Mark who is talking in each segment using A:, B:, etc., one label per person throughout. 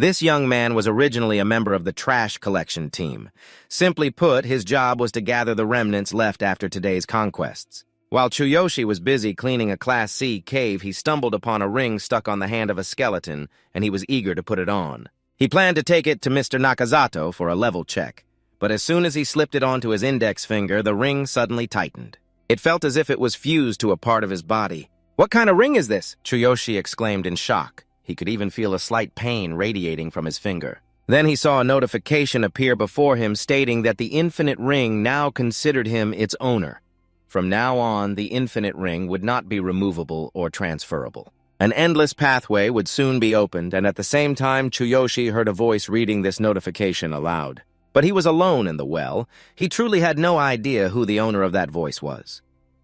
A: This young man was originally a member of the trash collection team. Simply put, his job was to gather the remnants left after today's conquests. While Tsuyoshi was busy cleaning a Class C cave, he stumbled upon a ring stuck on the hand of a skeleton, and he was eager to put it on. He planned to take it to Mr. Nakazato for a level check, but as soon as he slipped it onto his index finger, the ring suddenly tightened. It felt as if it was fused to a part of his body. "What kind of ring is this?" Tsuyoshi exclaimed in shock. He could even feel a slight pain radiating from his finger. Then he saw a notification appear before him stating that the infinite ring now considered him its owner. From now on, the infinite ring would not be removable or transferable. An endless pathway would soon be opened, and at the same time, Tsuyoshi heard a voice reading this notification aloud. But he was alone in the well. He truly had no idea who the owner of that voice was.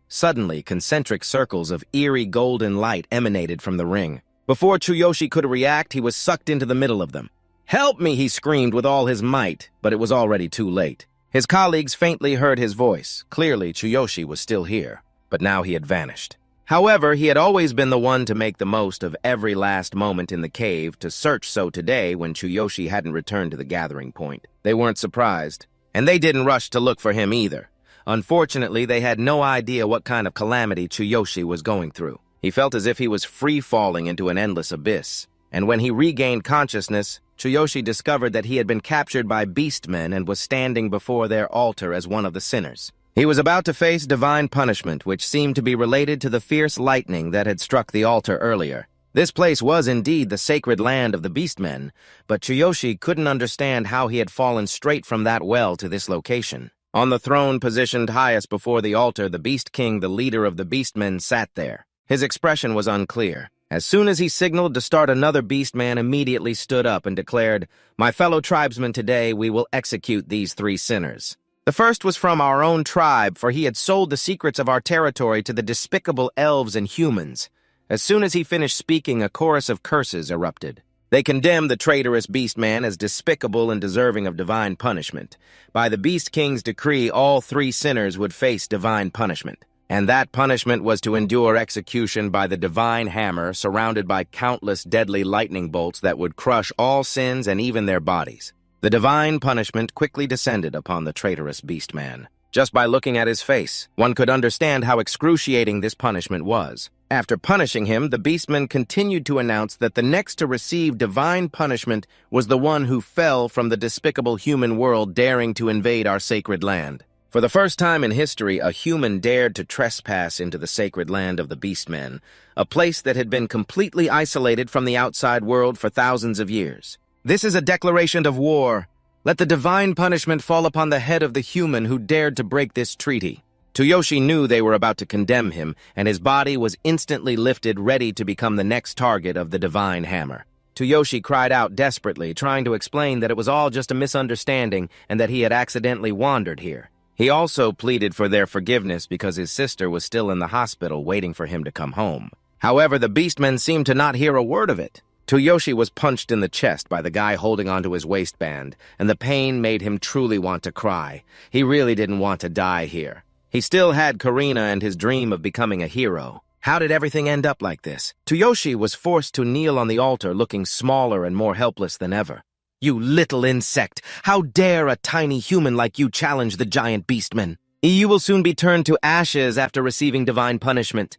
A: Suddenly, concentric circles of eerie golden light emanated from the ring. Before Tsuyoshi could react, he was sucked into the middle of them. "Help me!" he screamed with all his might, but it was already too late. His colleagues faintly heard his voice. Clearly, Tsuyoshi was still here, but now he had vanished. However, he had always been the one to make the most of every last moment in the cave, to search so today when Tsuyoshi hadn't returned to the gathering point. They weren't surprised, and they didn't rush to look for him either. Unfortunately, they had no idea what kind of calamity Tsuyoshi was going through. He felt as if he was free-falling into an endless abyss, and when he regained consciousness, Tsuyoshi discovered that he had been captured by beastmen and was standing before their altar as one of the sinners. He was about to face divine punishment, which seemed to be related to the fierce lightning that had struck the altar earlier. This place was indeed the sacred land of the beastmen, but Tsuyoshi couldn't understand how he had fallen straight from that well to this location. On the throne positioned highest before the altar, the Beast King, the leader of the beastmen, sat there. His expression was unclear. As soon as he signaled to start, another beastman immediately stood up and declared, "My fellow tribesmen, today we will execute these 3 sinners. The first was from our own tribe, for he had sold the secrets of our territory to the despicable elves and humans." As soon as he finished speaking, a chorus of curses erupted. They condemned the traitorous beastman as despicable and deserving of divine punishment. By the Beast King's decree, all 3 sinners would face divine punishment. And that punishment was to endure execution by the divine hammer, surrounded by countless deadly lightning bolts that would crush all sins and even their bodies. The divine punishment quickly descended upon the traitorous beastman. Just by looking at his face, one could understand how excruciating this punishment was. After punishing him, the beastman continued to announce that the next to receive divine punishment was the one who fell from the despicable human world daring to invade our sacred land. For the first time in history, a human dared to trespass into the sacred land of the beastmen, a place that had been completely isolated from the outside world for thousands of years. "This is a declaration of war. Let the divine punishment fall upon the head of the human who dared to break this treaty." Tsuyoshi knew they were about to condemn him, and his body was instantly lifted, ready to become the next target of the divine hammer. Tsuyoshi cried out desperately, trying to explain that it was all just a misunderstanding and that he had accidentally wandered here. He also pleaded for their forgiveness because his sister was still in the hospital waiting for him to come home. However, the beastmen seemed to not hear a word of it. Tsuyoshi was punched in the chest by the guy holding onto his waistband, and the pain made him truly want to cry. He really didn't want to die here. He still had Karina and his dream of becoming a hero. How did everything end up like this? Tsuyoshi was forced to kneel on the altar, looking smaller and more helpless than ever. "You little insect! How dare a tiny human like you challenge the giant beastman? You will soon be turned to ashes after receiving divine punishment."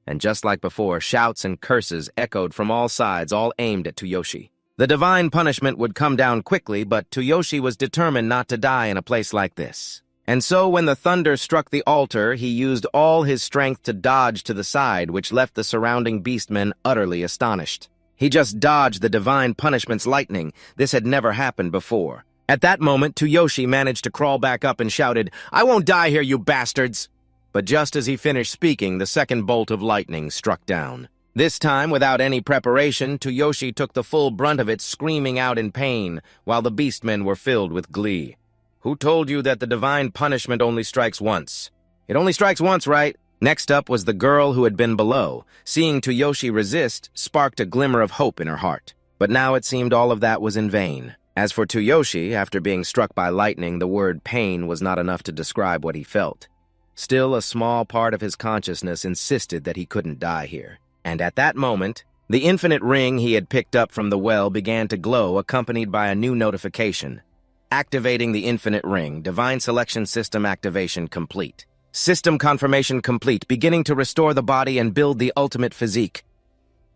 A: And just like before, shouts and curses echoed from all sides, all aimed at Tsuyoshi. The divine punishment would come down quickly, but Tsuyoshi was determined not to die in a place like this. And so when the thunder struck the altar, he used all his strength to dodge to the side, which left the surrounding beastmen utterly astonished. He just dodged the divine punishment's lightning. This had never happened before. At that moment, Tsuyoshi managed to crawl back up and shouted, "I won't die here, you bastards!" But just as he finished speaking, the second bolt of lightning struck down. This time, without any preparation, Tsuyoshi took the full brunt of it, screaming out in pain, while the beastmen were filled with glee. "Who told you that the divine punishment only strikes once?" "It only strikes once, right?" Next up was the girl who had been below. Seeing Tsuyoshi resist sparked a glimmer of hope in her heart. But now it seemed all of that was in vain. As for Tsuyoshi, after being struck by lightning, the word pain was not enough to describe what he felt. Still, a small part of his consciousness insisted that he couldn't die here. And at that moment, The infinite ring he had picked up from the well began to glow, accompanied by a new notification. Activating the infinite ring, divine selection system activation complete. System confirmation complete, beginning to restore the body and build the ultimate physique.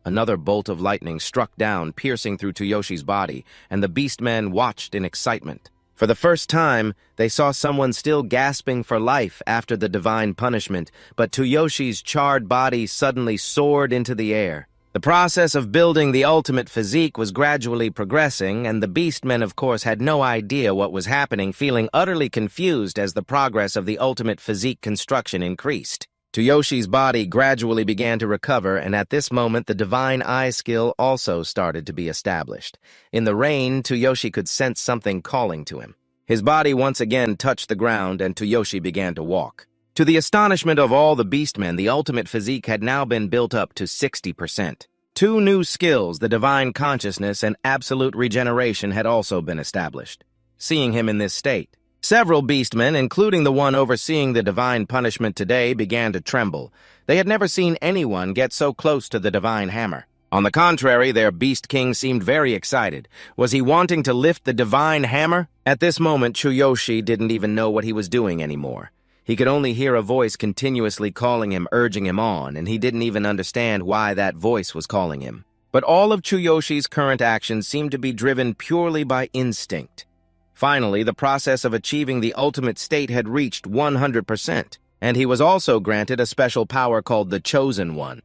A: Another bolt of lightning struck down, piercing through Tsushi's body, and the beastmen watched in excitement. For the first time, they saw someone still gasping for life after the divine punishment, but Tsushi's charred body suddenly soared into the air. The process of building the ultimate physique was gradually progressing, and the beastmen, of course, had no idea what was happening, feeling utterly confused as the progress of the ultimate physique construction increased. Tsushi's body gradually began to recover, and at this moment the divine eye skill also started to be established. In the rain, Tsuyoshi could sense something calling to him. His body once again touched the ground, and Tsuyoshi began to walk. To the astonishment of all the beastmen, the ultimate physique had now been built up to 60%. Two new skills, the divine consciousness and absolute regeneration, had also been established. Seeing him in this state, several beastmen, including the one overseeing the divine punishment today, began to tremble. They had never seen anyone get so close to the divine hammer. On the contrary, their beast king seemed very excited. Was he wanting to lift the divine hammer? At this moment, Tsuyoshi didn't even know what he was doing anymore. He could only hear a voice continuously calling him, urging him on, and he didn't even understand why that voice was calling him. But all of Tsushi's current actions seemed to be driven purely by instinct. Finally, the process of achieving the ultimate state had reached 100%, and he was also granted a special power called the Chosen One.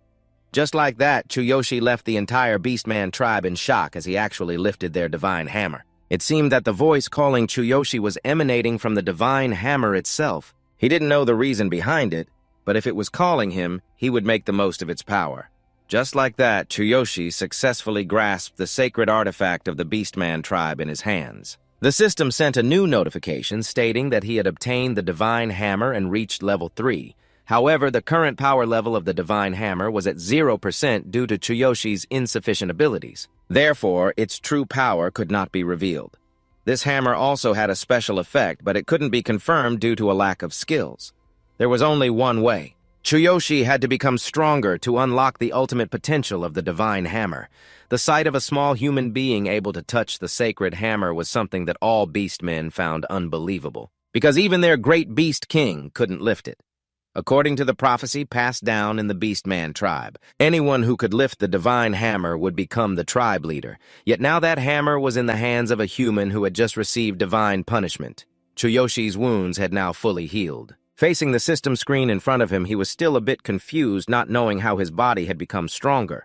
A: Just like that, Tsuyoshi left the entire Beastman tribe in shock as he actually lifted their divine hammer. It seemed that the voice calling Tsuyoshi was emanating from the divine hammer itself. He didn't know the reason behind it, but if it was calling him, he would make the most of its power. Just like that, Tsuyoshi successfully grasped the sacred artifact of the Beastman tribe in his hands. The system sent a new notification stating that he had obtained the divine hammer and reached level 3. However, the current power level of the divine hammer was at 0% due to Tsushi's insufficient abilities. Therefore, its true power could not be revealed. This hammer also had a special effect, but it couldn't be confirmed due to a lack of skills. There was only one way. Tsuyoshi had to become stronger to unlock the ultimate potential of the divine hammer. The sight of a small human being able to touch the sacred hammer was something that all beastmen found unbelievable, because even their great beast king couldn't lift it. According to the prophecy passed down in the Beastman tribe, anyone who could lift the divine hammer would become the tribe leader. Yet now that hammer was in the hands of a human who had just received divine punishment. Tsushi's wounds had now fully healed. Facing the system screen in front of him, he was still a bit confused, not knowing how his body had become stronger.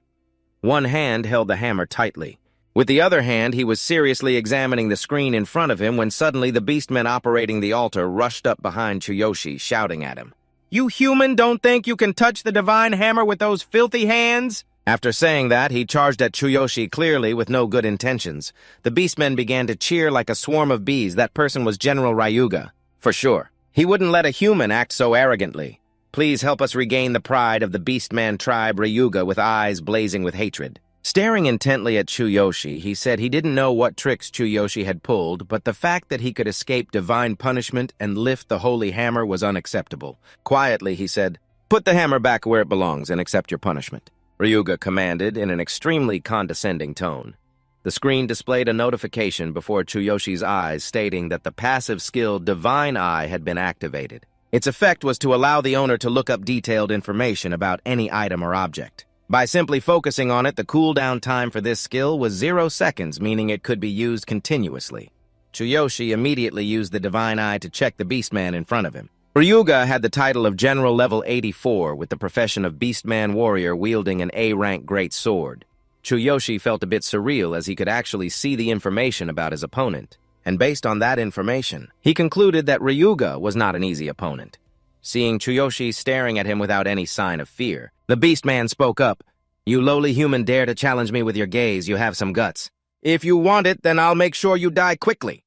A: One hand held the hammer tightly. With the other hand, he was seriously examining the screen in front of him when suddenly the beastmen operating the altar rushed up behind Tsuyoshi, shouting at him. "You human don't think you can touch the divine hammer with those filthy hands?" After saying that, he charged at Tsuyoshi clearly with no good intentions. The beastmen began to cheer like a swarm of bees. That person was General Ryuga. For sure. He wouldn't let a human act so arrogantly. Please help us regain the pride of the Beastman tribe, Ryuga, with eyes blazing with hatred. Staring intently at Tsuyoshi, he said he didn't know what tricks Tsuyoshi had pulled, but the fact that he could escape divine punishment and lift the holy hammer was unacceptable. Quietly, he said, "Put the hammer back where it belongs and accept your punishment," Ryuga commanded in an extremely condescending tone. The screen displayed a notification before Tsushi's eyes stating that the passive skill Divine Eye had been activated. Its effect was to allow the owner to look up detailed information about any item or object. By simply focusing on it, the cooldown time for this skill was 0 seconds, meaning it could be used continuously. Tsuyoshi immediately used the Divine Eye to check the Beastman in front of him. Ryuga had the title of General Level 84 with the profession of Beastman Warrior wielding an A-rank great sword. Tsuyoshi felt a bit surreal as he could actually see the information about his opponent. And based on that information, he concluded that Ryuga was not an easy opponent. Seeing Tsuyoshi staring at him without any sign of fear, the Beastman spoke up. "You lowly human dare to challenge me with your gaze, you have some guts. If you want it, then I'll make sure you die quickly."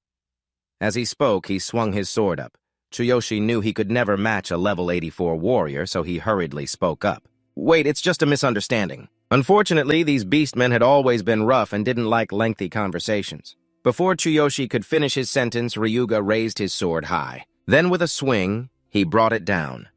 A: As he spoke, he swung his sword up. Tsuyoshi knew he could never match a level 84 warrior, so he hurriedly spoke up. "Wait, it's just a misunderstanding." Unfortunately, these beastmen had always been rough and didn't like lengthy conversations. Before Tsuyoshi could finish his sentence, Ryuga raised his sword high. Then with a swing, he brought it down.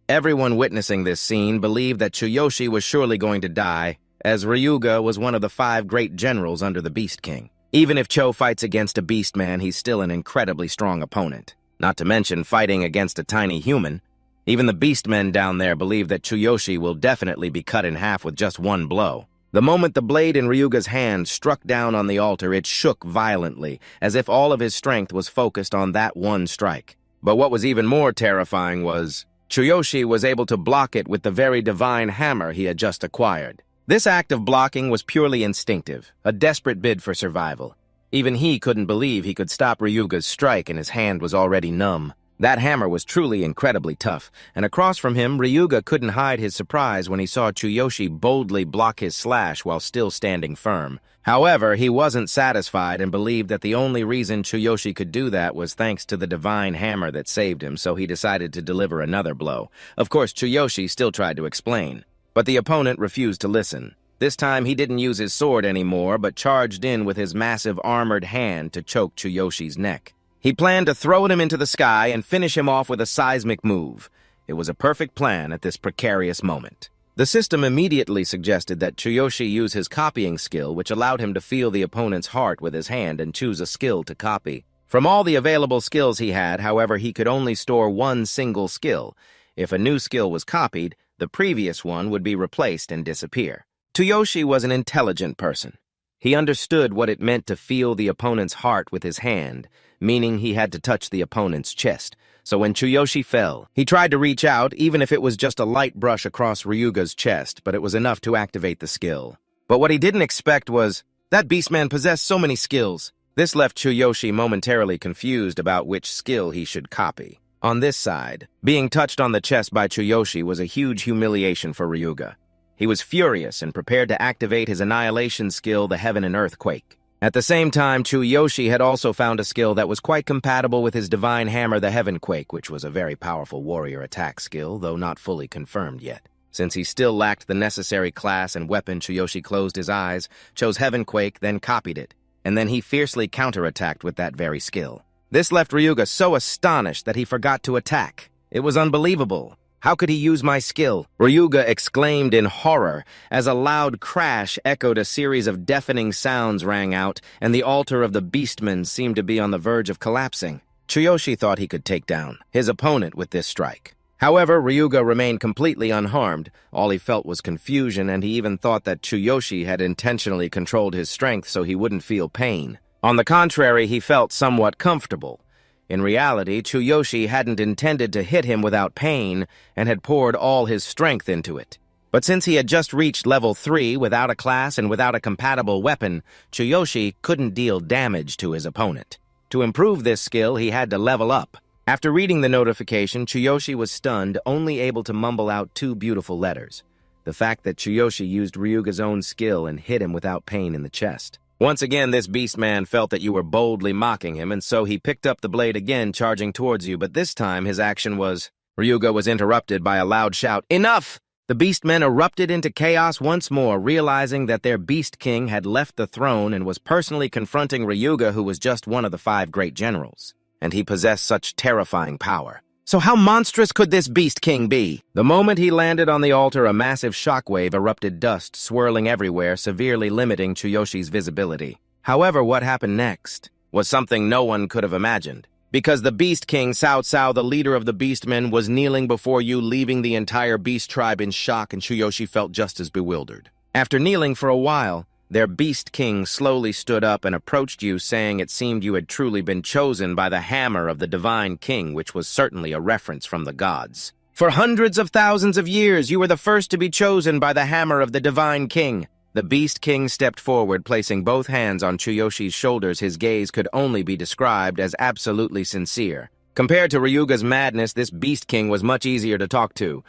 A: Everyone witnessing this scene believed that Tsuyoshi was surely going to die, as Ryuga was one of the 5 great generals under the Beast King. Even if Cho fights against a beast man, he's still an incredibly strong opponent. Not to mention fighting against a tiny human. Even the beastmen down there believe that Tsuyoshi will definitely be cut in half with just one blow. The moment the blade in Ryuga's hand struck down on the altar, it shook violently, as if all of his strength was focused on that one strike. But what was even more terrifying was, Tsuyoshi was able to block it with the very divine hammer he had just acquired. This act of blocking was purely instinctive, a desperate bid for survival. Even he couldn't believe he could stop Ryuga's strike and his hand was already numb. That hammer was truly incredibly tough, and across from him, Ryuga couldn't hide his surprise when he saw Tsuyoshi boldly block his slash while still standing firm. However, he wasn't satisfied and believed that the only reason Tsuyoshi could do that was thanks to the divine hammer that saved him, so he decided to deliver another blow. Of course, Tsuyoshi still tried to explain, but the opponent refused to listen. This time, he didn't use his sword anymore, but charged in with his massive armored hand to choke Tsuyoshi's neck. He planned to throw him into the sky and finish him off with a seismic move. It was a perfect plan at this precarious moment. The system immediately suggested that Tsuyoshi use his copying skill, which allowed him to feel the opponent's heart with his hand and choose a skill to copy. From all the available skills he had, however, he could only store one single skill. If a new skill was copied, the previous one would be replaced and disappear. Tsuyoshi was an intelligent person. He understood what it meant to feel the opponent's heart with his hand, meaning he had to touch the opponent's chest. So when Tsuyoshi fell, he tried to reach out, even if it was just a light brush across Ryuga's chest, but it was enough to activate the skill. But what he didn't expect was, that beastman possessed so many skills. This left Tsuyoshi momentarily confused about which skill he should copy. On this side, being touched on the chest by Tsuyoshi was a huge humiliation for Ryuga. He was furious and prepared to activate his annihilation skill, the Heaven and Earthquake. At the same time, Tsuyoshi had also found a skill that was quite compatible with his divine hammer, the Heavenquake, which was a very powerful warrior attack skill, though not fully confirmed yet. Since he still lacked the necessary class and weapon, Tsuyoshi closed his eyes, chose Heavenquake, then copied it, and then he fiercely counterattacked with that very skill. This left Ryuga so astonished that he forgot to attack. It was unbelievable. How could he use my skill? Ryuga exclaimed in horror as a loud crash echoed. A series of deafening sounds rang out, and the altar of the beastman seemed to be on the verge of collapsing. Tsuyoshi thought he could take down his opponent with this strike. However, Ryuga remained completely unharmed. All he felt was confusion, and he even thought that Tsuyoshi had intentionally controlled his strength so he wouldn't feel pain. On the contrary, he felt somewhat comfortable. In reality, Tsuyoshi hadn't intended to hit him without pain and had poured all his strength into it. But since he had just reached level 3 without a class and without a compatible weapon, Tsuyoshi couldn't deal damage to his opponent. To improve this skill, he had to level up. After reading the notification, Tsuyoshi was stunned, only able to mumble out 2 beautiful letters. The fact that Tsuyoshi used Ryuga's own skill and hit him without pain in the chest. Once again, this beastman felt that you were boldly mocking him, and so he picked up the blade again, charging towards you, but this time his action was... Ryuga was interrupted by a loud shout. Enough! The beastmen erupted into chaos once more, realizing that their beast king had left the throne and was personally confronting Ryuga, who was just one of the 5 great generals. And he possessed such terrifying power. So how monstrous could this beast king be? The moment he landed on the altar, a massive shockwave erupted, dust swirling everywhere, severely limiting Tsuyoshi's visibility. However, what happened next was something no one could have imagined. Because the Beast King, Cao Cao, the leader of the Beastmen, was kneeling before you, leaving the entire beast tribe in shock, and Tsuyoshi felt just as bewildered. After kneeling for a while, their Beast King slowly stood up and approached you, saying it seemed you had truly been chosen by the hammer of the Divine King, which was certainly a reference from the gods. For hundreds of thousands of years, you were the first to be chosen by the hammer of the Divine King. The Beast King stepped forward, placing both hands on Tsuyoshi's shoulders. His gaze could only be described as absolutely sincere. Compared to Ryuga's madness, this Beast King was much easier to talk to.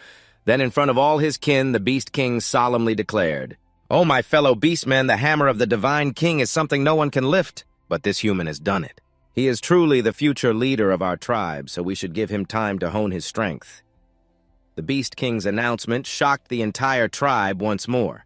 A: Then, in front of all his kin, the Beast King solemnly declared, "Oh, my fellow beastmen, the hammer of the Divine King is something no one can lift, but this human has done it. He is truly the future leader of our tribe, so we should give him time to hone his strength." The Beast King's announcement shocked the entire tribe once more.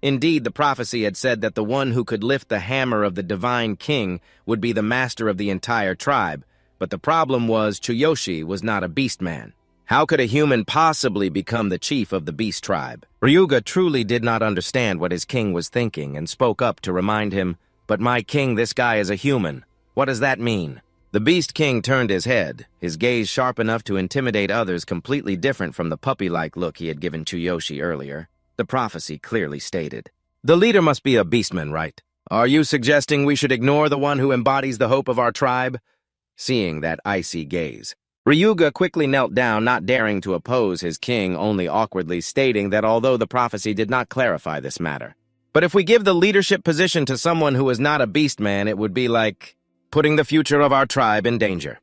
A: Indeed, the prophecy had said that the one who could lift the hammer of the Divine King would be the master of the entire tribe, but the problem was Tsuyoshi was not a beastman. How could a human possibly become the chief of the beast tribe? Ryuga truly did not understand what his king was thinking and spoke up to remind him, "But my king, this guy is a human. What does that mean?" The Beast King turned his head, his gaze sharp enough to intimidate others, completely different from the puppy-like look he had given Tsuyoshi earlier. The prophecy clearly stated. "The leader must be a beastman, right? Are you suggesting we should ignore the one who embodies the hope of our tribe?" Seeing that icy gaze, Ryuga quickly knelt down, not daring to oppose his king, only awkwardly stating that although the prophecy did not clarify this matter. "But if we give the leadership position to someone who is not a beastman, it would be like putting the future of our tribe in danger."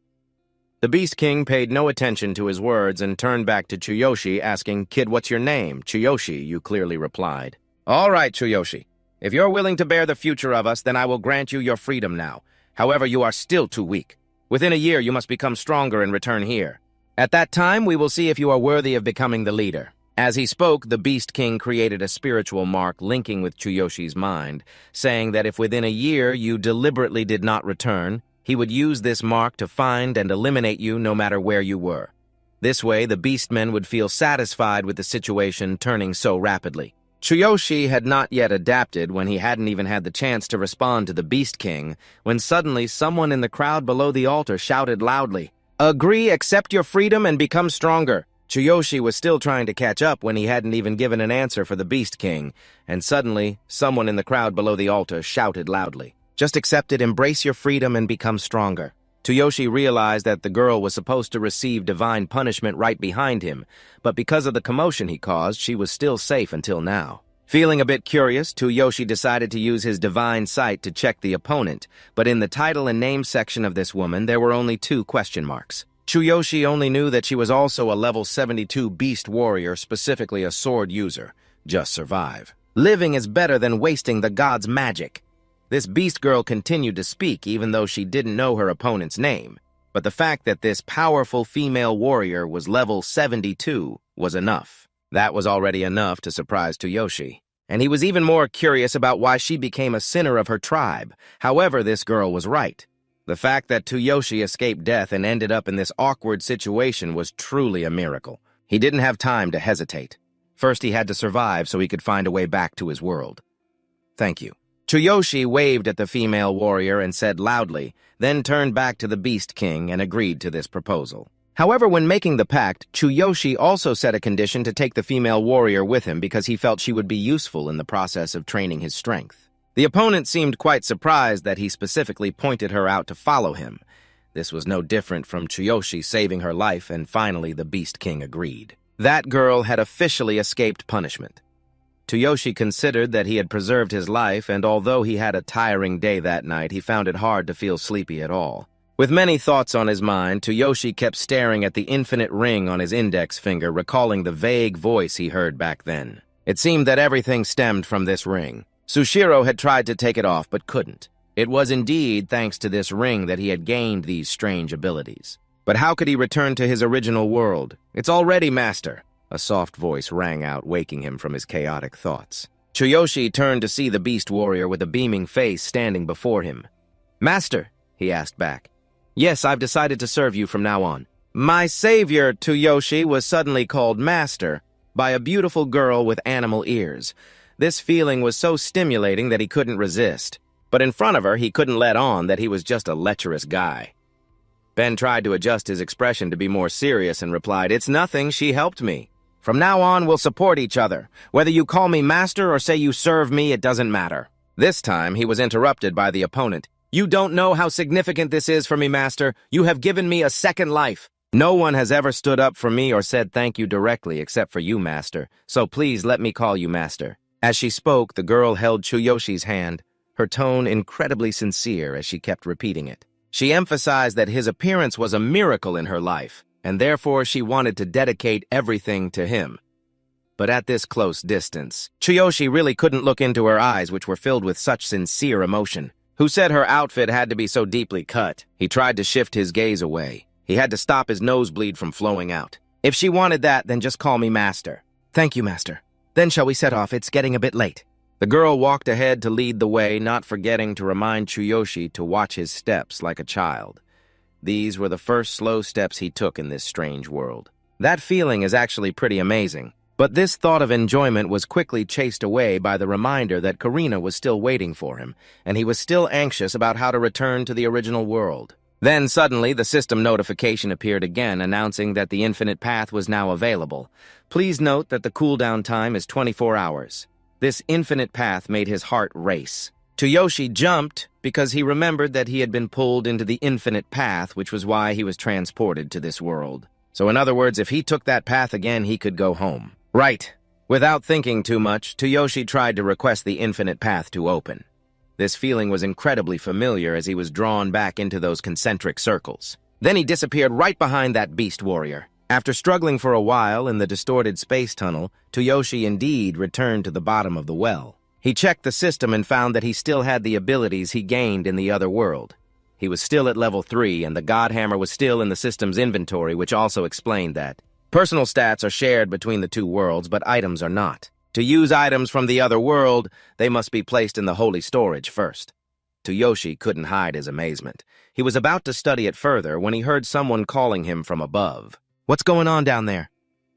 A: The Beast King paid no attention to his words and turned back to Tsuyoshi, asking, "Kid, what's your name?" "Tsuyoshi," you clearly replied. "All right, Tsuyoshi. If you're willing to bear the future of us, then I will grant you your freedom now. However, you are still too weak. Within a year, you must become stronger and return here. At that time, we will see if you are worthy of becoming the leader." As he spoke, the Beast King created a spiritual mark linking with Tsuyoshi's mind, saying that if within a year you deliberately did not return, he would use this mark to find and eliminate you no matter where you were. This way, the Beastmen would feel satisfied with the situation turning so rapidly. Tsuyoshi had not yet adapted when he hadn't even had the chance to respond to the Beast King, when suddenly someone in the crowd below the altar shouted loudly, "Agree, accept your freedom, and become stronger." Tsuyoshi was still trying to catch up when he hadn't even given an answer for the Beast King, and suddenly, someone in the crowd below the altar shouted loudly, "Just accept it, embrace your freedom, and become stronger." Tsuyoshi realized that the girl was supposed to receive divine punishment right behind him, but because of the commotion he caused, she was still safe until now. Feeling a bit curious, Tsuyoshi decided to use his divine sight to check the opponent, but in the title and name section of this woman, there were only 2 question marks. Tsuyoshi only knew that she was also a level 72 beast warrior, specifically a sword user. Just survive. Living is better than wasting the god's magic. This beast girl continued to speak even though she didn't know her opponent's name. But the fact that this powerful female warrior was level 72 was enough. That was already enough to surprise Tsuyoshi. And he was even more curious about why she became a sinner of her tribe. However, this girl was right. The fact that Tsuyoshi escaped death and ended up in this awkward situation was truly a miracle. He didn't have time to hesitate. First, he had to survive so he could find a way back to his world. "Thank you." Tsuyoshi waved at the female warrior and said loudly, then turned back to the Beast King and agreed to this proposal. However, when making the pact, Tsuyoshi also set a condition to take the female warrior with him because he felt she would be useful in the process of training his strength. The opponent seemed quite surprised that he specifically pointed her out to follow him. This was no different from Tsuyoshi saving her life, and finally the Beast King agreed. That girl had officially escaped punishment. Tsuyoshi considered that he had preserved his life, and although he had a tiring day that night, he found it hard to feel sleepy at all. With many thoughts on his mind, Tsuyoshi kept staring at the infinite ring on his index finger, recalling the vague voice he heard back then. It seemed that everything stemmed from this ring. Sushiro had tried to take it off, but couldn't. It was indeed thanks to this ring that he had gained these strange abilities. But how could he return to his original world? "It's already, Master." A soft voice rang out, waking him from his chaotic thoughts. Tsuyoshi turned to see the beast warrior with a beaming face standing before him. "Master," he asked back. "Yes, I've decided to serve you from now on." My savior, Tsuyoshi, was suddenly called Master by a beautiful girl with animal ears. This feeling was so stimulating that he couldn't resist. But in front of her, he couldn't let on that he was just a lecherous guy. Ben tried to adjust his expression to be more serious and replied, "It's nothing, she helped me. From now on, we'll support each other. Whether you call me Master or say you serve me, it doesn't matter." This time, he was interrupted by the opponent. "You don't know how significant this is for me, Master. You have given me a second life. No one has ever stood up for me or said thank you directly except for you, Master. So please let me call you Master." As she spoke, the girl held Tsuyoshi's hand, her tone incredibly sincere as she kept repeating it. She emphasized that his appearance was a miracle in her life, and therefore she wanted to dedicate everything to him. But at this close distance, Tsuyoshi really couldn't look into her eyes, which were filled with such sincere emotion. Who said her outfit had to be so deeply cut? He tried to shift his gaze away. He had to stop his nosebleed from flowing out. "If she wanted that, then just call me Master." "Thank you, Master. Then shall we set off? It's getting a bit late." The girl walked ahead to lead the way, not forgetting to remind Tsuyoshi to watch his steps like a child. These were the first slow steps he took in this strange world. That feeling is actually pretty amazing. But this thought of enjoyment was quickly chased away by the reminder that Karina was still waiting for him, and he was still anxious about how to return to the original world. Then suddenly, the system notification appeared again, announcing that the infinite path was now available. Please note that the cooldown time is 24 hours. This infinite path made his heart race. Tsuyoshi jumped because he remembered that he had been pulled into the infinite path, which was why he was transported to this world. So in other words, if he took that path again, he could go home. Right. Without thinking too much, Tsuyoshi tried to request the infinite path to open. This feeling was incredibly familiar as he was drawn back into those concentric circles. Then he disappeared right behind that beast warrior. After struggling for a while in the distorted space tunnel, Tsuyoshi indeed returned to the bottom of the well. He checked the system and found that he still had the abilities he gained in the other world. He was still at level 3, and the God Hammer was still in the system's inventory, which also explained that. Personal stats are shared between the two worlds, but items are not. To use items from the other world, they must be placed in the holy storage first. Tsuyoshi couldn't hide his amazement. He was about to study it further when he heard someone calling him from above. "What's going on down there?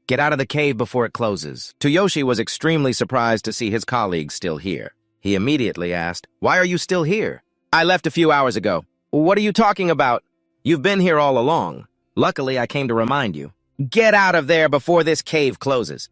A: Get out of the cave before it closes." Tsuyoshi was extremely surprised to see his colleagues still here. He immediately asked, "Why are you still here?" "I left a few hours ago." "What are you talking about? You've been here all along. Luckily, I came to remind you. Get out of there before this cave closes."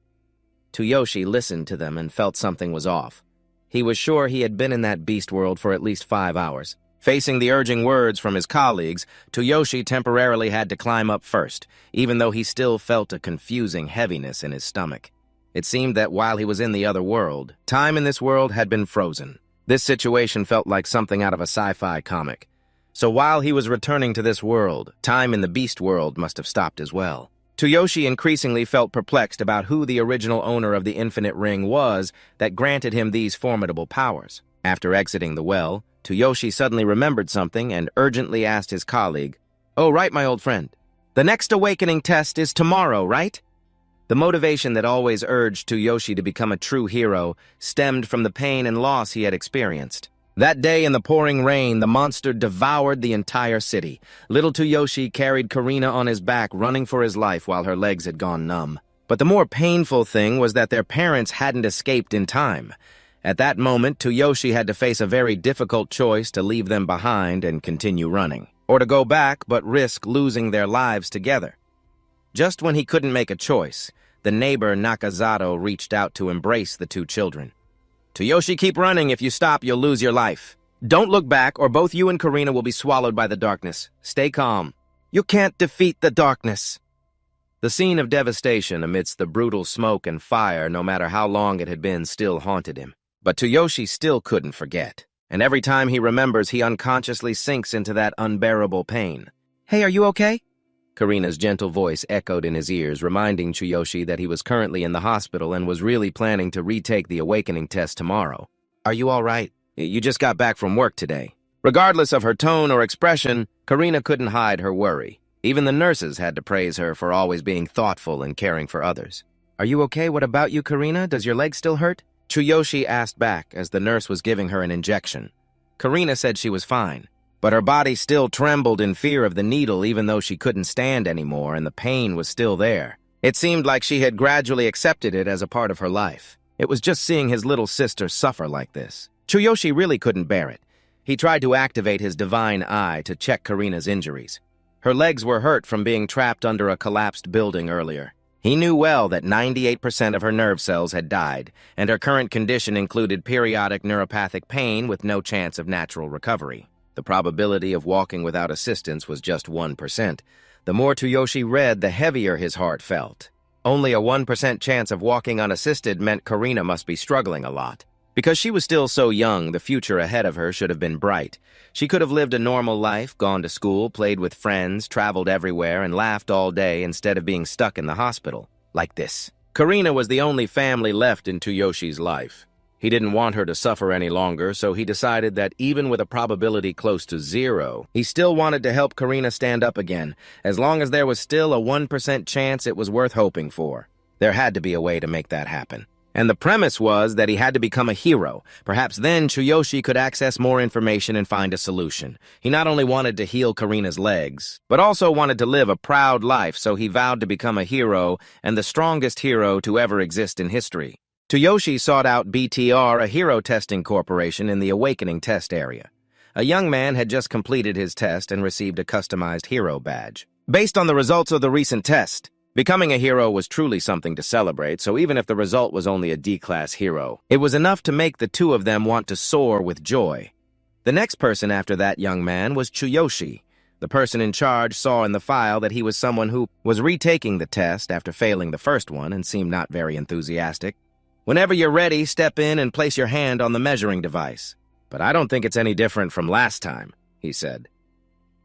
A: Tsuyoshi listened to them and felt something was off. He was sure he had been in that beast world for at least 5 hours. Facing the urging words from his colleagues, Tsuyoshi temporarily had to climb up first, even though he still felt a confusing heaviness in his stomach. It seemed that while he was in the other world, time in this world had been frozen. This situation felt like something out of a sci-fi comic. So while he was returning to this world, time in the beast world must have stopped as well. Tsuyoshi increasingly felt perplexed about who the original owner of the Infinite Ring was that granted him these formidable powers. After exiting the well, Tsuyoshi suddenly remembered something and urgently asked his colleague, "Oh, right, my old friend. The next awakening test is tomorrow, right?" The motivation that always urged Tsuyoshi to become a true hero stemmed from the pain and loss he had experienced. That day in the pouring rain, the monster devoured the entire city. Little Tsuyoshi carried Karina on his back, running for his life while her legs had gone numb. But the more painful thing was that their parents hadn't escaped in time. At that moment, Tsuyoshi had to face a very difficult choice to leave them behind and continue running, or to go back but risk losing their lives together. Just when he couldn't make a choice, the neighbor Nakazato reached out to embrace the two children. "Tsuyoshi, keep running. If you stop, you'll lose your life. Don't look back, or both you and Karina will be swallowed by the darkness. Stay calm. You can't defeat the darkness." The scene of devastation amidst the brutal smoke and fire, no matter how long it had been, still haunted him. But Tsuyoshi still couldn't forget, and every time he remembers, he unconsciously sinks into that unbearable pain. "Hey, are you okay?" Karina's gentle voice echoed in his ears, reminding Tsuyoshi that he was currently in the hospital and was really planning to retake the awakening test tomorrow. "Are you all right? You just got back from work today." Regardless of her tone or expression, Karina couldn't hide her worry. Even the nurses had to praise her for always being thoughtful and caring for others. "Are you okay? What about you, Karina? Does your leg still hurt?" Tsuyoshi asked back as the nurse was giving her an injection. Karina said she was fine, but her body still trembled in fear of the needle even though she couldn't stand anymore and the pain was still there. It seemed like she had gradually accepted it as a part of her life. It was just seeing his little sister suffer like this. Tsuyoshi really couldn't bear it. He tried to activate his divine eye to check Karina's injuries. Her legs were hurt from being trapped under a collapsed building earlier. He knew well that 98% of her nerve cells had died, and her current condition included periodic neuropathic pain with no chance of natural recovery. The probability of walking without assistance was just 1%. The more Tsuyoshi read, the heavier his heart felt. Only a 1% chance of walking unassisted meant Karina must be struggling a lot. Because she was still so young, the future ahead of her should have been bright. She could have lived a normal life, gone to school, played with friends, traveled everywhere, and laughed all day instead of being stuck in the hospital. Like this. Karina was the only family left in Tsuyoshi's life. He didn't want her to suffer any longer, so he decided that even with a probability close to 0, he still wanted to help Karina stand up again. As long as there was still a 1% chance, it was worth hoping for. There had to be a way to make that happen. And the premise was that he had to become a hero. Perhaps then Tsuyoshi could access more information and find a solution. He not only wanted to heal Karina's legs, but also wanted to live a proud life, so he vowed to become a hero and the strongest hero to ever exist in history. Tsuyoshi sought out BTR, a hero testing corporation in the Awakening test area. A young man had just completed his test and received a customized hero badge. Based on the results of the recent test, becoming a hero was truly something to celebrate, so even if the result was only a D-class hero, it was enough to make the two of them want to soar with joy. The next person after that young man was Tsuyoshi. The person in charge saw in the file that he was someone who was retaking the test after failing the first one and seemed not very enthusiastic. "Whenever you're ready, step in and place your hand on the measuring device. But I don't think it's any different from last time," he said.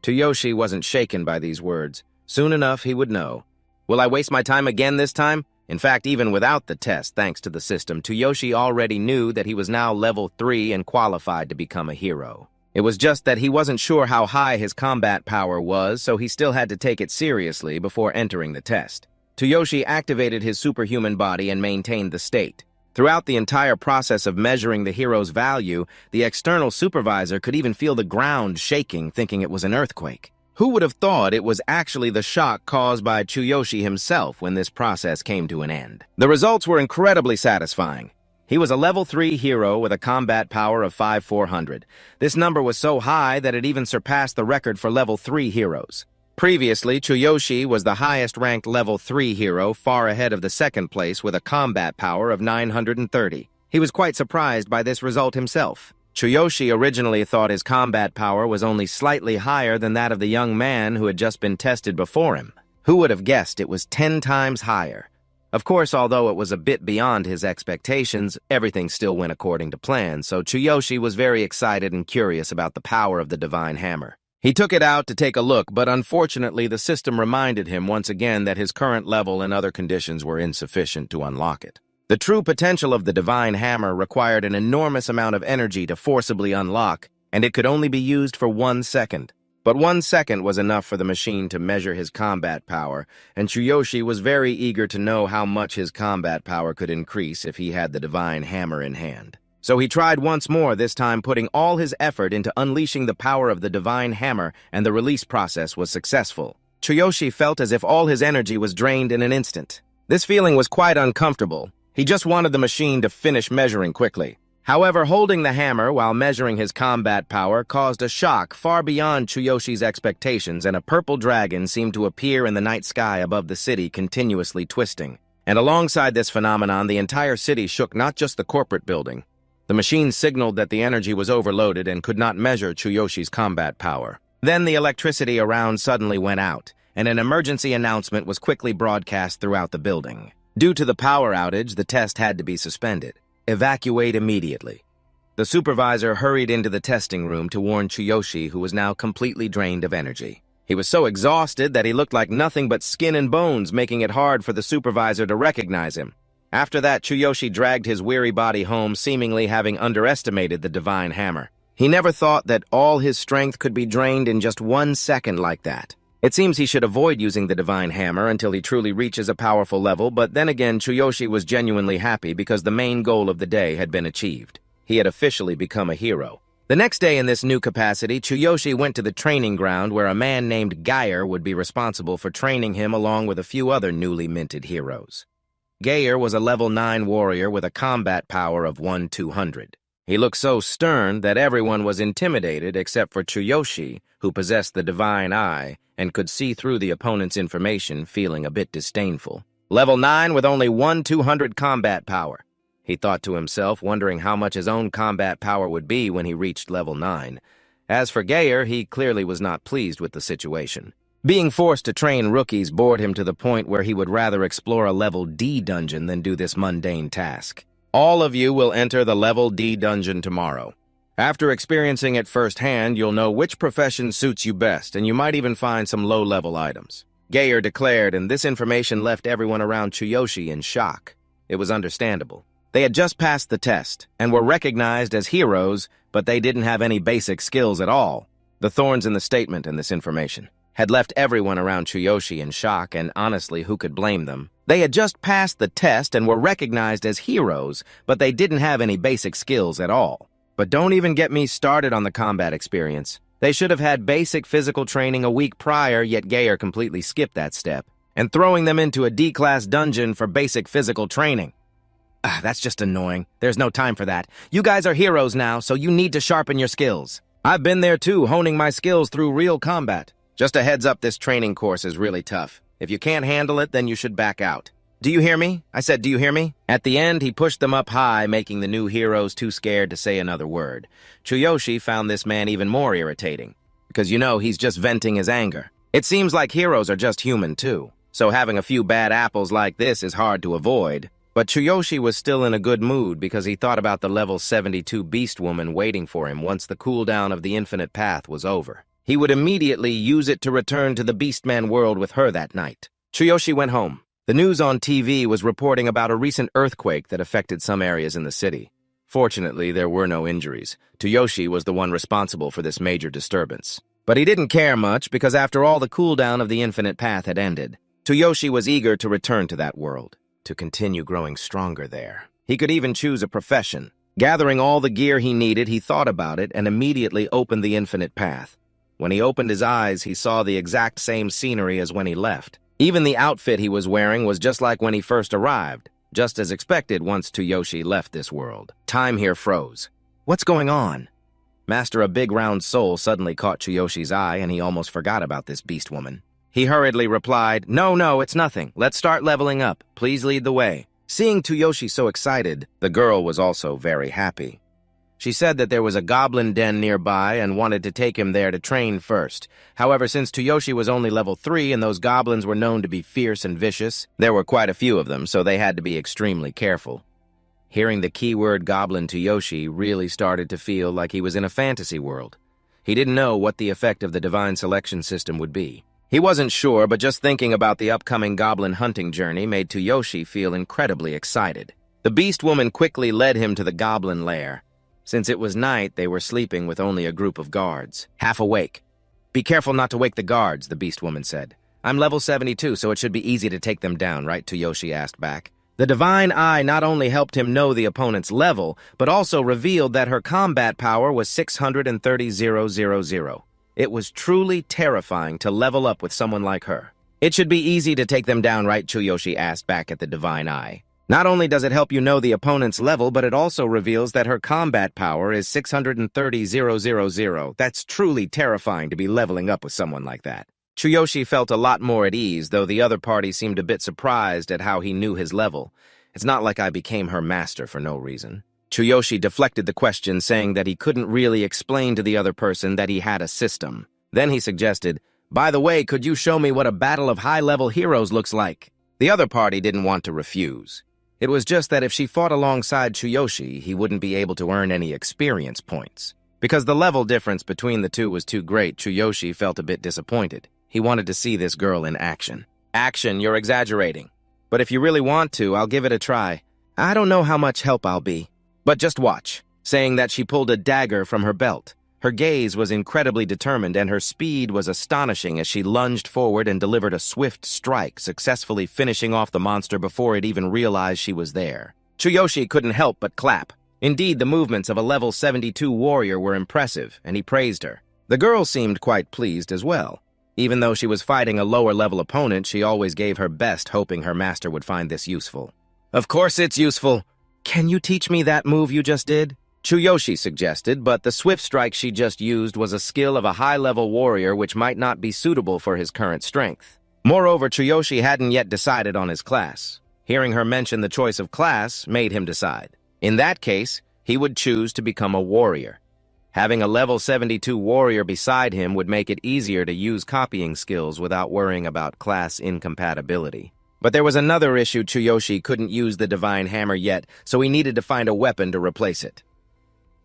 A: Tsuyoshi wasn't shaken by these words. Soon enough, he would know. Will I waste my time again this time? In fact, even without the test, thanks to the system, Tsuyoshi already knew that he was now level 3 and qualified to become a hero. It was just that he wasn't sure how high his combat power was, so he still had to take it seriously before entering the test. Tsuyoshi activated his superhuman body and maintained the state. Throughout the entire process of measuring the hero's value, the external supervisor could even feel the ground shaking, thinking it was an earthquake. Who would have thought it was actually the shock caused by Tsuyoshi himself when this process came to an end? The results were incredibly satisfying. He was a level 3 hero with a combat power of 5,400. This number was so high that it even surpassed the record for level 3 heroes. Previously, Tsuyoshi was the highest-ranked level 3 hero, far ahead of the second place with a combat power of 930. He was quite surprised by this result himself. Tsuyoshi originally thought his combat power was only slightly higher than that of the young man who had just been tested before him. Who would have guessed it was 10 times higher? Of course, although it was a bit beyond his expectations, everything still went according to plan, so Tsuyoshi was very excited and curious about the power of the Divine Hammer. He took it out to take a look, but unfortunately the system reminded him once again that his current level and other conditions were insufficient to unlock it. The true potential of the Divine Hammer required an enormous amount of energy to forcibly unlock, and it could only be used for 1 second. But 1 second was enough for the machine to measure his combat power, and Tsuyoshi was very eager to know how much his combat power could increase if he had the Divine Hammer in hand. So he tried once more, this time putting all his effort into unleashing the power of the Divine Hammer, and the release process was successful. Tsuyoshi felt as if all his energy was drained in an instant. This feeling was quite uncomfortable. He just wanted the machine to finish measuring quickly. However, holding the hammer while measuring his combat power caused a shock far beyond Tsuyoshi's expectations, and a purple dragon seemed to appear in the night sky above the city, continuously twisting. And alongside this phenomenon, the entire city shook, not just the corporate building. The machine signaled that the energy was overloaded and could not measure Tsuyoshi's combat power. Then the electricity around suddenly went out, and an emergency announcement was quickly broadcast throughout the building. Due to the power outage, the test had to be suspended. Evacuate immediately. The supervisor hurried into the testing room to warn Tsuyoshi, who was now completely drained of energy. He was so exhausted that he looked like nothing but skin and bones, making it hard for the supervisor to recognize him. After that, Tsuyoshi dragged his weary body home, seemingly having underestimated the Divine Hammer. He never thought that all his strength could be drained in just 1 second like that. It seems he should avoid using the Divine Hammer until he truly reaches a powerful level, but then again, Tsuyoshi was genuinely happy because the main goal of the day had been achieved. He had officially become a hero. The next day in this new capacity, Tsuyoshi went to the training ground where a man named Geyer would be responsible for training him along with a few other newly minted heroes. Geyer was a level 9 warrior with a combat power of 1,200. He looked so stern that everyone was intimidated except for Tsuyoshi, who possessed the Divine Eye and could see through the opponent's information, feeling a bit disdainful. Level 9 with only 1,200 combat power. He thought to himself, wondering how much his own combat power would be when he reached level 9. As for Geyer, he clearly was not pleased with the situation. Being forced to train rookies bored him to the point where he would rather explore a level D dungeon than do this mundane task. All of you will enter the level D dungeon tomorrow. After experiencing it firsthand, you'll know which profession suits you best, and you might even find some low-level items. Geyer declared, and this information left everyone around Tsuyoshi in shock. It was understandable. They had just passed the test, and were recognized as heroes, but they didn't have any basic skills at all. The thorns in the statement and this information. had left everyone around Tsuyoshi in shock, and honestly, who could blame them? They had just passed the test and were recognized as heroes, but they didn't have any basic skills at all. But don't even get me started on the combat experience. They should have had basic physical training a week prior, yet Gayer completely skipped that step, and throwing them into a D-class dungeon for basic physical training. That's just annoying. There's no time for that. You guys are heroes now, so you need to sharpen your skills. I've been there too, honing my skills through real combat. Just a heads up, this training course is really tough. If you can't handle it, then you should back out. Do you hear me? I said, do you hear me? At the end, he pushed them up high, making the new heroes too scared to say another word. Tsuyoshi found this man even more irritating, because he's just venting his anger. It seems like heroes are just human too, so having a few bad apples like this is hard to avoid. But Tsuyoshi was still in a good mood because he thought about the level 72 beast woman waiting for him once the cooldown of the infinite path was over. He would immediately use it to return to the Beastman world with her that night. Tsuyoshi went home. The news on TV was reporting about a recent earthquake that affected some areas in the city. Fortunately, there were no injuries. Tsuyoshi was the one responsible for this major disturbance. But he didn't care much because after all, the cooldown of the infinite path had ended. Tsuyoshi was eager to return to that world, to continue growing stronger there. He could even choose a profession. Gathering all the gear he needed, he thought about it and immediately opened the infinite path. When he opened his eyes, he saw the exact same scenery as when he left. Even the outfit he was wearing was just like when he first arrived, just as expected once Tsuyoshi left this world. Time here froze. What's going on? Master, a big round soul, suddenly caught Tsusoshi's eye, and he almost forgot about this beast woman. He hurriedly replied, No, it's nothing. Let's start leveling up. Please lead the way. Seeing Tsuyoshi so excited, the girl was also very happy. She said that there was a goblin den nearby and wanted to take him there to train first. However, since Tsuyoshi was only level 3 and those goblins were known to be fierce and vicious, there were quite a few of them, so they had to be extremely careful. Hearing the keyword goblin, Tsuyoshi really started to feel like he was in a fantasy world. He didn't know what the effect of the divine selection system would be. He wasn't sure, but just thinking about the upcoming goblin hunting journey made Tsuyoshi feel incredibly excited. The beast woman quickly led him to the goblin lair. Since it was night, they were sleeping with only a group of guards, half awake. Be careful not to wake the guards, the beast woman said. I'm level 72, so it should be easy to take them down, right? Tsuyoshi asked back. The divine eye not only helped him know the opponent's level, but also revealed that her combat power was 630,000. It was truly terrifying to level up with someone like her. It should be easy to take them down, right? Tsuyoshi asked back at the divine eye. Not only does it help you know the opponent's level, but it also reveals that her combat power is 630,000. That's truly terrifying to be leveling up with someone like that. Tsuyoshi felt a lot more at ease, though the other party seemed a bit surprised at how he knew his level. It's not like I became her master for no reason. Tsuyoshi deflected the question, saying that he couldn't really explain to the other person that he had a system. Then he suggested, by the way, could you show me what a battle of high-level heroes looks like? The other party didn't want to refuse. It was just that if she fought alongside Tsuyoshi, he wouldn't be able to earn any experience points. Because the level difference between the two was too great, Tsuyoshi felt a bit disappointed. He wanted to see this girl in action. Action, you're exaggerating. But if you really want to, I'll give it a try. I don't know how much help I'll be. But just watch. Saying that, she pulled a dagger from her belt. Her gaze was incredibly determined, and her speed was astonishing as she lunged forward and delivered a swift strike, successfully finishing off the monster before it even realized she was there. Tsuyoshi couldn't help but clap. Indeed, the movements of a level 72 warrior were impressive, and he praised her. The girl seemed quite pleased as well. Even though she was fighting a lower-level opponent, she always gave her best, hoping her master would find this useful. Of course it's useful. Can you teach me that move you just did? Tsuyoshi suggested, but the swift strike she just used was a skill of a high-level warrior which might not be suitable for his current strength. Moreover, Tsuyoshi hadn't yet decided on his class. Hearing her mention the choice of class made him decide. In that case, he would choose to become a warrior. Having a level 72 warrior beside him would make it easier to use copying skills without worrying about class incompatibility. But there was another issue. Tsuyoshi couldn't use the divine hammer yet, so he needed to find a weapon to replace it.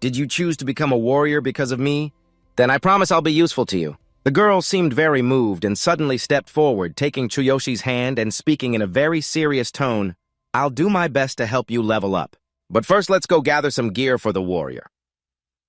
A: Did you choose to become a warrior because of me? Then I promise I'll be useful to you. The girl seemed very moved and suddenly stepped forward, taking Tsuyoshi's hand and speaking in a very serious tone. I'll do my best to help you level up. But first, let's go gather some gear for the warrior.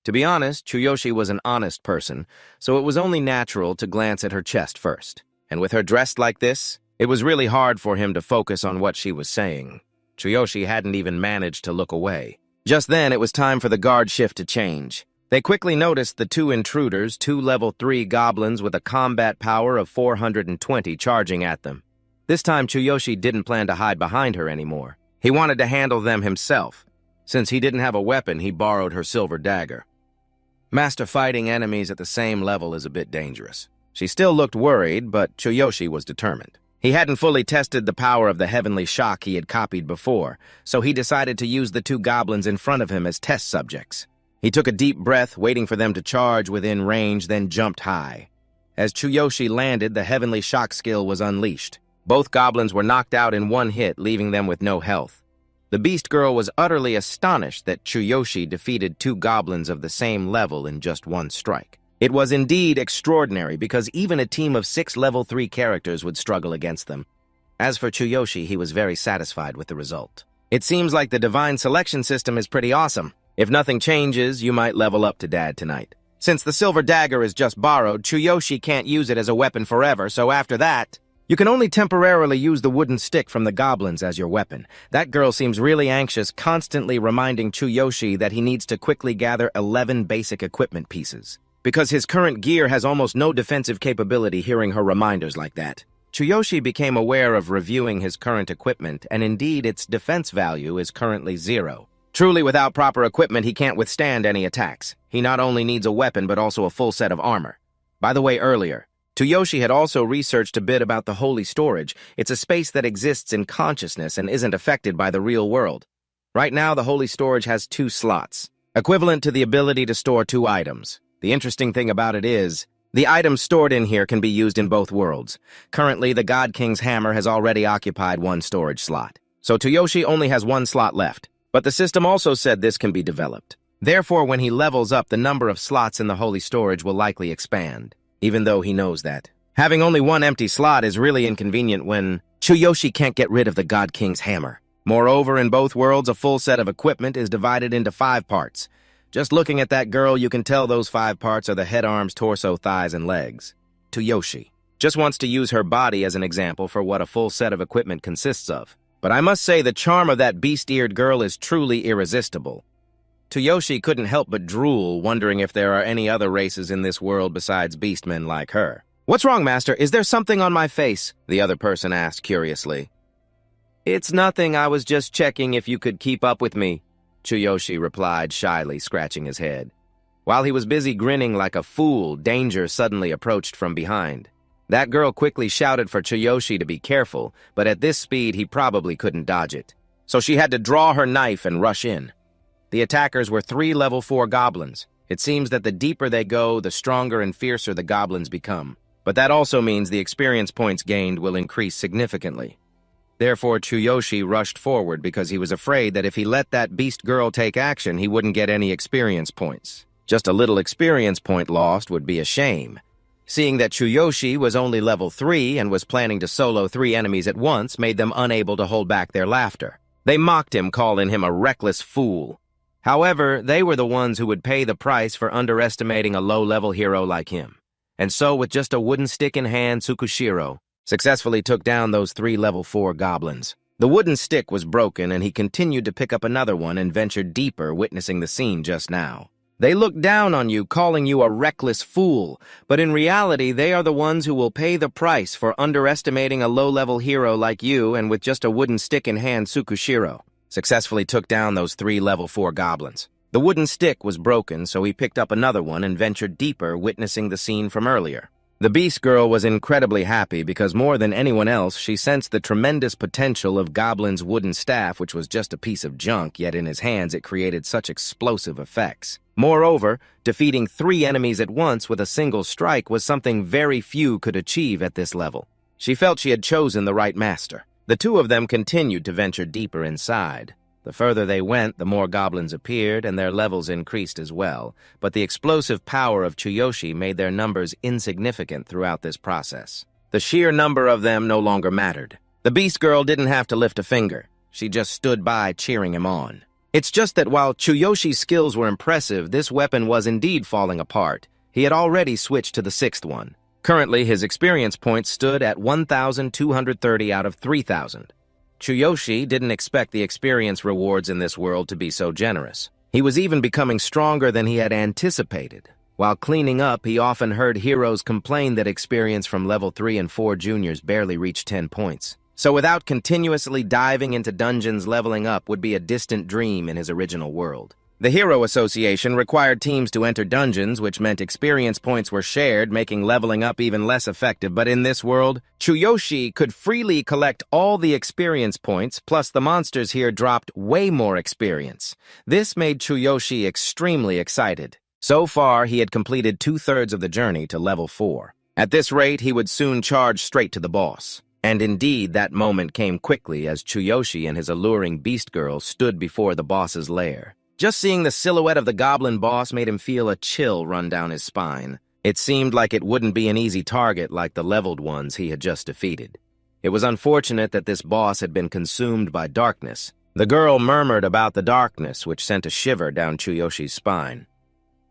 A: To be honest, Tsuyoshi was an honest person, so it was only natural to glance at her chest first. And with her dressed like this, it was really hard for him to focus on what she was saying. Tsuyoshi hadn't even managed to look away. Just then, it was time for the guard shift to change. They quickly noticed the two intruders, two level 3 goblins with a combat power of 420 charging at them. This time, Tsuyoshi didn't plan to hide behind her anymore. He wanted to handle them himself. Since he didn't have a weapon, he borrowed her silver dagger. Master fighting enemies at the same level is a bit dangerous. She still looked worried, but Tsuyoshi was determined. He hadn't fully tested the power of the heavenly shock he had copied before, so he decided to use the two goblins in front of him as test subjects. He took a deep breath, waiting for them to charge within range, then jumped high. As Tsuyoshi landed, the heavenly shock skill was unleashed. Both goblins were knocked out in one hit, leaving them with no health. The Beast Girl was utterly astonished that Tsuyoshi defeated two goblins of the same level in just one strike. It was indeed extraordinary because even a team of 6 level 3 characters would struggle against them. As for Tsuyoshi, he was very satisfied with the result. It seems like the divine selection system is pretty awesome. If nothing changes, you might level up to Dad tonight. Since the silver dagger is just borrowed, Tsuyoshi can't use it as a weapon forever, so after that, you can only temporarily use the wooden stick from the goblins as your weapon. That girl seems really anxious, constantly reminding Tsuyoshi that he needs to quickly gather 11 basic equipment pieces. Because his current gear has almost no defensive capability, hearing her reminders like that. Tsuyoshi became aware of reviewing his current equipment, and indeed its defense value is currently 0. Truly, without proper equipment, he can't withstand any attacks. He not only needs a weapon, but also a full set of armor. By the way, earlier, Tsuyoshi had also researched a bit about the Holy Storage. It's a space that exists in consciousness and isn't affected by the real world. Right now, the Holy Storage has 2 slots, equivalent to the ability to store 2 items. The interesting thing about it is, the items stored in here can be used in both worlds. Currently, the God King's hammer has already occupied 1 storage slot, so Tsuyoshi only has 1 slot left. But the system also said this can be developed. Therefore, when he levels up, the number of slots in the Holy Storage will likely expand, even though he knows that. Having only 1 empty slot is really inconvenient when Tsuyoshi can't get rid of the God King's hammer. Moreover, in both worlds, a full set of equipment is divided into 5 parts. Just looking at that girl, you can tell those 5 parts are the head, arms, torso, thighs, and legs. Tsuyoshi just wants to use her body as an example for what a full set of equipment consists of. But I must say the charm of that beast-eared girl is truly irresistible. Tsuyoshi couldn't help but drool, wondering if there are any other races in this world besides beastmen like her. "What's wrong, Master? Is there something on my face?" the other person asked curiously. "It's nothing. I was just checking if you could keep up with me," Tsuyoshi replied, shyly scratching his head. While he was busy grinning like a fool, danger suddenly approached from behind. That girl quickly shouted for Tsuyoshi to be careful, but at this speed he probably couldn't dodge it. So she had to draw her knife and rush in. The attackers were 3 level 4 goblins. It seems that the deeper they go, the stronger and fiercer the goblins become. But that also means the experience points gained will increase significantly. Therefore, Tsuyoshi rushed forward because he was afraid that if he let that beast girl take action, he wouldn't get any experience points. Just a little experience point lost would be a shame. Seeing that Tsuyoshi was only level 3 and was planning to solo 3 enemies at once made them unable to hold back their laughter. They mocked him, calling him a reckless fool. However, they were the ones who would pay the price for underestimating a low-level hero like him. And so, with just a wooden stick in hand, Tsukushiro successfully took down those 3 level 4 goblins. The wooden stick was broken, and he continued to pick up another one and ventured deeper, witnessing the scene just now. They look down on you, calling you a reckless fool, but in reality, they are the ones who will pay the price for underestimating a low-level hero like you, and with just a wooden stick in hand, Tsukushiro successfully took down those 3 level 4 goblins. The wooden stick was broken, so he picked up another one and ventured deeper, witnessing the scene from earlier. The Beast Girl was incredibly happy because more than anyone else, she sensed the tremendous potential of Goblin's wooden staff, which was just a piece of junk, yet in his hands it created such explosive effects. Moreover, defeating 3 enemies at once with a single strike was something very few could achieve at this level. She felt she had chosen the right master. The 2 of them continued to venture deeper inside. The further they went, the more goblins appeared, and their levels increased as well. But the explosive power of Tsuyoshi made their numbers insignificant throughout this process. The sheer number of them no longer mattered. The Beast Girl didn't have to lift a finger. She just stood by, cheering him on. It's just that while Tsuyoshi skills were impressive, this weapon was indeed falling apart. He had already switched to the sixth one. Currently, his experience points stood at 1,230 out of 3,000. Tsuyoshi didn't expect the experience rewards in this world to be so generous. He was even becoming stronger than he had anticipated. While cleaning up, he often heard heroes complain that experience from level 3 and 4 juniors barely reached 10 points. So without continuously diving into dungeons, leveling up would be a distant dream in his original world. The Hero Association required teams to enter dungeons, which meant experience points were shared, making leveling up even less effective. But in this world, Tsuyoshi could freely collect all the experience points, plus the monsters here dropped way more experience. This made Tsuyoshi extremely excited. So far, he had completed 2/3 of the journey to level 4. At this rate, he would soon charge straight to the boss. And indeed, that moment came quickly as Tsuyoshi and his alluring beast girl stood before the boss's lair. Just seeing the silhouette of the goblin boss made him feel a chill run down his spine. It seemed like it wouldn't be an easy target like the leveled ones he had just defeated. It was unfortunate that this boss had been consumed by darkness. The girl murmured about the darkness, which sent a shiver down Tsuyoshi's spine.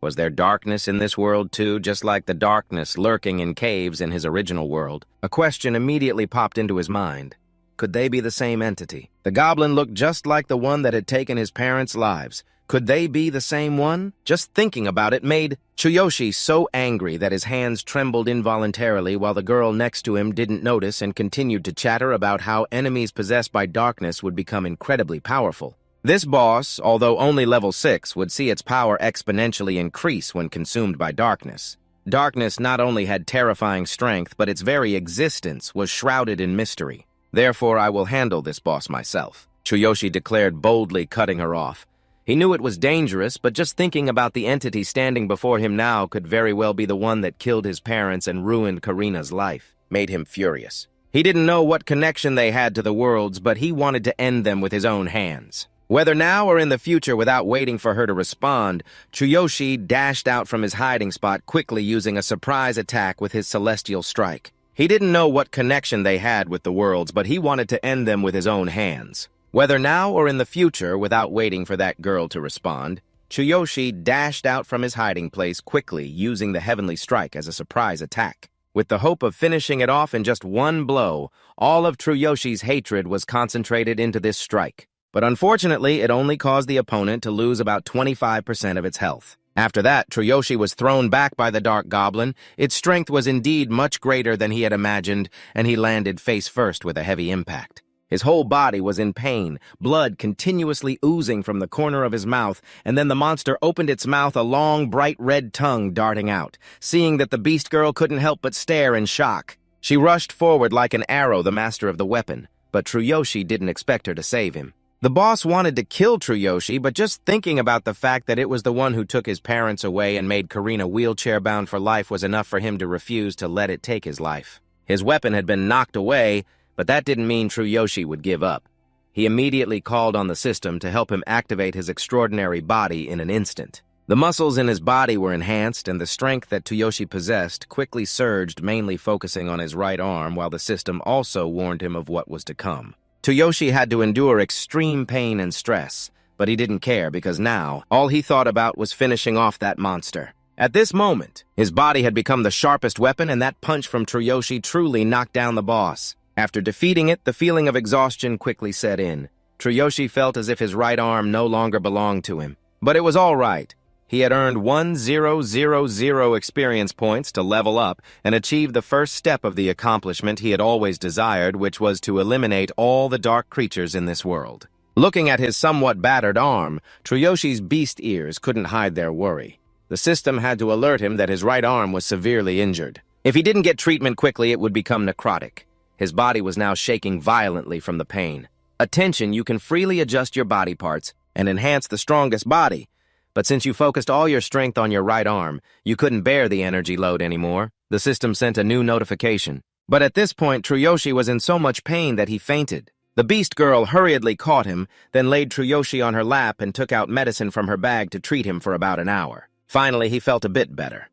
A: Was there darkness in this world too, just like the darkness lurking in caves in his original world? A question immediately popped into his mind. Could they be the same entity? The goblin looked just like the one that had taken his parents' lives. Could they be the same one? Just thinking about it made Tsuyoshi so angry that his hands trembled involuntarily while the girl next to him didn't notice and continued to chatter about how enemies possessed by darkness would become incredibly powerful. This boss, although only level 6, would see its power exponentially increase when consumed by darkness. Darkness not only had terrifying strength, but its very existence was shrouded in mystery. Therefore, I will handle this boss myself, Tsuyoshi declared, boldly cutting her off. He knew it was dangerous, but just thinking about the entity standing before him now could very well be the one that killed his parents and ruined Karina's life, made him furious. He didn't know what connection they had to the worlds, but he wanted to end them with his own hands. Whether now or in the future, without waiting for her to respond, Tsuyoshi dashed out from his hiding spot, quickly using a surprise attack with his celestial strike. He didn't know what connection they had with the worlds, but he wanted to end them with his own hands. Whether now or in the future, without waiting for that girl to respond, Tsuyoshi dashed out from his hiding place quickly, using the heavenly strike as a surprise attack. With the hope of finishing it off in just one blow, all of Tsuyoshi's hatred was concentrated into this strike. But unfortunately, it only caused the opponent to lose about 25% of its health. After that, Tsuyoshi was thrown back by the Dark Goblin. Its strength was indeed much greater than he had imagined, and he landed face first with a heavy impact. His whole body was in pain, blood continuously oozing from the corner of his mouth, and then the monster opened its mouth, a long, bright red tongue darting out. Seeing that the beast girl couldn't help but stare in shock. She rushed forward like an arrow, the master of the weapon, but Tsuyoshi didn't expect her to save him. The boss wanted to kill Tsuyoshi, but just thinking about the fact that it was the one who took his parents away and made Karina wheelchair-bound for life was enough for him to refuse to let it take his life. His weapon had been knocked away, but that didn't mean Tsuyoshi would give up. He immediately called on the system to help him activate his extraordinary body in an instant. The muscles in his body were enhanced, and the strength that Tsuyoshi possessed quickly surged, mainly focusing on his right arm, while the system also warned him of what was to come. Tsuyoshi had to endure extreme pain and stress, but he didn't care because now, all he thought about was finishing off that monster. At this moment, his body had become the sharpest weapon, and that punch from Tsuyoshi truly knocked down the boss. After defeating it, the feeling of exhaustion quickly set in. Tsuyoshi felt as if his right arm no longer belonged to him. But it was all right. He had earned 1,000 experience points to level up and achieve the first step of the accomplishment he had always desired, which was to eliminate all the dark creatures in this world. Looking at his somewhat battered arm, Tsuyoshi's beast ears couldn't hide their worry. The system had to alert him that his right arm was severely injured. If he didn't get treatment quickly, it would become necrotic. His body was now shaking violently from the pain. Attention, you can freely adjust your body parts and enhance the strongest body. But since you focused all your strength on your right arm, you couldn't bear the energy load anymore. The system sent a new notification. But at this point, Tsuyoshi was in so much pain that he fainted. The beast girl hurriedly caught him, then laid Tsuyoshi on her lap and took out medicine from her bag to treat him for about an hour. Finally, he felt a bit better.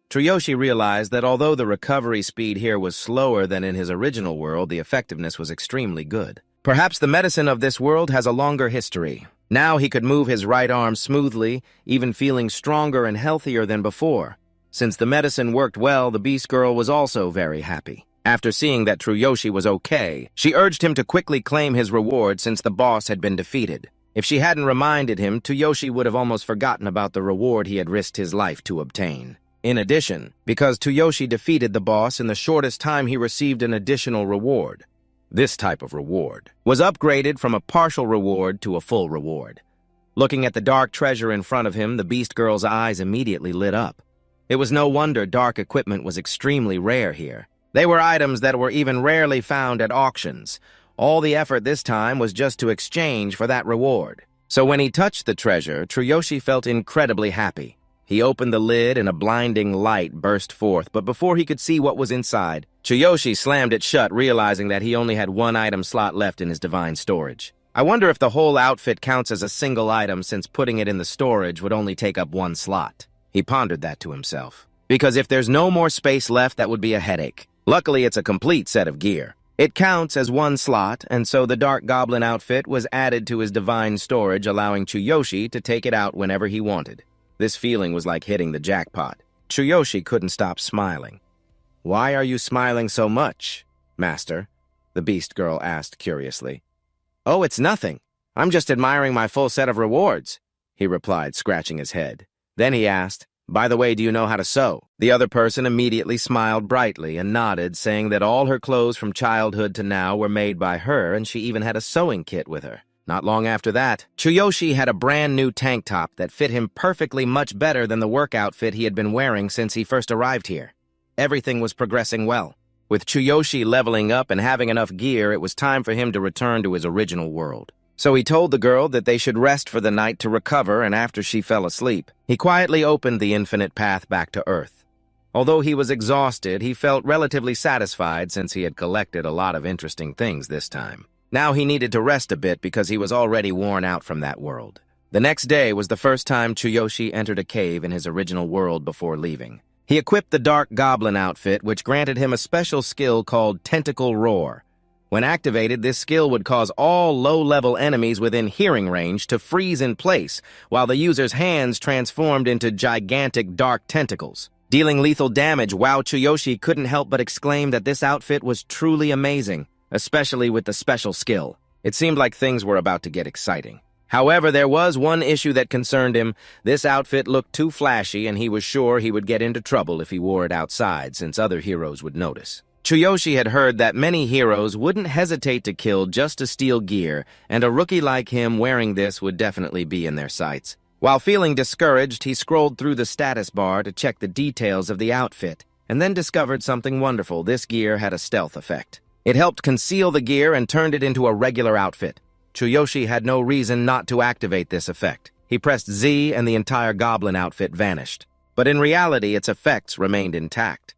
A: Tsuyoshi realized that although the recovery speed here was slower than in his original world, the effectiveness was extremely good. Perhaps the medicine of this world has a longer history. Now he could move his right arm smoothly, even feeling stronger and healthier than before. Since the medicine worked well, the Beast Girl was also very happy. After seeing that Tsuyoshi was okay, she urged him to quickly claim his reward since the boss had been defeated. If she hadn't reminded him, Tsuyoshi would have almost forgotten about the reward he had risked his life to obtain. In addition, because Tsuyoshi defeated the boss in the shortest time, he received an additional reward. This type of reward was upgraded from a partial reward to a full reward. Looking at the dark treasure in front of him, the Beast Girl's eyes immediately lit up. It was no wonder dark equipment was extremely rare here. They were items that were even rarely found at auctions. All the effort this time was just to exchange for that reward. So when he touched the treasure, Tsuyoshi felt incredibly happy. He opened the lid and a blinding light burst forth, but before he could see what was inside, Tsuyoshi slammed it shut, realizing that he only had one item slot left in his divine storage. I wonder if the whole outfit counts as a single item, since putting it in the storage would only take up one slot. He pondered that to himself. Because if there's no more space left, that would be a headache. Luckily, it's a complete set of gear. It counts as one slot, and so the Dark Goblin outfit was added to his divine storage, allowing Tsuyoshi to take it out whenever he wanted. This feeling was like hitting the jackpot. Tsuyoshi couldn't stop smiling. "Why are you smiling so much, Master?" the Beast Girl asked curiously. "Oh, it's nothing. I'm just admiring my full set of rewards," he replied, scratching his head. Then he asked, "By the way, do you know how to sew?" The other person immediately smiled brightly and nodded, saying that all her clothes from childhood to now were made by her, and she even had a sewing kit with her. Not long after that, Tsuyoshi had a brand new tank top that fit him perfectly, much better than the work outfit he had been wearing since he first arrived here. Everything was progressing well. With Tsuyoshi leveling up and having enough gear, it was time for him to return to his original world. So he told the girl that they should rest for the night to recover, and after she fell asleep, he quietly opened the infinite path back to Earth. Although he was exhausted, he felt relatively satisfied since he had collected a lot of interesting things this time. Now he needed to rest a bit because he was already worn out from that world. The next day was the first time Tsuyoshi entered a cave in his original world before leaving. He equipped the Dark Goblin outfit, which granted him a special skill called Tentacle Roar. When activated, this skill would cause all low-level enemies within hearing range to freeze in place, while the user's hands transformed into gigantic dark tentacles. Dealing lethal damage, Tsuyoshi couldn't help but exclaim that this outfit was truly amazing, especially with the special skill. It seemed like things were about to get exciting. However, there was one issue that concerned him. This outfit looked too flashy, and he was sure he would get into trouble if he wore it outside, since other heroes would notice. Tsuyoshi had heard that many heroes wouldn't hesitate to kill just to steal gear, and a rookie like him wearing this would definitely be in their sights. While feeling discouraged, he scrolled through the status bar to check the details of the outfit, and then discovered something wonderful. This gear had a stealth effect. It helped conceal the gear and turned it into a regular outfit. Tsuyoshi had no reason not to activate this effect. He pressed Z and the entire goblin outfit vanished. But in reality, its effects remained intact.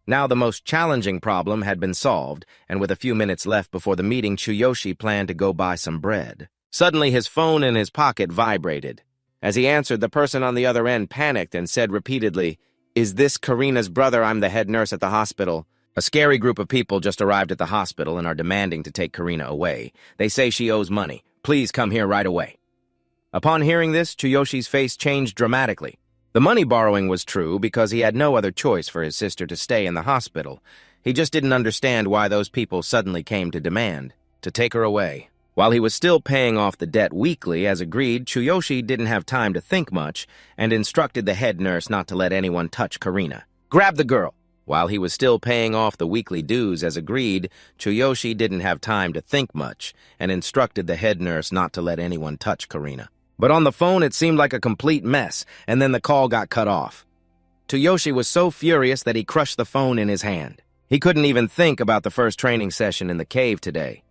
A: Now the most challenging problem had been solved, and with a few minutes left before the meeting, Tsuyoshi planned to go buy some bread. Suddenly, his phone in his pocket vibrated. As he answered, the person on the other end panicked and said repeatedly, "Is this Karina's brother? I'm the head nurse at the hospital." A scary group of people just arrived at the hospital and are demanding to take Karina away. They say she owes money. Please come here right away. Upon hearing this, Tsuyoshi's face changed dramatically. The money borrowing was true because he had no other choice for his sister to stay in the hospital. He just didn't understand why those people suddenly came to demand to take her away. While he was still paying off the debt weekly, as agreed, Tsuyoshi didn't have time to think much and instructed the head nurse not to let anyone touch Karina. "Grab the girl." While he was still paying off the weekly dues as agreed, Tsuyoshi didn't have time to think much and instructed the head nurse not to let anyone touch Karina. But on the phone, it seemed like a complete mess, and then the call got cut off. Tsuyoshi was so furious that he crushed the phone in his hand. He couldn't even think about the first training session in the cave today.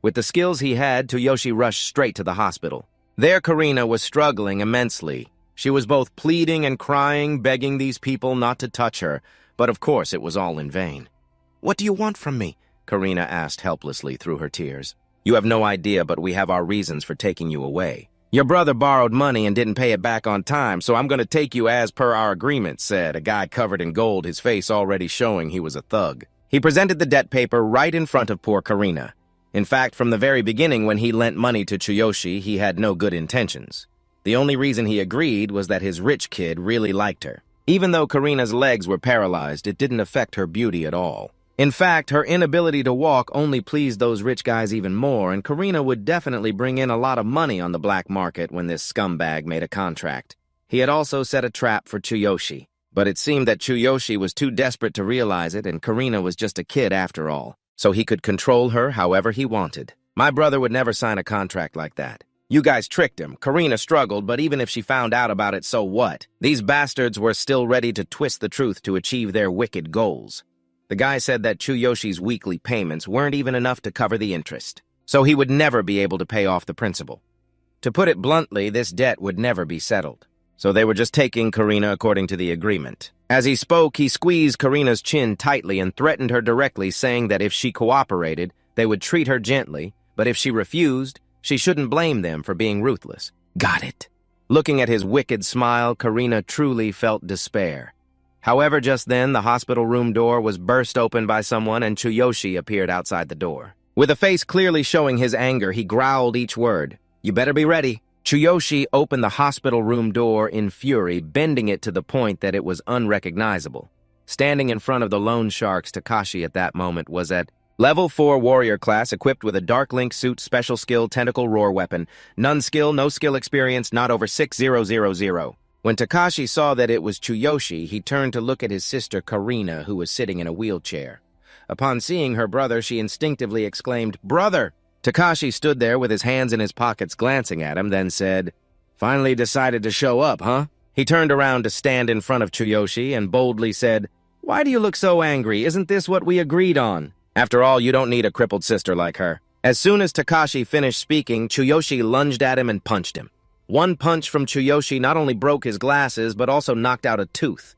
A: With the skills he had, Tsuyoshi rushed straight to the hospital. There, Karina was struggling immensely. She was both pleading and crying, begging these people not to touch her, but of course it was all in vain. "What do you want from me?" Karina asked helplessly through her tears. "You have no idea, but we have our reasons for taking you away. Your brother borrowed money and didn't pay it back on time, so I'm going to take you as per our agreement," said a guy covered in gold, his face already showing he was a thug. He presented the debt paper right in front of poor Karina. In fact, from the very beginning when he lent money to Tsuyoshi, he had no good intentions. The only reason he agreed was that his rich kid really liked her. Even though Karina's legs were paralyzed, it didn't affect her beauty at all. In fact, her inability to walk only pleased those rich guys even more, and Karina would definitely bring in a lot of money on the black market when this scumbag made a contract. He had also set a trap for Tsuyoshi, but it seemed that Tsuyoshi was too desperate to realize it, and Karina was just a kid after all, so he could control her however he wanted. My brother would never sign a contract like that. You guys tricked him. Karina struggled, but even if she found out about it, so what? These bastards were still ready to twist the truth to achieve their wicked goals. The guy said that Tsuyoshi's weekly payments weren't even enough to cover the interest, so he would never be able to pay off the principal. To put it bluntly, this debt would never be settled, so they were just taking Karina according to the agreement. As he spoke, he squeezed Karina's chin tightly and threatened her directly, saying that if she cooperated, they would treat her gently, but if she refused, she shouldn't blame them for being ruthless. Got it. Looking at his wicked smile, Karina truly felt despair. However, just then, the hospital room door was burst open by someone and Tsuyoshi appeared outside the door. With a face clearly showing his anger, he growled each word. You better be ready. Tsuyoshi opened the hospital room door in fury, bending it to the point that it was unrecognizable. Standing in front of the loan sharks, Takashi at that moment was at Level 4 warrior class equipped with a dark link suit, special skill, tentacle roar weapon. None skill, no skill experience, not over 6000. When Takashi saw that it was Tsuyoshi, he turned to look at his sister Karina, who was sitting in a wheelchair. Upon seeing her brother, she instinctively exclaimed, "Brother!" Takashi stood there with his hands in his pockets glancing at him, then said, "Finally decided to show up, huh?" He turned around to stand in front of Tsuyoshi and boldly said, "Why do you look so angry? Isn't this what we agreed on? After all, you don't need a crippled sister like her." As soon as Takashi finished speaking, Tsuyoshi lunged at him and punched him. One punch from Tsuyoshi not only broke his glasses, but also knocked out a tooth.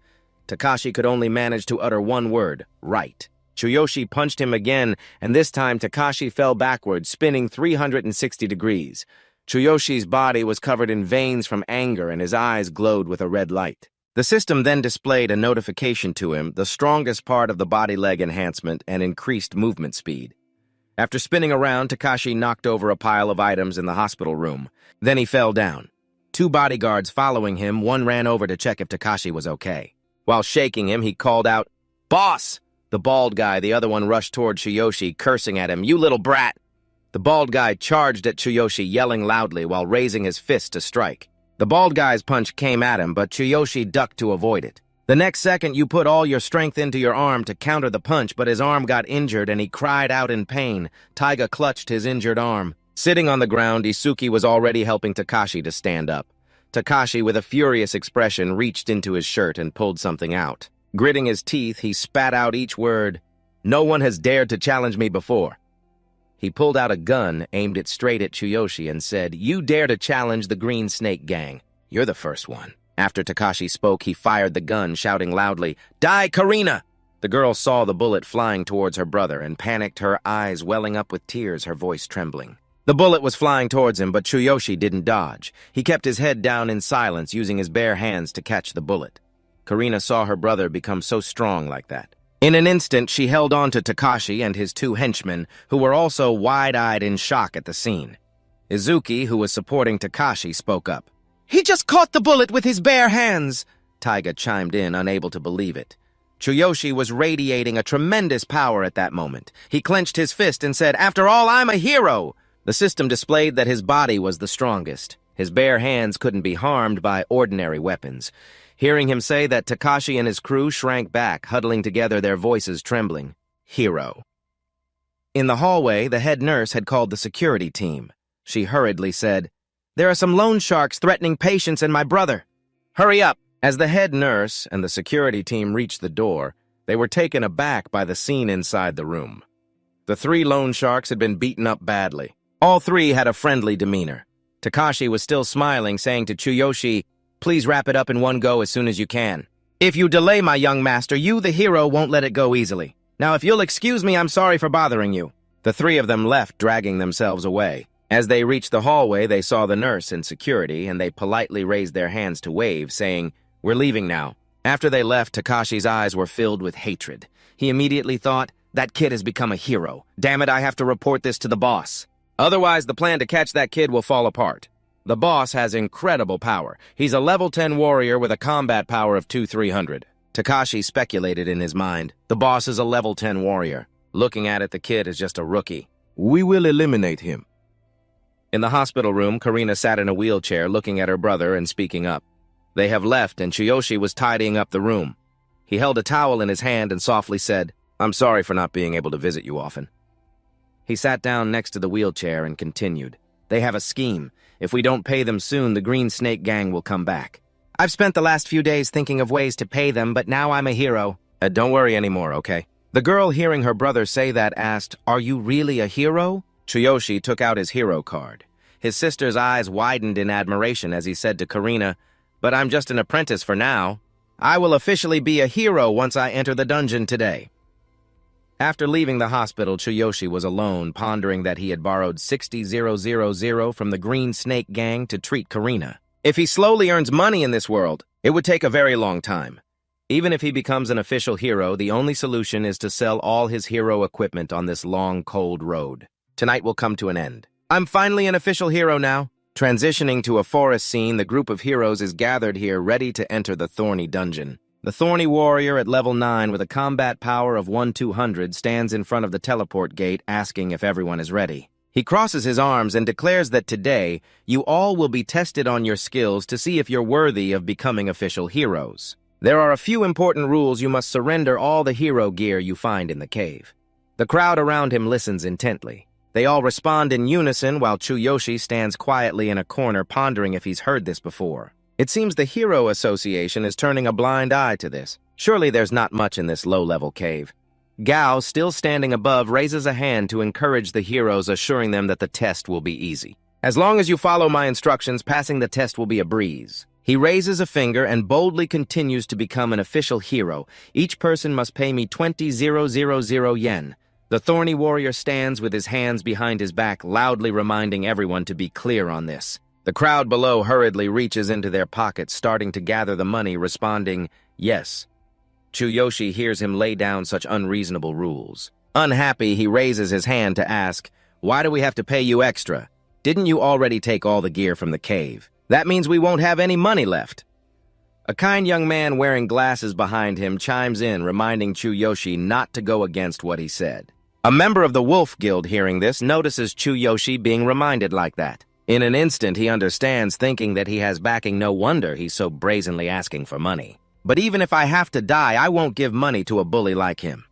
A: Takashi could only manage to utter one word, right. Tsuyoshi punched him again, and this time Takashi fell backwards, spinning 360 degrees. Tsuyoshi's body was covered in veins from anger, and his eyes glowed with a red light. The system then displayed a notification to him, the strongest part of the body-leg enhancement, and increased movement speed. After spinning around, Takashi knocked over a pile of items in the hospital room. Then he fell down. Two bodyguards following him, one ran over to check if Takashi was okay. While shaking him, he called out, "Boss!" The bald guy, the other one, rushed toward Tsuyoshi, cursing at him, "You little brat!" The bald guy charged at Tsuyoshi, yelling loudly while raising his fist to strike. The bald guy's punch came at him, but Tsuyoshi ducked to avoid it. The next second, you put all your strength into your arm to counter the punch, but his arm got injured and he cried out in pain. Taiga clutched his injured arm. Sitting on the ground, Isuki was already helping Takashi to stand up. Takashi, with a furious expression, reached into his shirt and pulled something out. Gritting his teeth, he spat out each word, "No one has dared to challenge me before." He pulled out a gun, aimed it straight at Tsuyoshi, and said, "You dare to challenge the Green Snake Gang. You're the first one." After Takashi spoke, he fired the gun, shouting loudly, "Die, Karina!" The girl saw the bullet flying towards her brother and panicked, her eyes welling up with tears, her voice trembling. The bullet was flying towards him, but Tsuyoshi didn't dodge. He kept his head down in silence, using his bare hands to catch the bullet. Karina saw her brother become so strong like that. In an instant, she held on to Takashi and his two henchmen, who were also wide-eyed in shock at the scene. Izuki, who was supporting Takashi, spoke up. "He just caught the bullet with his bare hands!" Taiga chimed in, unable to believe it. Tsuyoshi was radiating a tremendous power at that moment. He clenched his fist and said, "After all, I'm a hero!" The system displayed that his body was the strongest. His bare hands couldn't be harmed by ordinary weapons. Hearing him say that, Takashi and his crew shrank back, huddling together, their voices trembling. Hero. In the hallway, the head nurse had called the security team. She hurriedly said, "There are some loan sharks threatening patients and my brother. Hurry up!" As the head nurse and the security team reached the door, they were taken aback by the scene inside the room. The three loan sharks had been beaten up badly. All three had a friendly demeanor. Takashi was still smiling, saying to Tsuyoshi, "Please wrap it up in one go as soon as you can. If you delay, my young master, you, the hero, won't let it go easily. Now, if you'll excuse me, I'm sorry for bothering you." The three of them left, dragging themselves away. As they reached the hallway, they saw the nurse and security, and they politely raised their hands to wave, saying, "We're leaving now." After they left, Takashi's eyes were filled with hatred. He immediately thought, That kid has become a hero. Damn it, I have to report this to the boss. Otherwise, the plan to catch that kid will fall apart. The boss has incredible power. He's a level 10 warrior with a combat power of 2,300. Takashi speculated in his mind. The boss is a level 10 warrior. Looking at it, the kid is just a rookie. We will eliminate him. In the hospital room, Karina sat in a wheelchair looking at her brother and speaking up. They have left, and Tsuyoshi was tidying up the room. He held a towel in his hand and softly said, "I'm sorry for not being able to visit you often." He sat down next to the wheelchair and continued. They have a scheme. If we don't pay them soon, the Green Snake Gang will come back. I've spent the last few days thinking of ways to pay them, but now I'm a hero. Don't worry anymore, okay? The girl, hearing her brother say that, asked, "Are you really a hero?" Tsuyoshi took out his hero card. His sister's eyes widened in admiration as he said to Karina, "But I'm just an apprentice for now. I will officially be a hero once I enter the dungeon today." After leaving the hospital, Tsuyoshi was alone, pondering that he had borrowed 60,000 from the Green Snake Gang to treat Karina. If he slowly earns money in this world, it would take a very long time. Even if he becomes an official hero, the only solution is to sell all his hero equipment on this long, cold road. Tonight will come to an end. I'm finally an official hero now. Transitioning to a forest scene, the group of heroes is gathered here ready to enter the Thorny Dungeon. The Thorny Warrior at level 9 with a combat power of 1,200 stands in front of the teleport gate asking if everyone is ready. He crosses his arms and declares that today, you all will be tested on your skills to see if you're worthy of becoming official heroes. There are a few important rules. You must surrender all the hero gear you find in the cave. The crowd around him listens intently. They all respond in unison while Tsuyoshi stands quietly in a corner pondering if he's heard this before. It seems the Hero Association is turning a blind eye to this. Surely there's not much in this low-level cave. Gao, still standing above, raises a hand to encourage the heroes, assuring them that the test will be easy. As long as you follow my instructions, passing the test will be a breeze. He raises a finger and boldly continues to become an official hero. Each person must pay me 20,000 yen. The Thorny Warrior stands with his hands behind his back, loudly reminding everyone to be clear on this. The crowd below hurriedly reaches into their pockets, starting to gather the money, responding, yes. Tsuyoshi hears him lay down such unreasonable rules. Unhappy, he raises his hand to ask, "Why do we have to pay you extra? Didn't you already take all the gear from the cave? That means we won't have any money left." A kind young man wearing glasses behind him chimes in, reminding Tsuyoshi not to go against what he said. A member of the Wolf Guild hearing this notices Tsuyoshi being reminded like that. In an instant, he understands, thinking that he has backing. No wonder he's so brazenly asking for money. But even if I have to die, I won't give money to a bully like him.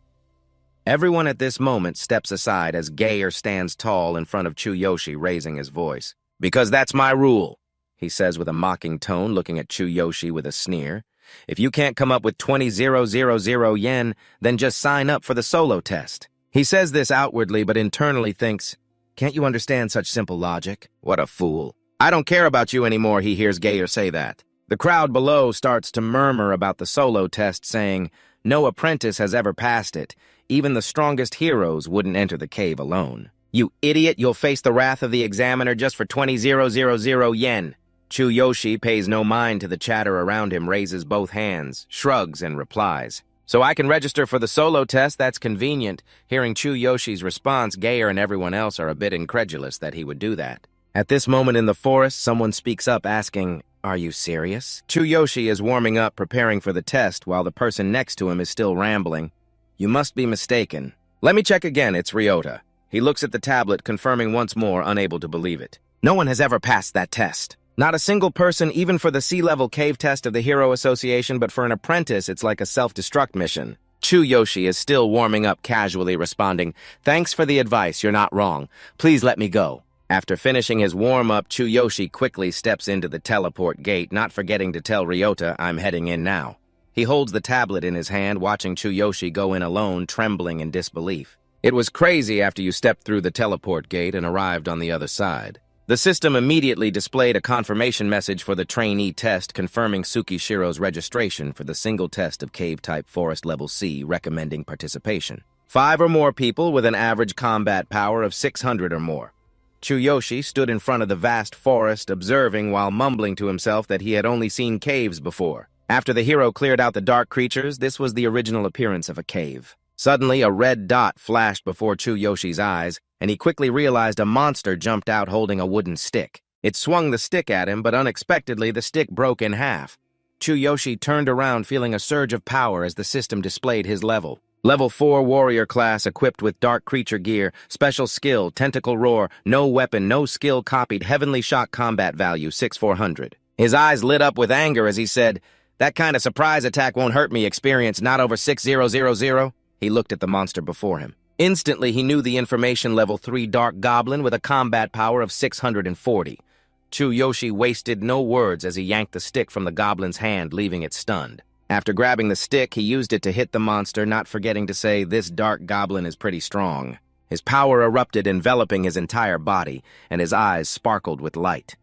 A: Everyone at this moment steps aside as Gayer stands tall in front of Tsuyoshi, raising his voice. "Because that's my rule," he says with a mocking tone, looking at Tsuyoshi with a sneer. "If you can't come up with 20,000 yen, then just sign up for the solo test." He says this outwardly, but internally thinks, "Can't you understand such simple logic? What a fool. I don't care about you anymore," he hears Gayer say that. The crowd below starts to murmur about the solo test, saying, "No apprentice has ever passed it. Even the strongest heroes wouldn't enter the cave alone." "You idiot, you'll face the wrath of the examiner just for 20,000 yen. Tsuyoshi pays no mind to the chatter around him, raises both hands, shrugs, and replies, "So I can register for the solo test? That's convenient." Hearing Tsuyoshi's response, Gayer and everyone else are a bit incredulous that he would do that. At this moment in the forest, someone speaks up asking, "Are you serious?" Tsuyoshi is warming up, preparing for the test, while the person next to him is still rambling. "You must be mistaken. Let me check again, it's Ryota." He looks at the tablet, confirming once more, unable to believe it. No one has ever passed that test. Not a single person, even for the sea-level cave test of the Hero Association, but for an apprentice, it's like a self-destruct mission. Tsuyoshi is still warming up, casually responding, "Thanks for the advice, you're not wrong. Please let me go." After finishing his warm-up, Tsuyoshi quickly steps into the teleport gate, not forgetting to tell Ryota, "I'm heading in now." He holds the tablet in his hand, watching Tsuyoshi go in alone, trembling in disbelief. It was crazy after you stepped through the teleport gate and arrived on the other side. The system immediately displayed a confirmation message for the trainee test, confirming Tsukishiro's registration for the single test of Cave-type Forest Level C, recommending participation. 5 or more people with an average combat power of 600 or more. Tsuyoshi stood in front of the vast forest, observing while mumbling to himself that he had only seen caves before. After the hero cleared out the dark creatures, this was the original appearance of a cave. Suddenly, a red dot flashed before Tsuyoshi eyes, and he quickly realized a monster jumped out holding a wooden stick. It swung the stick at him, but unexpectedly the stick broke in half. Tsuyoshi turned around feeling a surge of power as the system displayed his level. Level 4 warrior class equipped with dark creature gear, special skill, tentacle roar, no weapon, no skill copied, heavenly shock combat value, 6400. His eyes lit up with anger as he said, "That kind of surprise attack won't hurt me, experience not over 6000. He looked at the monster before him. Instantly, he knew the information level 3 dark goblin with a combat power of 640. Tsuyoshi wasted no words as he yanked the stick from the goblin's hand, leaving it stunned. After grabbing the stick, he used it to hit the monster, not forgetting to say, "This dark goblin is pretty strong." His power erupted, enveloping his entire body, and his eyes sparkled with light.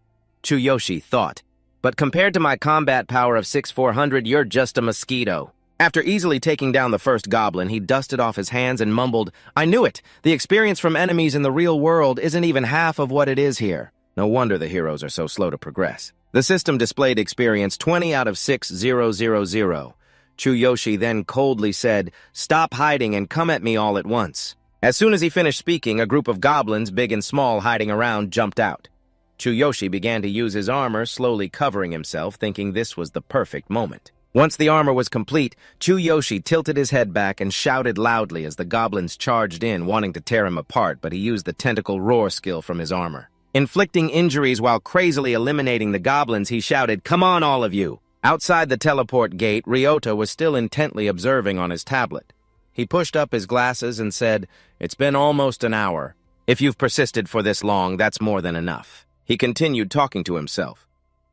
A: Tsuyoshi thought, "But compared to my combat power of 6400, you're just a mosquito." After easily taking down the first goblin, he dusted off his hands and mumbled, "I knew it! The experience from enemies in the real world isn't even half of what it is here." No wonder the heroes are so slow to progress. The system displayed experience 20 out of 6000. Tsuyoshi then coldly said, "Stop hiding and come at me all at once." As soon as he finished speaking, a group of goblins, big and small, hiding around, jumped out. Tsuyoshi began to use his armor, slowly covering himself, thinking this was the perfect moment. Once the armor was complete, Tsuyoshi tilted his head back and shouted loudly as the goblins charged in, wanting to tear him apart, but he used the tentacle roar skill from his armor. Inflicting injuries while crazily eliminating the goblins, he shouted, "Come on, all of you!" Outside the teleport gate, Ryota was still intently observing on his tablet. He pushed up his glasses and said, "It's been almost an hour. If you've persisted for this long, that's more than enough." He continued talking to himself.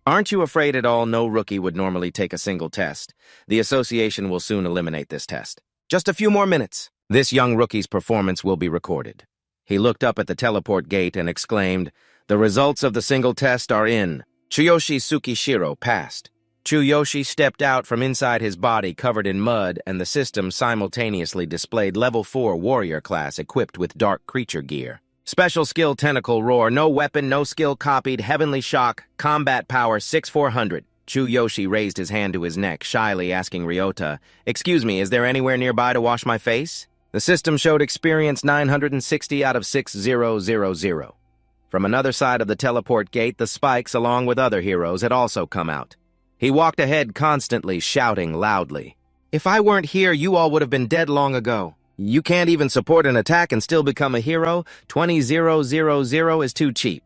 A: "Aren't you afraid at all no rookie would normally take a single test? The association will soon eliminate this test. Just a few more minutes. This young rookie's performance will be recorded." He looked up at the teleport gate and exclaimed, "The results of the single test are in." Tsuyoshi Tsukishiro passed. Tsuyoshi stepped out from inside his body covered in mud, and the system simultaneously displayed level 4 warrior class equipped with dark creature gear. Special skill tentacle roar, no weapon, no skill copied, heavenly shock, combat power 6400. Tsuyoshi raised his hand to his neck, shyly asking Ryota, "Excuse me, is there anywhere nearby to wash my face?" The system showed experience 960 out of 6000. From another side of the teleport gate, the spikes, along with other heroes, had also come out. He walked ahead constantly, shouting loudly, "If I weren't here, you all would have been dead long ago. You can't even support an attack and still become a hero. 20000 is too cheap."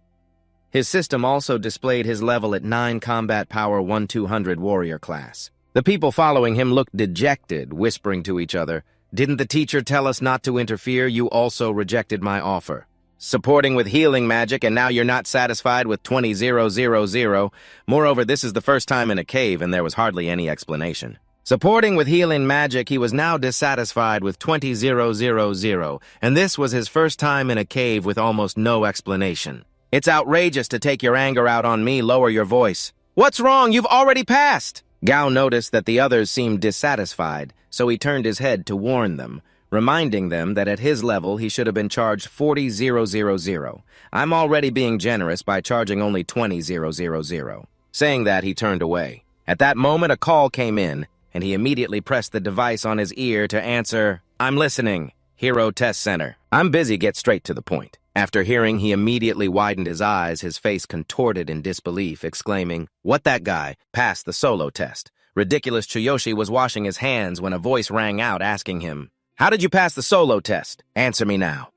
A: His system also displayed his level at 9 combat power 1200 warrior class. The people following him looked dejected, whispering to each other, "Didn't the teacher tell us not to interfere? You also rejected my offer. Supporting with healing magic, and now you're not satisfied with 20000. Moreover, this is the first time in a cave, and there was hardly any explanation. Supporting with healing magic, he was now dissatisfied with 20000, and this was his first time in a cave with almost no explanation. It's outrageous to take your anger out on me. Lower your voice. What's wrong? You've already passed. Gao noticed that the others seemed dissatisfied, so he turned his head to warn them, reminding them that at his level he should have been charged 40000. I'm already being generous by charging only 20000. Saying that, he turned away. At that moment, a call came in, and he immediately pressed the device on his ear to answer, "I'm listening. Hero Test Center. I'm busy, get straight to the point." After hearing, he immediately widened his eyes, his face contorted in disbelief, exclaiming, "What, that guy? Passed the solo test." Ridiculous Tsuyoshi was washing his hands when a voice rang out asking him, "How did you pass the solo test? Answer me now."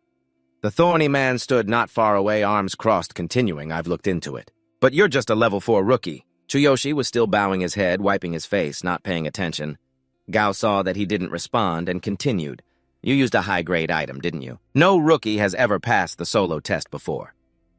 A: The thorny man stood not far away, arms crossed, continuing, "I've looked into it. But you're just a level 4 rookie." Tsuyoshi was still bowing his head, wiping his face, not paying attention. Gao saw that he didn't respond and continued, "You used a high-grade item, didn't you? No rookie has ever passed the solo test before."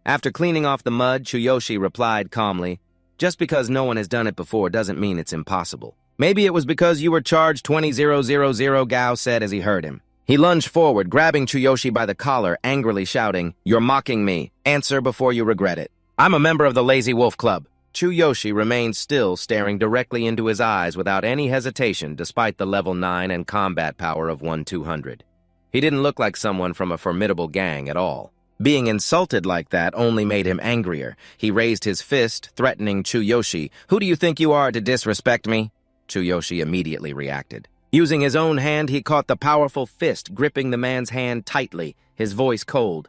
A: After cleaning off the mud, Tsuyoshi replied calmly, "Just because no one has done it before doesn't mean it's impossible." "Maybe it was because you were charged 20000, Gao said as he heard him. He lunged forward, grabbing Tsuyoshi by the collar, angrily shouting, "You're mocking me. Answer before you regret it. I'm a member of the Lazy Wolf Club." Tsuyoshi remained still, staring directly into his eyes without any hesitation despite the level 9 and combat power of 1200. He didn't look like someone from a formidable gang at all. Being insulted like that only made him angrier. He raised his fist, threatening Tsuyoshi, "Who do you think you are to disrespect me?" Tsuyoshi immediately reacted. Using his own hand, he caught the powerful fist, gripping the man's hand tightly, his voice cold.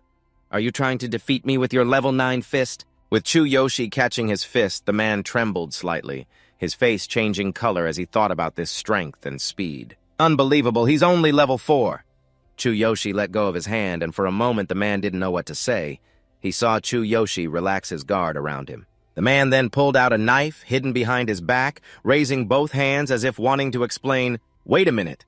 A: "Are you trying to defeat me with your level 9 fist?" With Tsuyoshi catching his fist, the man trembled slightly, his face changing color as he thought about this strength and speed. "Unbelievable, he's only level 4. Tsuyoshi let go of his hand, and for a moment the man didn't know what to say. He saw Tsuyoshi relax his guard around him. The man then pulled out a knife, hidden behind his back, raising both hands as if wanting to explain, "Wait a minute."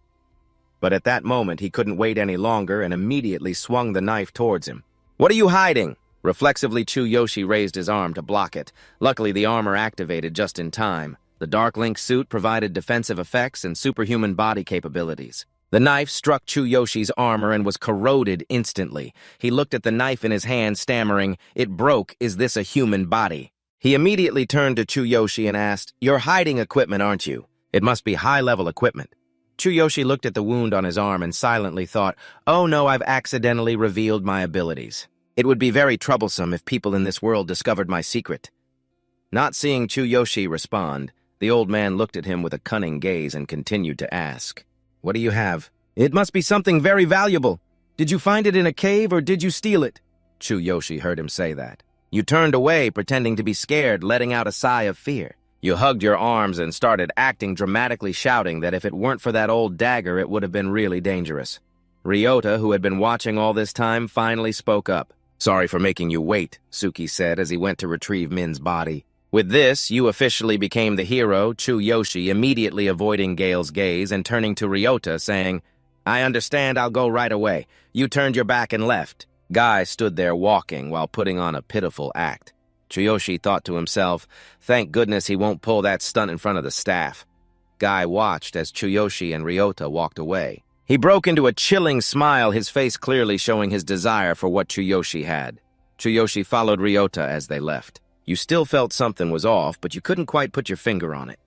A: But at that moment, he couldn't wait any longer and immediately swung the knife towards him. "What are you hiding?" Reflexively, Tsuyoshi raised his arm to block it. Luckily, the armor activated just in time. The Dark Link suit provided defensive effects and superhuman body capabilities. The knife struck Tsuyoshi armor and was corroded instantly. He looked at the knife in his hand, stammering, "It broke. Is this a human body?" He immediately turned to Tsuyoshi and asked, "You're hiding equipment, aren't you? It must be high-level equipment." Tsuyoshi looked at the wound on his arm and silently thought, "Oh no, I've accidentally revealed my abilities. It would be very troublesome if people in this world discovered my secret." Not seeing Tsuyoshi respond, the old man looked at him with a cunning gaze and continued to ask, "What do you have?" "It must be something very valuable. Did you find it in a cave or did you steal it?" Tsuyoshi heard him say that. You turned away, pretending to be scared, letting out a sigh of fear. You hugged your arms and started acting dramatically, shouting that if it weren't for that old dagger, it would have been really dangerous. Ryota, who had been watching all this time, finally spoke up. "Sorry for making you wait," Suki said as he went to retrieve Min's body. With this, you officially became the hero, Tsuyoshi, immediately avoiding Gale's gaze and turning to Ryota, saying, "I understand, I'll go right away. You turned your back and left." Guy stood there walking while putting on a pitiful act. Tsuyoshi thought to himself, "Thank goodness he won't pull that stunt in front of the staff." Guy watched as Tsuyoshi and Ryota walked away. He broke into a chilling smile, his face clearly showing his desire for what Tsuyoshi had. Tsuyoshi followed Ryota as they left. You still felt something was off, but you couldn't quite put your finger on it.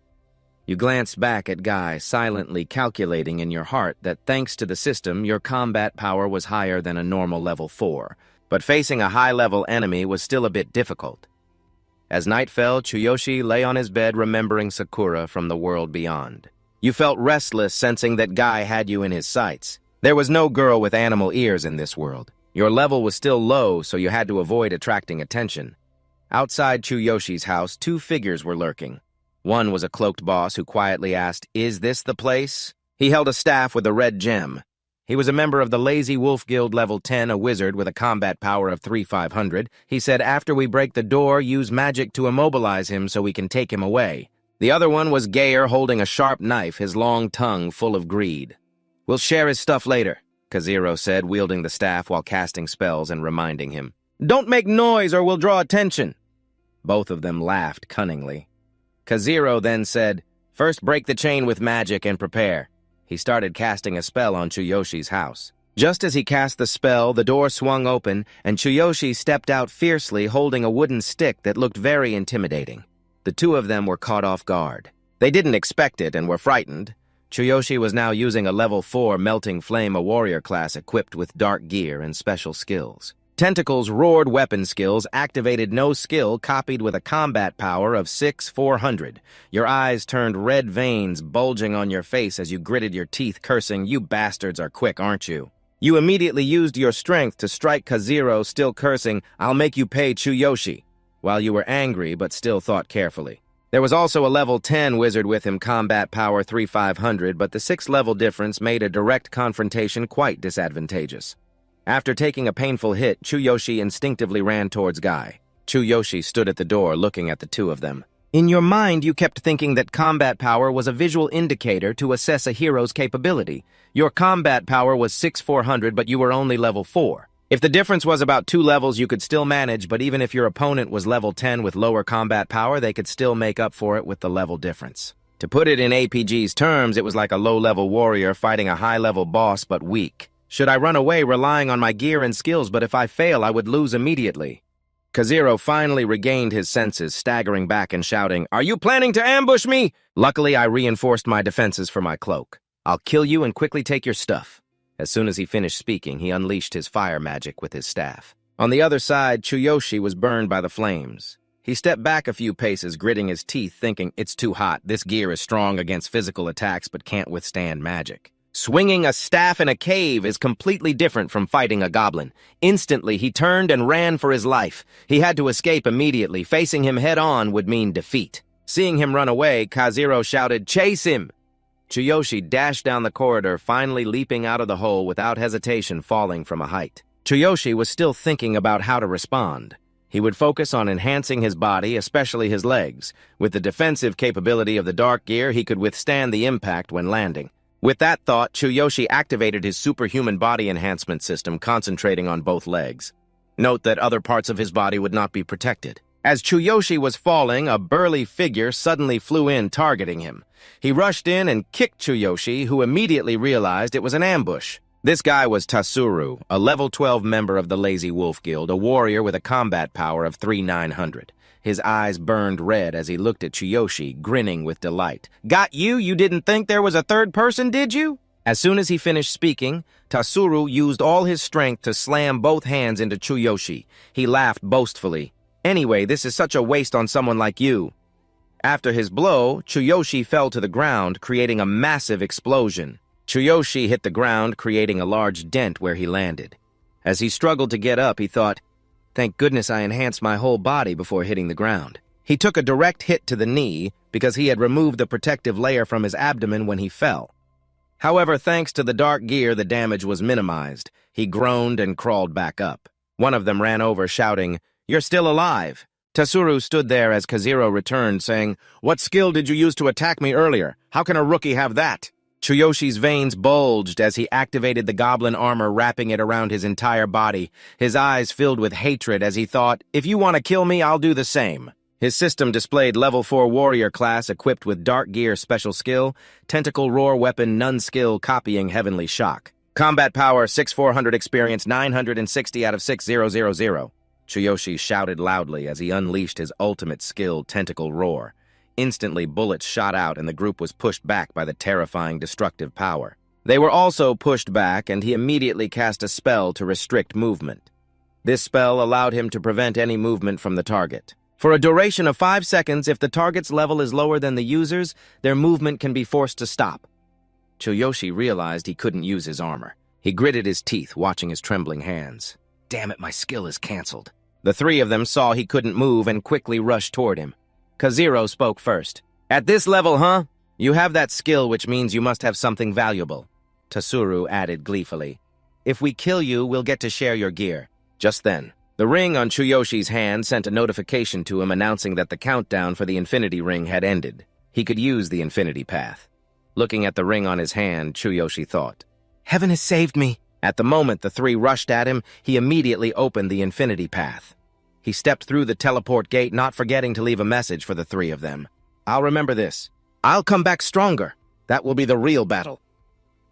A: You glanced back at Guy, silently calculating in your heart that thanks to the system, your combat power was higher than a normal level 4, but facing a high-level enemy was still a bit difficult. As night fell, Tsuyoshi lay on his bed remembering Sakura from the world beyond. You felt restless, sensing that Guy had you in his sights. There was no girl with animal ears in this world. Your level was still low, so you had to avoid attracting attention. Outside Tsuyoshi's house, 2 figures were lurking. One was a cloaked boss who quietly asked, "Is this the place?" He held a staff with a red gem. He was a member of the Lazy Wolf Guild level 10, a wizard with a combat power of 3,500. He said, "After we break the door, use magic to immobilize him so we can take him away." The other one was Gayer holding a sharp knife, his long tongue full of greed. "We'll share his stuff later," Kazero said, wielding the staff while casting spells and reminding him. "Don't make noise or we'll draw attention." Both of them laughed cunningly. Kazero then said, "First break the chain with magic and prepare." He started casting a spell on Tsuyoshi's house. Just as he cast the spell, the door swung open, and Tsuyoshi stepped out fiercely, holding a wooden stick that looked very intimidating. The 2 of them were caught off guard. They didn't expect it and were frightened. Tsuyoshi was now using a level 4 Melting Flame, a warrior class equipped with dark gear and special skills. Tentacles roared weapon skills, activated no skill, copied with a combat power of 6,400. Your eyes turned red veins bulging on your face as you gritted your teeth, cursing, "You bastards are quick, aren't you?" You immediately used your strength to strike Kazero, still cursing, "I'll make you pay, Tsuyoshi," while you were angry but still thought carefully. There was also a level 10 wizard with him, combat power 3,500, but the 6-level difference made a direct confrontation quite disadvantageous. After taking a painful hit, Tsuyoshi instinctively ran towards Guy. Tsuyoshi stood at the door looking at the 2 of them. In your mind, you kept thinking that combat power was a visual indicator to assess a hero's capability. Your combat power was 6,400, but you were only level 4. If the difference was about 2 levels, you could still manage, but even if your opponent was level 10 with lower combat power, they could still make up for it with the level difference. To put it in APG's terms, it was like a low-level warrior fighting a high-level boss but weak. Should I run away relying on my gear and skills, but if I fail, I would lose immediately? Kazero finally regained his senses, staggering back and shouting, "Are you planning to ambush me?" Luckily, I reinforced my defenses for my cloak. "I'll kill you and quickly take your stuff." As soon as he finished speaking, he unleashed his fire magic with his staff. On the other side, Tsuyoshi was burned by the flames. He stepped back a few paces, gritting his teeth, thinking, it's too hot. This gear is strong against physical attacks but can't withstand magic. Swinging a staff in a cave is completely different from fighting a goblin. Instantly, he turned and ran for his life. He had to escape immediately. Facing him head-on would mean defeat. Seeing him run away, Kazero shouted, "Chase him!" Tsuyoshi dashed down the corridor, finally leaping out of the hole without hesitation, falling from a height. Tsuyoshi was still thinking about how to respond. He would focus on enhancing his body, especially his legs. With the defensive capability of the dark gear, he could withstand the impact when landing. With that thought, Tsuyoshi activated his superhuman body enhancement system, concentrating on both legs. Note that other parts of his body would not be protected. As Tsuyoshi was falling, a burly figure suddenly flew in, targeting him. He rushed in and kicked Tsuyoshi, who immediately realized it was an ambush. This guy was Tatsuru, a level 12 member of the Lazy Wolf Guild, a warrior with a combat power of 3,900. His eyes burned red as he looked at Tsuyoshi, grinning with delight. "Got you? You didn't think there was a third person, did you?" As soon as he finished speaking, Tatsuru used all his strength to slam both hands into Tsuyoshi. He laughed boastfully. "Anyway, this is such a waste on someone like you." After his blow, Tsuyoshi fell to the ground, creating a massive explosion. Tsuyoshi hit the ground, creating a large dent where he landed. As he struggled to get up, he thought, "Thank goodness I enhanced my whole body before hitting the ground." He took a direct hit to the knee because he had removed the protective layer from his abdomen when he fell. However, thanks to the dark gear, the damage was minimized. He groaned and crawled back up. One of them ran over, shouting, "You're still alive." Tatsuru stood there as Kazero returned, saying, "What skill did you use to attack me earlier? How can a rookie have that?" Tsuyoshi's veins bulged as he activated the goblin armor, wrapping it around his entire body. His eyes filled with hatred as he thought, "If you want to kill me, I'll do the same." His system displayed level 4 warrior class equipped with dark gear special skill, tentacle roar weapon none skill copying heavenly shock. Combat power 6400 experience 960 out of 6000. Tsuyoshi shouted loudly as he unleashed his ultimate skill, tentacle roar. Instantly, bullets shot out and the group was pushed back by the terrifying destructive power. They were also pushed back, and he immediately cast a spell to restrict movement. This spell allowed him to prevent any movement from the target. For a duration of 5 seconds, if the target's level is lower than the user's, their movement can be forced to stop. Tsuyoshi realized he couldn't use his armor. He gritted his teeth, watching his trembling hands. "Damn it, my skill is canceled." The three of them saw he couldn't move and quickly rushed toward him. Kazero spoke first. "At this level, huh? You have that skill, which means you must have something valuable." Tatsuru added gleefully, "If we kill you, we'll get to share your gear." Just then, the ring on Tsuyoshi's hand sent a notification to him announcing that the countdown for the Infinity Ring had ended. He could use the Infinity Path. Looking at the ring on his hand, Tsuyoshi thought, "Heaven has saved me." At the moment the three rushed at him, he immediately opened the Infinity Path. He stepped through the teleport gate, not forgetting to leave a message for the three of them. "I'll remember this. I'll come back stronger. That will be the real battle."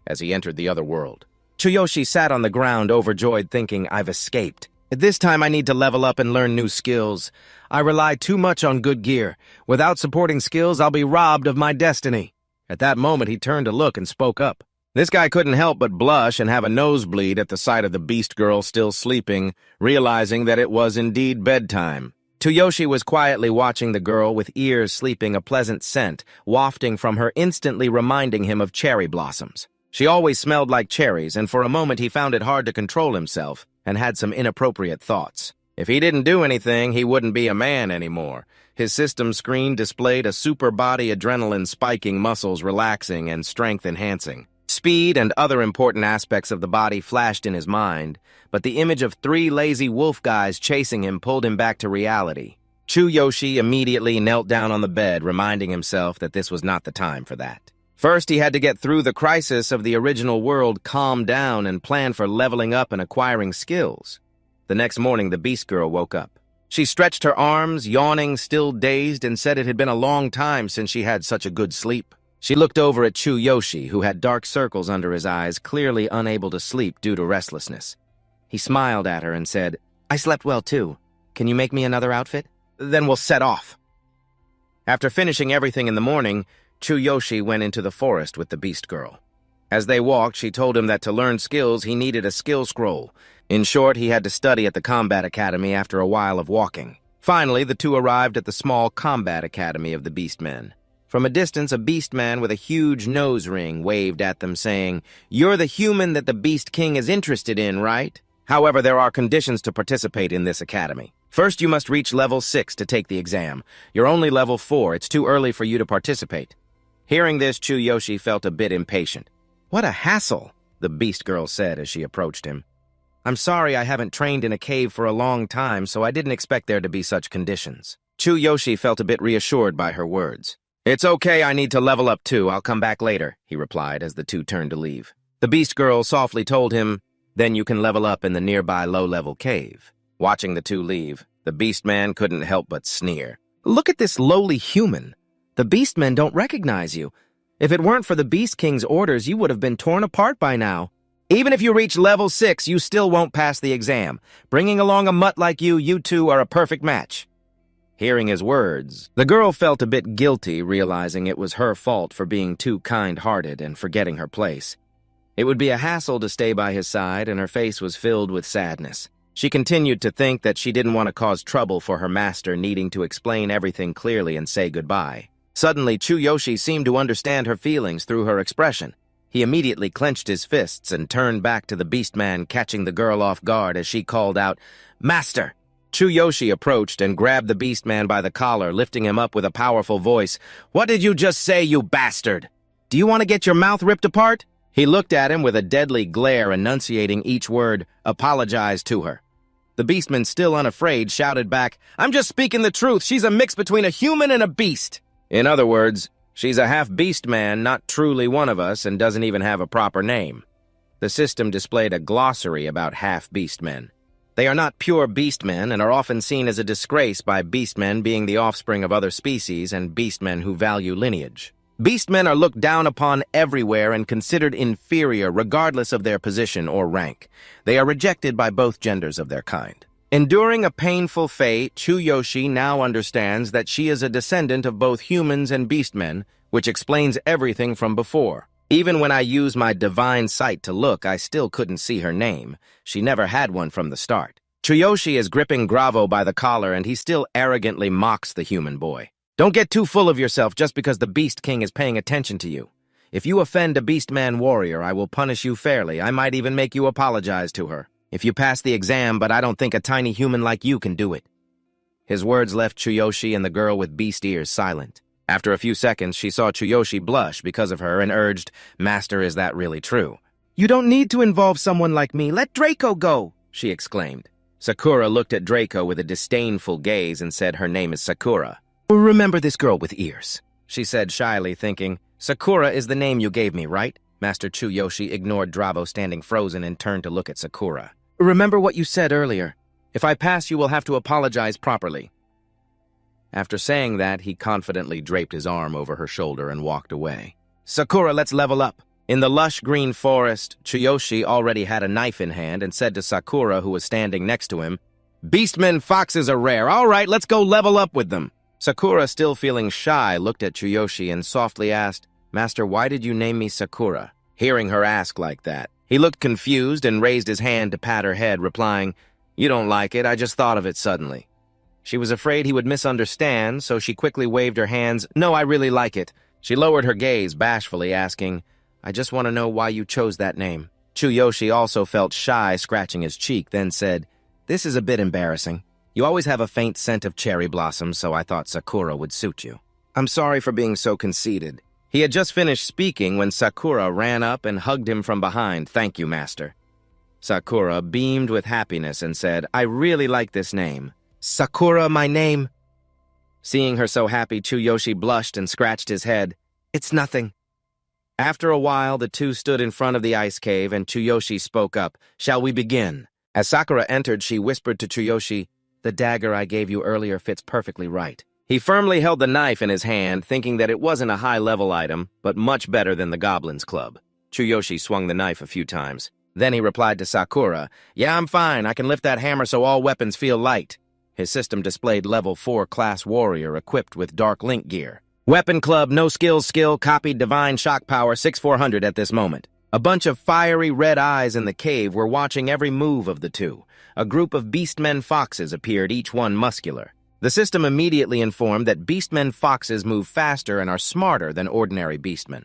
A: As he entered the other world, Tsuyoshi sat on the ground, overjoyed, thinking, "I've escaped. This time I need to level up and learn new skills. I rely too much on good gear. Without supporting skills, I'll be robbed of my destiny." At that moment, he turned to look and spoke up. This guy couldn't help but blush and have a nosebleed at the sight of the beast girl still sleeping, realizing that it was indeed bedtime. Tsuyoshi was quietly watching the girl with ears sleeping, a pleasant scent wafting from her, instantly reminding him of cherry blossoms. She always smelled like cherries, and for a moment he found it hard to control himself and had some inappropriate thoughts. If he didn't do anything, he wouldn't be a man anymore. His system screen displayed a super body, adrenaline spiking, muscles relaxing, and strength enhancing. Speed and other important aspects of the body flashed in his mind, but the image of 3 lazy wolf guys chasing him pulled him back to reality. Tsuyoshi immediately knelt down on the bed, reminding himself that this was not the time for that. First, he had to get through the crisis of the original world, calm down, and plan for leveling up and acquiring skills. The next morning, the beast girl woke up. She stretched her arms, yawning, still dazed, and said it had been a long time since she had such a good sleep. She looked over at Tsuyoshi, who had dark circles under his eyes, clearly unable to sleep due to restlessness. He smiled at her and said, "I slept well too. Can you make me another outfit? Then we'll set off." After finishing everything in the morning, Tsuyoshi went into the forest with the beast girl. As they walked, she told him that to learn skills, he needed a skill scroll. In short, he had to study at the combat academy after a while of walking. Finally, the two arrived at the small combat academy of the Beastmen. From a distance, a Beastman with a huge nose ring waved at them, saying, "You're the human that the Beast King is interested in, right? However, there are conditions to participate in this academy. First, you must reach level 6 to take the exam. You're only level 4. It's too early for you to participate." Hearing this, Tsuyoshi felt a bit impatient. "What a hassle," the Beast Girl said as she approached him. "I'm sorry I haven't trained in a cave for a long time, so I didn't expect there to be such conditions." Tsuyoshi felt a bit reassured by her words. "It's okay, I need to level up too. I'll come back later," he replied as the two turned to leave. The Beast Girl softly told him, "Then you can level up in the nearby low-level cave." Watching the two leave, the Beastman couldn't help but sneer. "Look at this lowly human. The Beastmen don't recognize you. If it weren't for the Beast King's orders, you would have been torn apart by now. Even if you reach level 6, you still won't pass the exam. Bringing along a mutt like you two are a perfect match." Hearing his words, the girl felt a bit guilty, realizing it was her fault for being too kind-hearted and forgetting her place. It would be a hassle to stay by his side, and her face was filled with sadness. She continued to think that she didn't want to cause trouble for her master, needing to explain everything clearly and say goodbye. Suddenly, Tsuyoshi seemed to understand her feelings through her expression. He immediately clenched his fists and turned back to the Beastman, catching the girl off guard as she called out, "Master!" Tsuyoshi approached and grabbed the Beastman by the collar, lifting him up with a powerful voice. "What did you just say, you bastard? Do you want to get your mouth ripped apart?" He looked at him with a deadly glare, enunciating each word, "Apologize to her." The Beastman, still unafraid, shouted back, "I'm just speaking the truth. She's a mix between a human and a beast." In other words, she's a half-beast man, not truly one of us, and doesn't even have a proper name. The system displayed a glossary about half-beast men. They are not pure beast men and are often seen as a disgrace by beast men being the offspring of other species and beast men who value lineage. Beast men are looked down upon everywhere and considered inferior regardless of their position or rank. They are rejected by both genders of their kind. Enduring a painful fate, Tsuyoshi now understands that she is a descendant of both humans and beastmen, which explains everything from before. Even when I used my divine sight to look, I still couldn't see her name. She never had one from the start. Tsuyoshi is gripping Gravo by the collar, and he still arrogantly mocks the human boy. "Don't get too full of yourself just because the Beast King is paying attention to you. If you offend a Beastman warrior, I will punish you fairly. I might even make you apologize to her. If you pass the exam, but I don't think a tiny human like you can do it." His words left Tsuyoshi and the girl with beast ears silent. After a few seconds, she saw Tsuyoshi blush because of her and urged, "Master, is that really true?" "You don't need to involve someone like me. Let Draco go," she exclaimed. Sakura looked at Draco with a disdainful gaze and said her name is Sakura. "Remember this girl with ears," she said shyly, thinking, "Sakura is the name you gave me, right?" Master Tsuyoshi ignored Dravo standing frozen and turned to look at Sakura. "Remember what you said earlier. If I pass, you will have to apologize properly." After saying that, he confidently draped his arm over her shoulder and walked away. "Sakura, let's level up." In the lush green forest, Tsuyoshi already had a knife in hand and said to Sakura, who was standing next to him, "Beastmen foxes are rare. All right, let's go level up with them." Sakura, still feeling shy, looked at Tsuyoshi and softly asked, "Master, why did you name me Sakura?" Hearing her ask like that, he looked confused and raised his hand to pat her head, replying, "You don't like it, I just thought of it suddenly." She was afraid he would misunderstand, so she quickly waved her hands, "No, I really like it." She lowered her gaze, bashfully asking, "I just want to know why you chose that name." Tsuyoshi also felt shy, scratching his cheek, then said, "This is a bit embarrassing. You always have a faint scent of cherry blossoms, so I thought Sakura would suit you." "I'm sorry for being so conceited." He had just finished speaking when Sakura ran up and hugged him from behind. "Thank you, Master." Sakura beamed with happiness and said, "I really like this name." "Sakura, my name?" Seeing her so happy, Tsuyoshi blushed and scratched his head. "It's nothing." After a while, the two stood in front of the ice cave, and Tsuyoshi spoke up, "Shall we begin?" As Sakura entered, she whispered to Tsuyoshi, "The dagger I gave you earlier fits perfectly right." He firmly held the knife in his hand, thinking that it wasn't a high-level item, but much better than the Goblin's Club. Tsuyoshi swung the knife a few times. Then he replied to Sakura, "Yeah, I'm fine. I can lift that hammer so all weapons feel light." His system displayed level 4 class warrior equipped with Dark Link gear. Weapon Club, no skills skill, copied Divine Shock Power 6400 at this moment. A bunch of fiery red eyes in the cave were watching every move of the two. A group of beastmen foxes appeared, each one muscular. The system immediately informed that beastmen foxes move faster and are smarter than ordinary beastmen.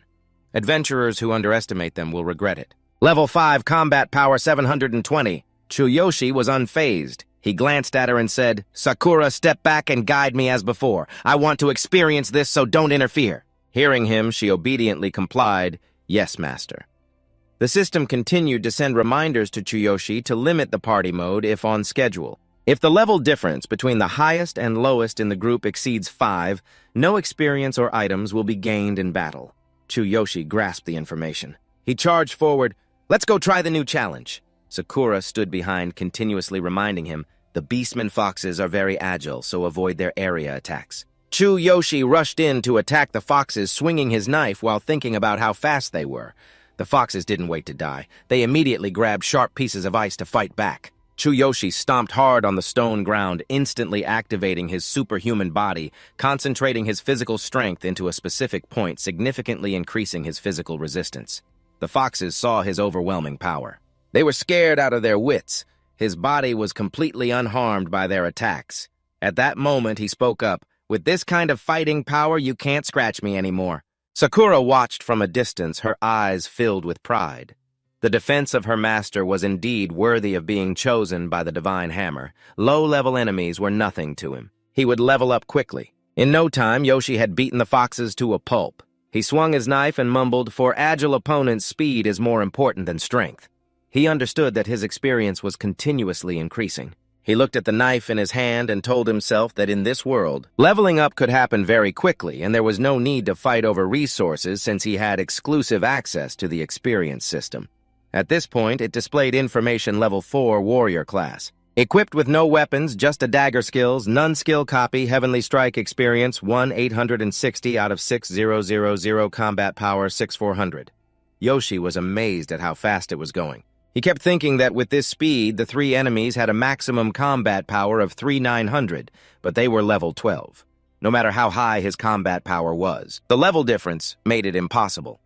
A: Adventurers who underestimate them will regret it. Level 5 combat power 720. Tsuyoshi was unfazed. He glanced at her and said, "Sakura, step back and guide me as before. I want to experience this, so don't interfere." Hearing him, she obediently complied, "Yes, master." The system continued to send reminders to Tsuyoshi to limit the party mode if on schedule. If the level difference between the highest and lowest in the group exceeds 5, no experience or items will be gained in battle. Tsuyoshi grasped the information. He charged forward. "Let's go try the new challenge." Sakura stood behind, continuously reminding him, "The beastmen foxes are very agile, so avoid their area attacks." Tsuyoshi rushed in to attack the foxes, swinging his knife while thinking about how fast they were. The foxes didn't wait to die. They immediately grabbed sharp pieces of ice to fight back. Tsuyoshi stomped hard on the stone ground, instantly activating his superhuman body, concentrating his physical strength into a specific point, significantly increasing his physical resistance. The foxes saw his overwhelming power. They were scared out of their wits. His body was completely unharmed by their attacks. At that moment, he spoke up, "With this kind of fighting power, you can't scratch me anymore." Sakura watched from a distance, her eyes filled with pride. The defense of her master was indeed worthy of being chosen by the divine hammer. Low-level enemies were nothing to him. He would level up quickly. In no time, Yoshi had beaten the foxes to a pulp. He swung his knife and mumbled, "For agile opponents, speed is more important than strength." He understood that his experience was continuously increasing. He looked at the knife in his hand and told himself that in this world, leveling up could happen very quickly, and there was no need to fight over resources since he had exclusive access to the experience system. At this point, it displayed information level 4 warrior class. Equipped with no weapons, just a dagger skills, none skill copy, heavenly strike experience, 1,860 out of 6,000, combat power 6,400. Yoshi was amazed at how fast it was going. He kept thinking that with this speed, the three enemies had a maximum combat power of 3,900, but they were level 12. No matter how high his combat power was, the level difference made it impossible.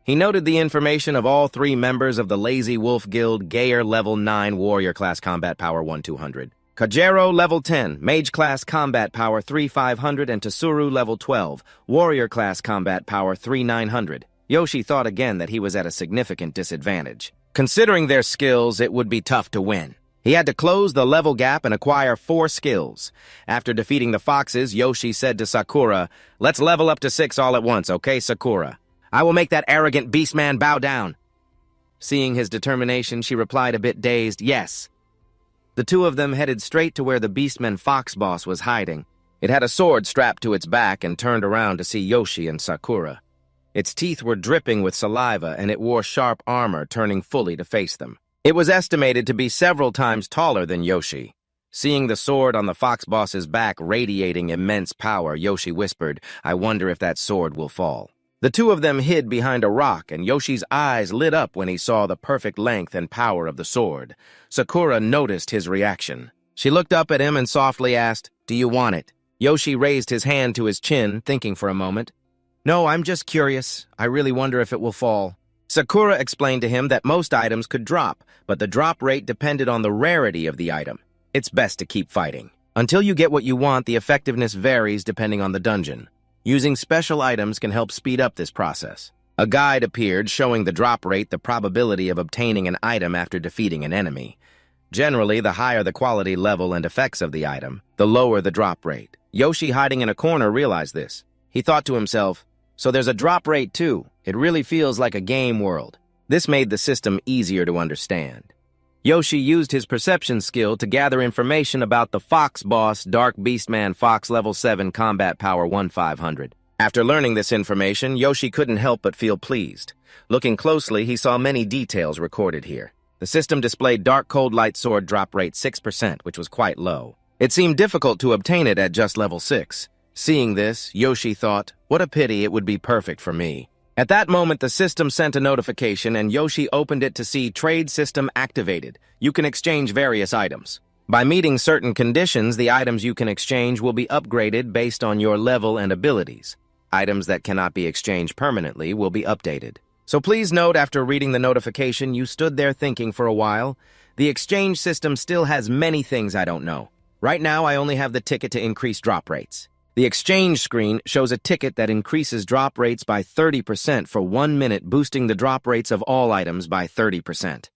A: He noted the information of all three members of the Lazy Wolf Guild. Geyer level 9 warrior class combat power 1,200. Kajero level 10 mage class combat power 3,500 and Tsuru level 12 warrior class combat power 3,900. Yoshi thought again that he was at a significant disadvantage. Considering their skills, it would be tough to win. He had to close the level gap and acquire 4 skills. After defeating the foxes, Yoshi said to Sakura, "Let's level up to 6 all at once, okay, Sakura? I will make that arrogant beastman bow down." Seeing his determination, she replied a bit dazed, "Yes." The two of them headed straight to where the beastman fox boss was hiding. It had a sword strapped to its back and turned around to see Yoshi and Sakura. Its teeth were dripping with saliva and it wore sharp armor, turning fully to face them. It was estimated to be several times taller than Yoshi. Seeing the sword on the fox boss's back radiating immense power, Yoshi whispered, "I wonder if that sword will fall." The two of them hid behind a rock, and Yoshi's eyes lit up when he saw the perfect length and power of the sword. Sakura noticed his reaction. She looked up at him and softly asked, "Do you want it?" Yoshi raised his hand to his chin, thinking for a moment. "No, I'm just curious. I really wonder if it will fall." Sakura explained to him that most items could drop, but the drop rate depended on the rarity of the item. It's best to keep fighting. Until you get what you want, the effectiveness varies depending on the dungeon. Using special items can help speed up this process. A guide appeared showing the drop rate, the probability of obtaining an item after defeating an enemy. Generally, the higher the quality level and effects of the item, the lower the drop rate. Yoshi, hiding in a corner, realized this. He thought to himself, "So there's a drop rate too. It really feels like a game world." This made the system easier to understand. Yoshi used his perception skill to gather information about the fox boss, Dark Beastman Fox level 7 combat power 1,500. After learning this information, Yoshi couldn't help but feel pleased. Looking closely, he saw many details recorded here. The system displayed Dark Cold Light Sword drop rate 6%, which was quite low. It seemed difficult to obtain it at just level 6. Seeing this, Yoshi thought, "What a pity, it would be perfect for me." At that moment, the system sent a notification and Yoshi opened it to see Trade System activated. You can exchange various items. By meeting certain conditions, the items you can exchange will be upgraded based on your level and abilities. Items that cannot be exchanged permanently will be updated. So please note, after reading the notification, you stood there thinking for a while. The exchange system still has many things I don't know. Right now, I only have the ticket to increase drop rates. The exchange screen shows a ticket that increases drop rates by 30% for 1 minute, boosting the drop rates of all items by 30%.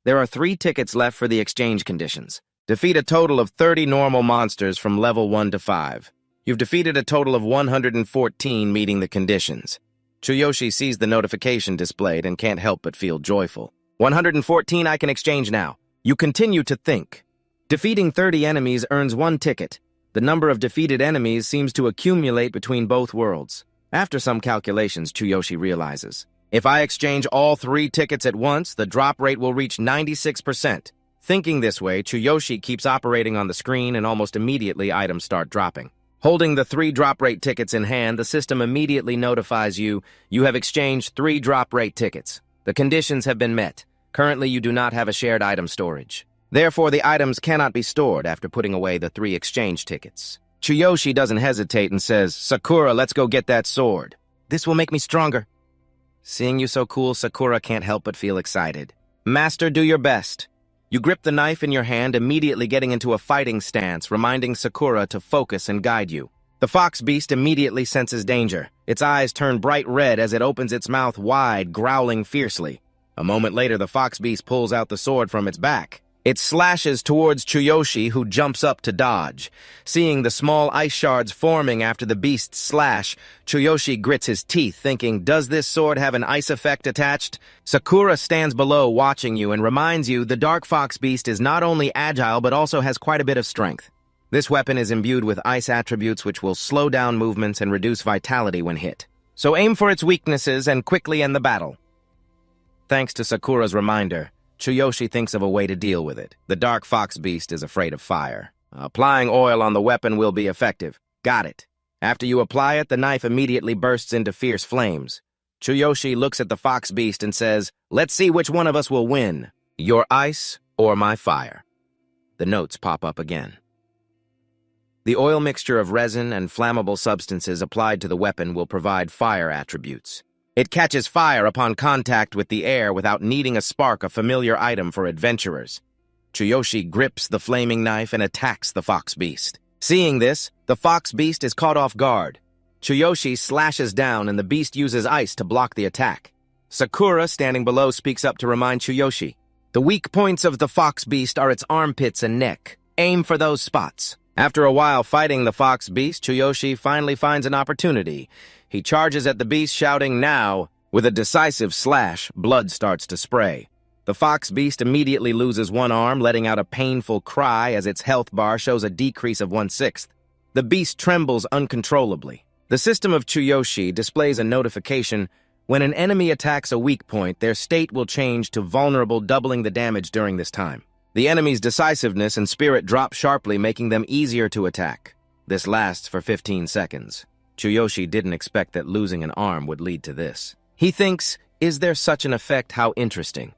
A: There are 3 tickets left for the exchange conditions. Defeat a total of 30 normal monsters from level 1 to 5. You've defeated a total of 114 meeting the conditions. Tsuyoshi sees the notification displayed and can't help but feel joyful. 114 I can exchange now. You continue to think. Defeating 30 enemies earns 1 ticket. The number of defeated enemies seems to accumulate between both worlds. After some calculations, Tsuyoshi realizes, if I exchange all 3 tickets at once, the drop rate will reach 96%. Thinking this way, Tsuyoshi keeps operating on the screen and almost immediately items start dropping. Holding the 3 drop rate tickets in hand, the system immediately notifies you have exchanged 3 drop rate tickets. The conditions have been met. Currently, you do not have a shared item storage. Therefore, the items cannot be stored after putting away the 3 exchange tickets. Tsuyoshi doesn't hesitate and says, Sakura, let's go get that sword. This will make me stronger. Seeing you so cool, Sakura can't help but feel excited. Master, do your best. You grip the knife in your hand, immediately getting into a fighting stance, reminding Sakura to focus and guide you. The fox beast immediately senses danger. Its eyes turn bright red as it opens its mouth wide, growling fiercely. A moment later, the fox beast pulls out the sword from its back. It slashes towards Tsuyoshi, who jumps up to dodge. Seeing the small ice shards forming after the beast's slash, Tsuyoshi grits his teeth, thinking, does this sword have an ice effect attached? Sakura stands below watching you and reminds you the dark fox beast is not only agile but also has quite a bit of strength. This weapon is imbued with ice attributes which will slow down movements and reduce vitality when hit. So aim for its weaknesses and quickly end the battle. Thanks to Sakura's reminder, Tsuyoshi thinks of a way to deal with it. The dark fox beast is afraid of fire. Applying oil on the weapon will be effective. Got it. After you apply it, the knife immediately bursts into fierce flames. Tsuyoshi looks at the fox beast and says, let's see which one of us will win. Your ice or my fire. The notes pop up again. The oil mixture of resin and flammable substances applied to the weapon will provide fire attributes. It catches fire upon contact with the air without needing a spark, a familiar item for adventurers. Tsuyoshi grips the flaming knife and attacks the fox beast. Seeing this, the fox beast is caught off guard. Tsuyoshi slashes down and the beast uses ice to block the attack. Sakura, standing below, speaks up to remind Tsuyoshi. The weak points of the fox beast are its armpits and neck. Aim for those spots. After a while fighting the fox beast, Tsuyoshi finally finds an opportunity. He charges at the beast, shouting, now! With a decisive slash, blood starts to spray. The fox beast immediately loses one arm, letting out a painful cry as its health bar shows a decrease of 1/6. The beast trembles uncontrollably. The system of Tsuyoshi displays a notification. When an enemy attacks a weak point, their state will change to vulnerable, doubling the damage during this time. The enemy's decisiveness and spirit drop sharply, making them easier to attack. This lasts for 15 seconds. Tsuyoshi didn't expect that losing an arm would lead to this. He thinks, is there such an effect? How interesting.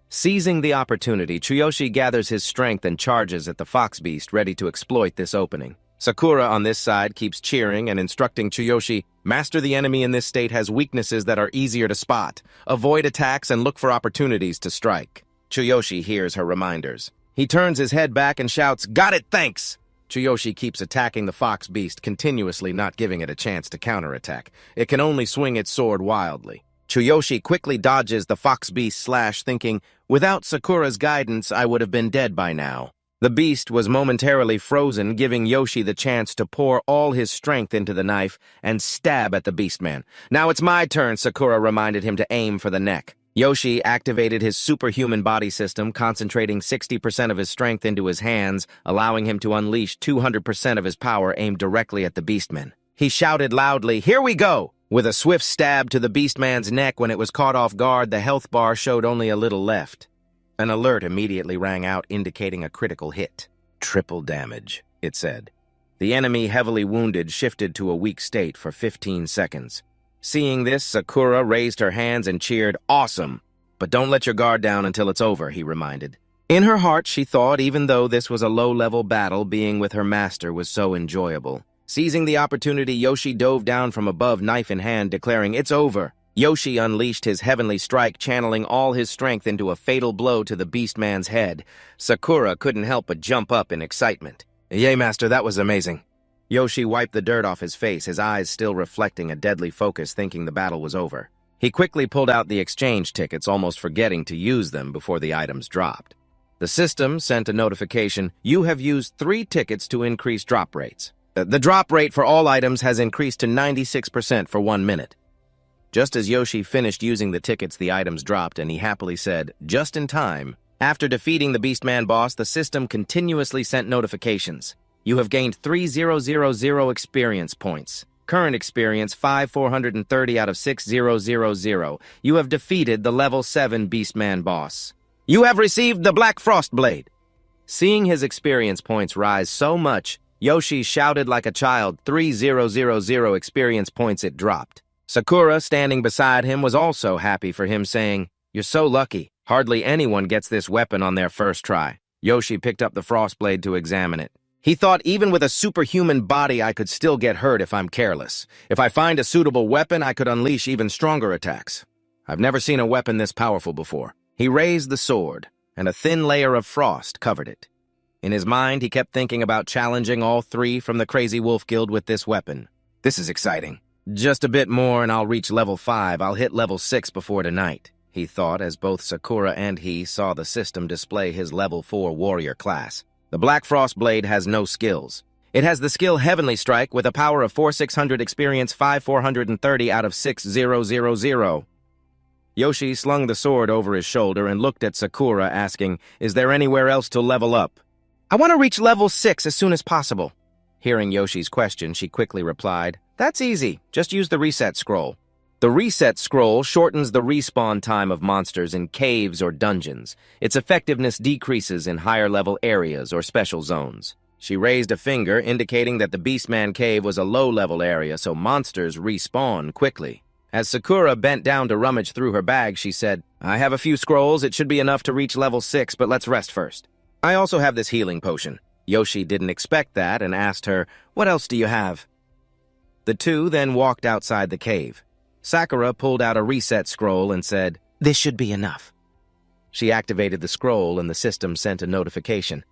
A: Seizing the opportunity, Tsuyoshi gathers his strength and charges at the fox beast, ready to exploit this opening. Sakura on this side keeps cheering and instructing Tsuyoshi, master the enemy in this state has weaknesses that are easier to spot. Avoid attacks and look for opportunities to strike. Tsuyoshi hears her reminders. He turns his head back and shouts, got it, thanks! Tsuyoshi keeps attacking the fox beast, continuously not giving it a chance to counterattack. It can only swing its sword wildly. Tsuyoshi quickly dodges the fox beast's slash, thinking, without Sakura's guidance, I would have been dead by now. The beast was momentarily frozen, giving Yoshi the chance to pour all his strength into the knife and stab at the beastman. Now it's my turn, Sakura reminded him to aim for the neck. Yoshi activated his superhuman body system, concentrating 60% of his strength into his hands, allowing him to unleash 200% of his power aimed directly at the beastman. He shouted loudly, here we go! With a swift stab to the beastman's neck. When it was caught off guard, the health bar showed only a little left. An alert immediately rang out, indicating a critical hit. Triple damage, it said. The enemy, heavily wounded, shifted to a weak state for 15 seconds. Seeing this, Sakura raised her hands and cheered, awesome! But don't let your guard down until it's over, he reminded. In her heart, she thought even though this was a low-level battle, being with her master was so enjoyable. Seizing the opportunity, Yoshi dove down from above, knife in hand, declaring, it's over. Yoshi unleashed his heavenly strike, channeling all his strength into a fatal blow to the beastman's head. Sakura couldn't help but jump up in excitement. Yay, Master, that was amazing. Yoshi wiped the dirt off his face, his eyes still reflecting a deadly focus, thinking the battle was over. He quickly pulled out the exchange tickets, almost forgetting to use them before the items dropped. The system sent a notification, "You have used 3 tickets to increase drop rates." The drop rate for all items has increased to 96% for 1 minute. Just as Yoshi finished using the tickets, the items dropped, and he happily said, "Just in time." After defeating the Beastman boss, the system continuously sent notifications. You have gained 3000 experience points. Current experience 5430 out of 6000. You have defeated the level 7 Beastman boss. You have received the Black Frost Blade. Seeing his experience points rise so much, Yoshi shouted like a child, 3000 experience points it dropped. Sakura, standing beside him, was also happy for him, saying, "You're so lucky. Hardly anyone gets this weapon on their first try." Yoshi picked up the Frost Blade to examine it. He thought, even with a superhuman body, I could still get hurt if I'm careless. If I find a suitable weapon, I could unleash even stronger attacks. I've never seen a weapon this powerful before. He raised the sword, and a thin layer of frost covered it. In his mind, he kept thinking about challenging all 3 from the Crazy Wolf Guild with this weapon. This is exciting. Just a bit more and I'll reach level 5. I'll hit level 6 before tonight, he thought as both Sakura and he saw the system display his level 4 warrior class. The Black Frost Blade has no skills. It has the skill Heavenly Strike with a power of 4600 experience 5430 out of 6000. Yoshi slung the sword over his shoulder and looked at Sakura, asking, "Is there anywhere else to level up?" "I want to reach level 6 as soon as possible." Hearing Yoshi's question, she quickly replied, "That's easy. Just use the reset scroll." The reset scroll shortens the respawn time of monsters in caves or dungeons. Its effectiveness decreases in higher-level areas or special zones. She raised a finger, indicating that the Beastman Cave was a low-level area, so monsters respawn quickly. As Sakura bent down to rummage through her bag, she said, "I have a few scrolls. It should be enough to reach level 6, but let's rest first. I also have this healing potion." Yoshi didn't expect that and asked her, "What else do you have?" The two then walked outside the cave. Sakura pulled out a reset scroll and said, "This should be enough." She activated the scroll and the system sent a notification.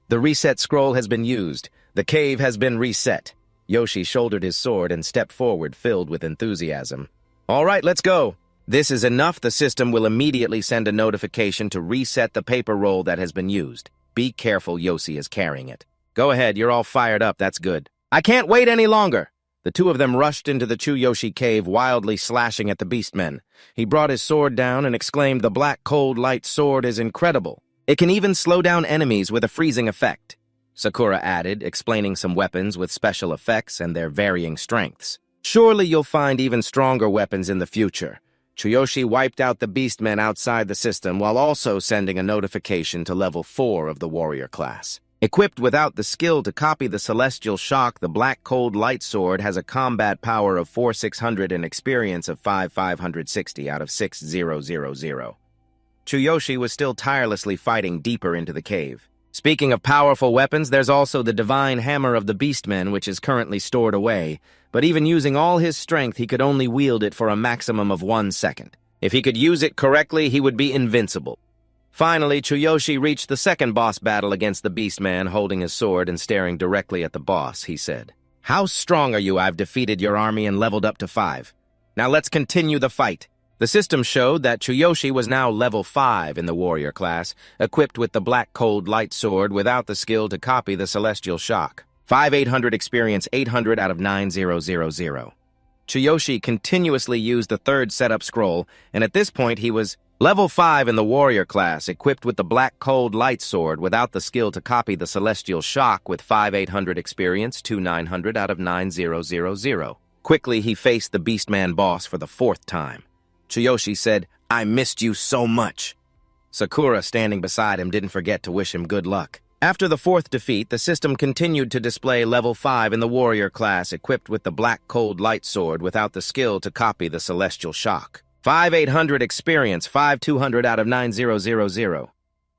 A: "The reset scroll has been used. The cave has been reset." Yoshi shouldered his sword and stepped forward, filled with enthusiasm. "All right, let's go." "This is enough. The system will immediately send a notification to reset the paper roll that has been used. Be careful, Yoshi is carrying it." "Go ahead, you're all fired up. That's good." "I can't wait any longer." The two of them rushed into the Chuyoshi cave, wildly slashing at the beastmen. He brought his sword down and exclaimed, "The black cold light sword is incredible. It can even slow down enemies with a freezing effect." Sakura added, explaining some weapons with special effects and their varying strengths. "Surely you'll find even stronger weapons in the future." Chuyoshi wiped out the beastmen outside the system while also sending a notification to level 4 of the warrior class. Equipped without the skill to copy the celestial shock, the black cold light sword has a combat power of 4600 and experience of 5560 out of 6000. Chuyoshi was still tirelessly fighting deeper into the cave. Speaking of powerful weapons, there's also the divine hammer of the beastmen, which is currently stored away, but even using all his strength, he could only wield it for a maximum of 1 second. If he could use it correctly, he would be invincible. Finally, Chuyoshi reached the second boss battle against the beastman, holding his sword and staring directly at the boss. He said, "How strong are you? I've defeated your army and leveled up to 5. Now let's continue the fight." The system showed that Chuyoshi was now level 5 in the warrior class, equipped with the black cold light sword without the skill to copy the celestial shock. 5800 experience, 800 out of 9000. Chuyoshi continuously used the third setup scroll, and at this point he was level 5 in the warrior class, equipped with the black cold light sword without the skill to copy the celestial shock with 5800 experience, 2900 out of 9000. Quickly he faced the beastman boss for the 4th time. Chuyoshi said, "I missed you so much." Sakura, standing beside him, didn't forget to wish him good luck. After the 4th defeat, the system continued to display level 5 in the warrior class, equipped with the black cold light sword without the skill to copy the celestial shock. 5800 experience, 5200 out of 9000.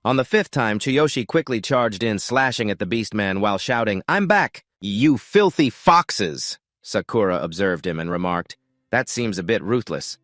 A: On the 5th time, Chuyoshi quickly charged in, slashing at the beastman while shouting, "I'm back, you filthy foxes!" Sakura observed him and remarked, "That seems a bit ruthless."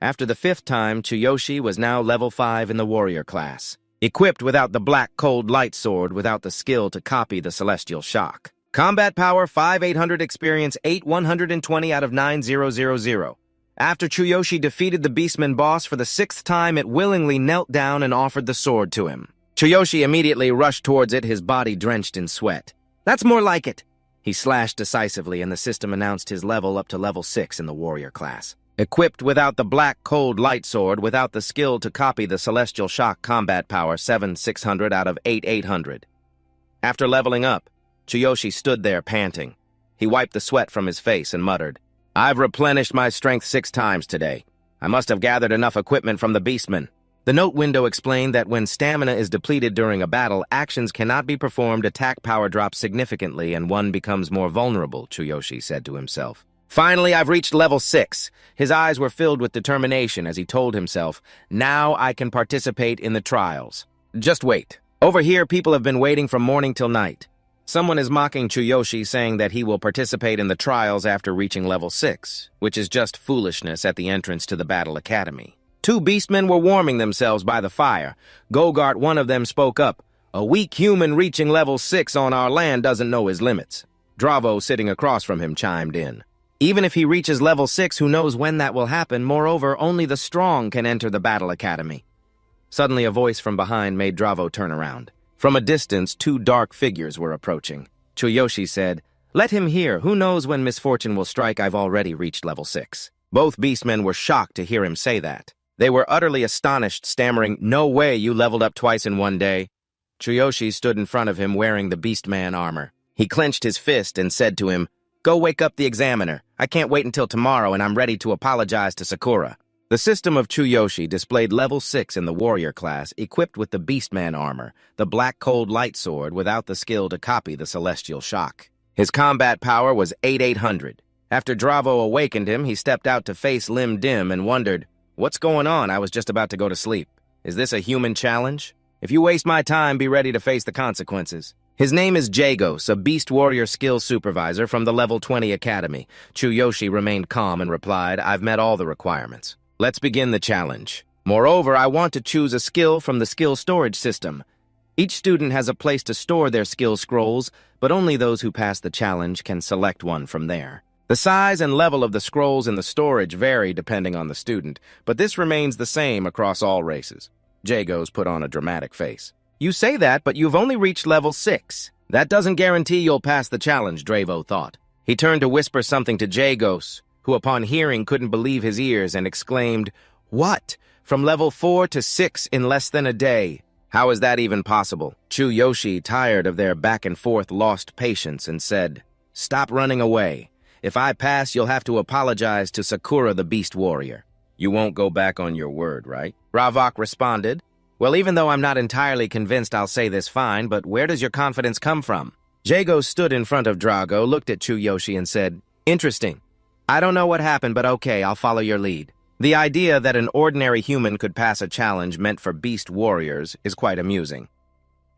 A: After the 5th time, Chuyoshi was now level 5 in the warrior class. Equipped without the black cold light sword, without the skill to copy the celestial shock. Combat power 5800, experience 8120 out of 9000. After Tsuyoshi defeated the Beastman boss for the 6th time, it willingly knelt down and offered the sword to him. Tsuyoshi immediately rushed towards it, his body drenched in sweat. "That's more like it." He slashed decisively, and the system announced his level up to level 6 in the warrior class. Equipped without the black cold light sword, without the skill to copy the celestial shock, combat power 7600 out of 8800. After leveling up, Tsuyoshi stood there panting. He wiped the sweat from his face and muttered, "I've replenished my strength 6 times today. I must have gathered enough equipment from the Beastman." The note window explained that when stamina is depleted during a battle, actions cannot be performed, attack power drops significantly, and one becomes more vulnerable, Tsuyoshi said to himself. "Finally, I've reached level 6. His eyes were filled with determination as he told himself, "Now I can participate in the trials." Just wait. Over here, people have been waiting from morning till night. Someone is mocking Tsuyoshi, saying that he will participate in the trials after reaching level 6, which is just foolishness at the entrance to the Battle Academy. 2 beastmen were warming themselves by the fire. Gogart, one of them, spoke up. "A weak human reaching level 6 on our land doesn't know his limits." Dravo, sitting across from him, chimed in. "Even if he reaches level 6, who knows when that will happen? Moreover, only the strong can enter the Battle Academy." Suddenly, a voice from behind made Dravo turn around. From a distance, 2 dark figures were approaching. Tsuyoshi said, "Let him hear. Who knows when misfortune will strike? I've already reached level 6. Both beastmen were shocked to hear him say that. They were utterly astonished, stammering, "No way, you leveled up twice in one day." Tsuyoshi stood in front of him wearing the Beastman armor. He clenched his fist and said to him, "Go wake up the examiner. I can't wait until tomorrow, and I'm ready to apologize to Sakura." The system of Tsuyoshi displayed level 6 in the warrior class, equipped with the Beastman armor, the black cold light sword without the skill to copy the celestial shock. His combat power was 8800. After Dravo awakened him, he stepped out to face Lim Dim and wondered, "What's going on? I was just about to go to sleep. Is this a human challenge? If you waste my time, be ready to face the consequences." His name is Jagos, a beast warrior skill supervisor from the level 20 academy. Tsuyoshi remained calm and replied, "I've met all the requirements. Let's begin the challenge. Moreover, I want to choose a skill from the skill storage system. Each student has a place to store their skill scrolls, but only those who pass the challenge can select one from there. The size and level of the scrolls in the storage vary depending on the student, but this remains the same across all races." Jagos put on a dramatic face. "You say that, but you've only reached level 6. That doesn't guarantee you'll pass the challenge," Dravo thought. He turned to whisper something to Jagos, who upon hearing couldn't believe his ears and exclaimed, "What? From level 4 to 6 in less than a day? How is that even possible?" Tsuyoshi, tired of their back and forth, lost patience and said, "Stop running away. If I pass, you'll have to apologize to Sakura the Beast Warrior." "You won't go back on your word, right?" Ravok responded. "Well, even though I'm not entirely convinced I'll say this fine, but where does your confidence come from?" Jagos stood in front of Drago, looked at Tsuyoshi and said, "Interesting. I don't know what happened, but okay, I'll follow your lead." The idea that an ordinary human could pass a challenge meant for beast warriors is quite amusing.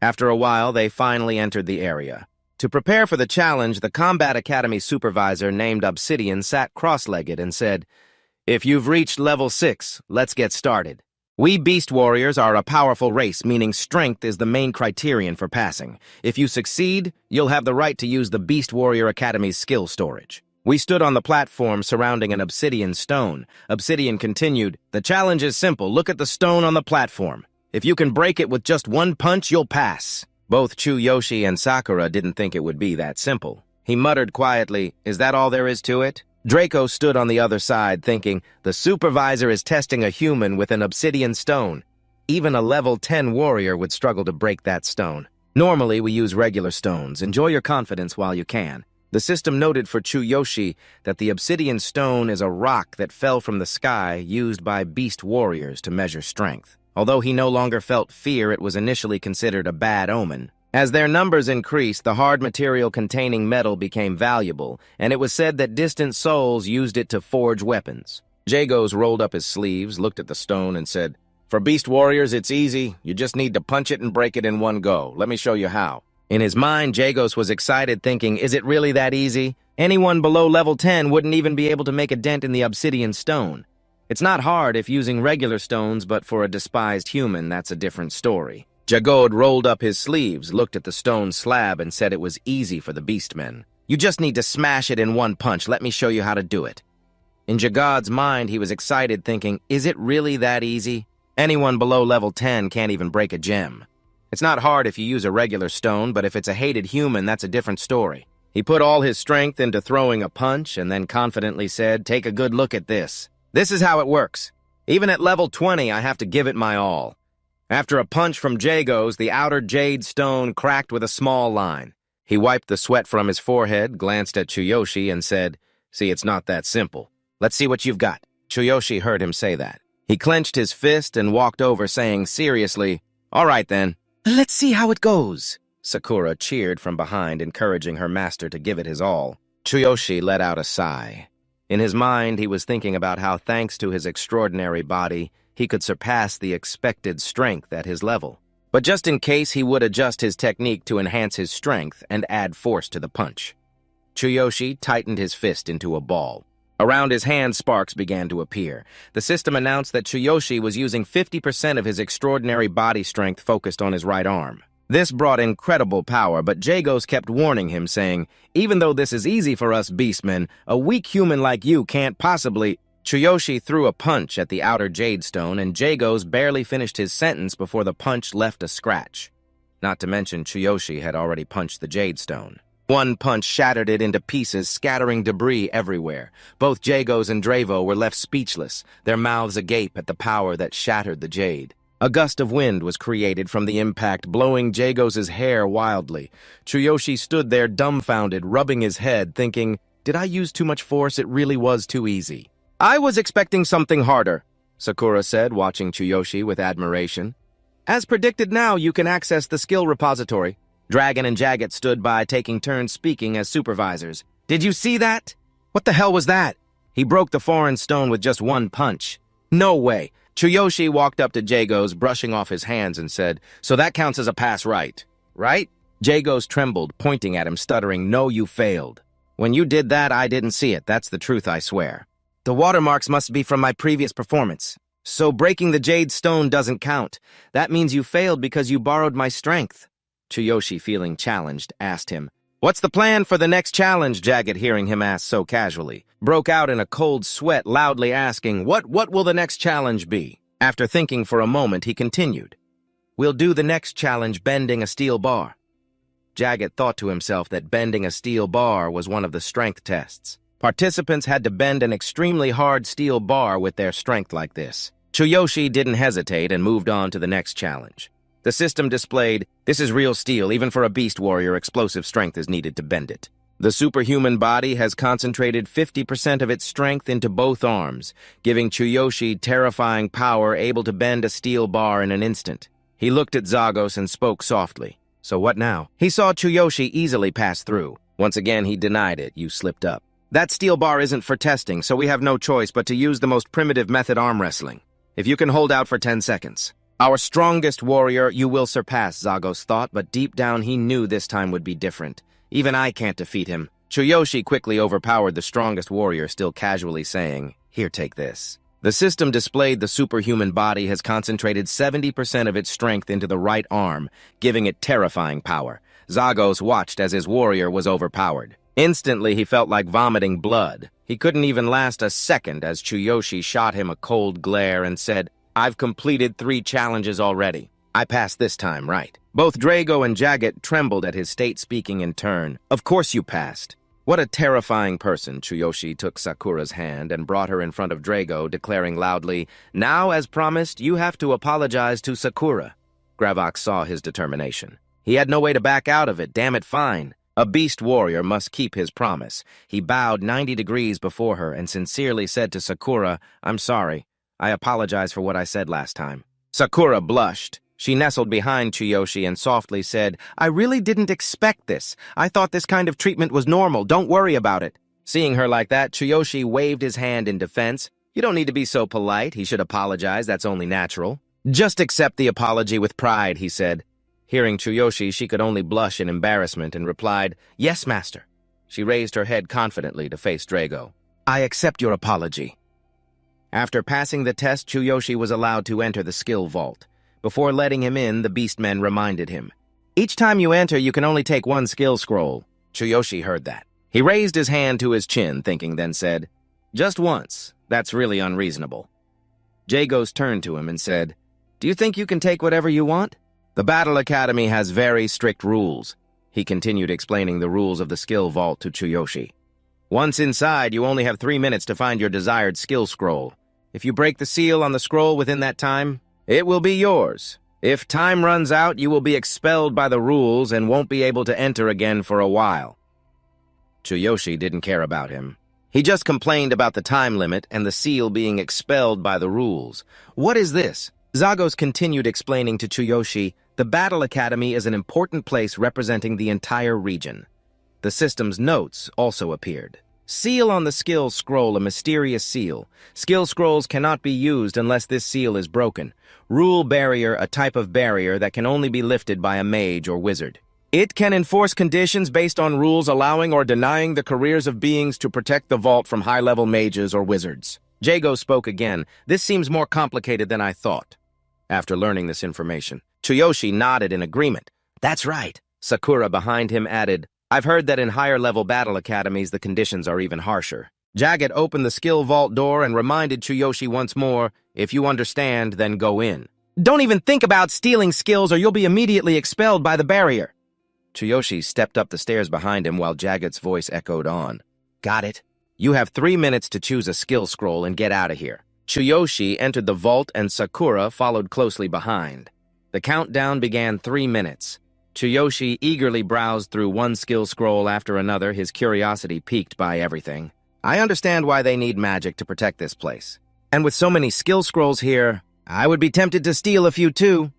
A: After a while, they finally entered the area. To prepare for the challenge, the Combat Academy supervisor named Obsidian sat cross-legged and said, "If you've reached level 6, let's get started. We beast warriors are a powerful race, meaning strength is the main criterion for passing. If you succeed, you'll have the right to use the Beast Warrior Academy's skill storage." We stood on the platform surrounding an obsidian stone. Obsidian continued, "The challenge is simple. Look at the stone on the platform. If you can break it with just one punch, you'll pass." Both Tsuyoshi and Sakura didn't think it would be that simple. He muttered quietly, "Is that all there is to it?" Draco stood on the other side, thinking, the supervisor is testing a human with an obsidian stone. Even a level 10 warrior would struggle to break that stone. Normally, we use regular stones. Enjoy your confidence while you can. The system noted for Tsuyoshi that the obsidian stone is a rock that fell from the sky used by beast warriors to measure strength. Although he no longer felt fear, it was initially considered a bad omen. As their numbers increased, the hard material containing metal became valuable, and it was said that distant souls used it to forge weapons. Jagos rolled up his sleeves, looked at the stone, and said, "For beast warriors, it's easy. You just need to punch it and break it in one go. Let me show you how." In his mind, Jagos was excited, thinking, is it really that easy? Anyone below level 10 wouldn't even be able to make a dent in the obsidian stone. It's not hard if using regular stones, but for a despised human, that's a different story. Jagod rolled up his sleeves, looked at the stone slab, and said it was easy for the beastmen. You just need to smash it in one punch. Let me show you how to do it. In Jagod's mind, he was excited, thinking, is it really that easy? Anyone below level 10 can't even break a gem. It's not hard if you use a regular stone, but if it's a hated human, that's a different story. He put all his strength into throwing a punch and then confidently said, take a good look at this. This is how it works. Even at level 20, I have to give it my all. After a punch from Jago's, the outer jade stone cracked with a small line. He wiped the sweat from his forehead, glanced at Tsuyoshi, and said, see, it's not that simple. Let's see what you've got. Tsuyoshi heard him say that. He clenched his fist and walked over, saying seriously, all right then, let's see how it goes. Sakura cheered from behind, encouraging her master to give it his all. Tsuyoshi let out a sigh. In his mind, he was thinking about how, thanks to his extraordinary body, he could surpass the expected strength at his level. But just in case, he would adjust his technique to enhance his strength and add force to the punch. Tsuyoshi tightened his fist into a ball. Around his hand, sparks began to appear. The system announced that Tsuyoshi was using 50% of his extraordinary body strength focused on his right arm. This brought incredible power, but Jagos kept warning him, saying, even though this is easy for us beastmen, a weak human like you can't possibly... Tsuyoshi threw a punch at the outer jade stone, and Jagos barely finished his sentence before the punch left a scratch. Not to mention, Tsuyoshi had already punched the jade stone. One punch shattered it into pieces, scattering debris everywhere. Both Jagos and Dravo were left speechless, their mouths agape at the power that shattered the jade. A gust of wind was created from the impact, blowing Jagos' hair wildly. Tsuyoshi stood there dumbfounded, rubbing his head, thinking, did I use too much force? It really was too easy. I was expecting something harder, Sakura said, watching Tsuyoshi with admiration. As predicted, now you can access the skill repository. Dragon and Jagat stood by, taking turns speaking as supervisors. Did you see that? What the hell was that? He broke the foreign stone with just one punch. No way. Tsuyoshi walked up to Jagos, brushing off his hands, and said, so that counts as a pass, right? Right? Jagos trembled, pointing at him, stuttering, no, you failed. When you did that, I didn't see it. That's the truth, I swear. The watermarks must be from my previous performance. So breaking the jade stone doesn't count. That means you failed because you borrowed my strength. Tsuyoshi, feeling challenged, asked him, what's the plan for the next challenge? Jagat, hearing him ask so casually, broke out in a cold sweat, loudly asking, What will the next challenge be? After thinking for a moment, he continued, we'll do the next challenge bending a steel bar. Jagat thought to himself that bending a steel bar was one of the strength tests. Participants had to bend an extremely hard steel bar with their strength like this. Tsuyoshi didn't hesitate and moved on to the next challenge. The system displayed, this is real steel, even for a beast warrior, explosive strength is needed to bend it. The superhuman body has concentrated 50% of its strength into both arms, giving Tsuyoshi terrifying power, able to bend a steel bar in an instant. He looked at Zagos and spoke softly. So what now? He saw Tsuyoshi easily pass through. Once again, he denied it. You slipped up. That steel bar isn't for testing, so we have no choice but to use the most primitive method, arm wrestling. If you can hold out for 10 seconds. Our strongest warrior you will surpass, Zagos thought, but deep down he knew this time would be different. Even I can't defeat him. Tsuyoshi quickly overpowered the strongest warrior, still casually saying, here, take this. The system displayed the superhuman body has concentrated 70% of its strength into the right arm, giving it terrifying power. Zagos watched as his warrior was overpowered. Instantly, he felt like vomiting blood. He couldn't even last a second as Tsuyoshi shot him a cold glare and said, I've completed 3 challenges already. I passed this time, right? Both Drago and Jagat trembled at his state, speaking in turn. Of course you passed. What a terrifying person. Tsuyoshi took Sakura's hand and brought her in front of Drago, declaring loudly, now, as promised, you have to apologize to Sakura. Gravok saw his determination. He had no way to back out of it. Damn it, fine. A beast warrior must keep his promise. He bowed 90 degrees before her and sincerely said to Sakura, I'm sorry. I apologize for what I said last time. Sakura blushed. She nestled behind Tsuyoshi and softly said, I really didn't expect this. I thought this kind of treatment was normal. Don't worry about it. Seeing her like that, Tsuyoshi waved his hand in defense. You don't need to be so polite. He should apologize. That's only natural. Just accept the apology with pride, he said. Hearing Tsuyoshi, she could only blush in embarrassment and replied, Yes, master. She raised her head confidently to face Drago. I accept your apology. After passing the test, Tsuyoshi was allowed to enter the skill vault. Before letting him in, the beastmen reminded him. Each time you enter, you can only take one skill scroll. Tsuyoshi heard that. He raised his hand to his chin, thinking, then said, "Just once. That's really unreasonable." Jagos turned to him and said, "Do you think you can take whatever you want?" "The Battle Academy has very strict rules." He continued explaining the rules of the skill vault to Tsuyoshi. "Once inside, you only have 3 minutes to find your desired skill scroll. If you break the seal on the scroll within that time, it will be yours. If time runs out, you will be expelled by the rules and won't be able to enter again for a while." Tsuyoshi didn't care about him. He just complained about the time limit and the seal being expelled by the rules. "What is this?" Zagos continued explaining to Tsuyoshi, "The Battle Academy is an important place representing the entire region." The system's notes also appeared. Seal on the skill scroll, a mysterious seal. Skill scrolls cannot be used unless this seal is broken. Rule barrier, a type of barrier that can only be lifted by a mage or wizard. It can enforce conditions based on rules allowing or denying the careers of beings to protect the vault from high-level mages or wizards. Jago spoke again. "This seems more complicated than I thought." After learning this information, Tsuyoshi nodded in agreement. "That's right." Sakura behind him added, "I've heard that in higher-level battle academies the conditions are even harsher." Jagat opened the skill vault door and reminded Tsuyoshi once more, "If you understand, then go in." "Don't even think about stealing skills or you'll be immediately expelled by the barrier." Tsuyoshi stepped up the stairs behind him while Jagat's voice echoed on. "Got it. You have 3 minutes to choose a skill scroll and get out of here." Tsuyoshi entered the vault and Sakura followed closely behind. The countdown began 3 minutes. Tsuyoshi eagerly browsed through one skill scroll after another, his curiosity piqued by everything. "I understand why they need magic to protect this place. And with so many skill scrolls here, I would be tempted to steal a few too."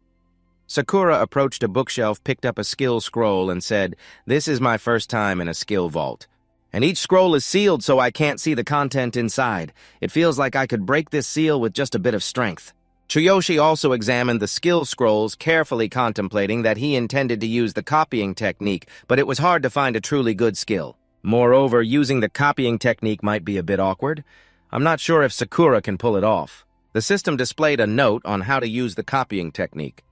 A: Sakura approached a bookshelf, picked up a skill scroll, and said, "This is my first time in a skill vault. And each scroll is sealed so I can't see the content inside. It feels like I could break this seal with just a bit of strength." Tsuyoshi also examined the skill scrolls, carefully contemplating that he intended to use the copying technique, but it was hard to find a truly good skill. Moreover, using the copying technique might be a bit awkward. I'm not sure if Sakura can pull it off. The system displayed a note on how to use the copying technique.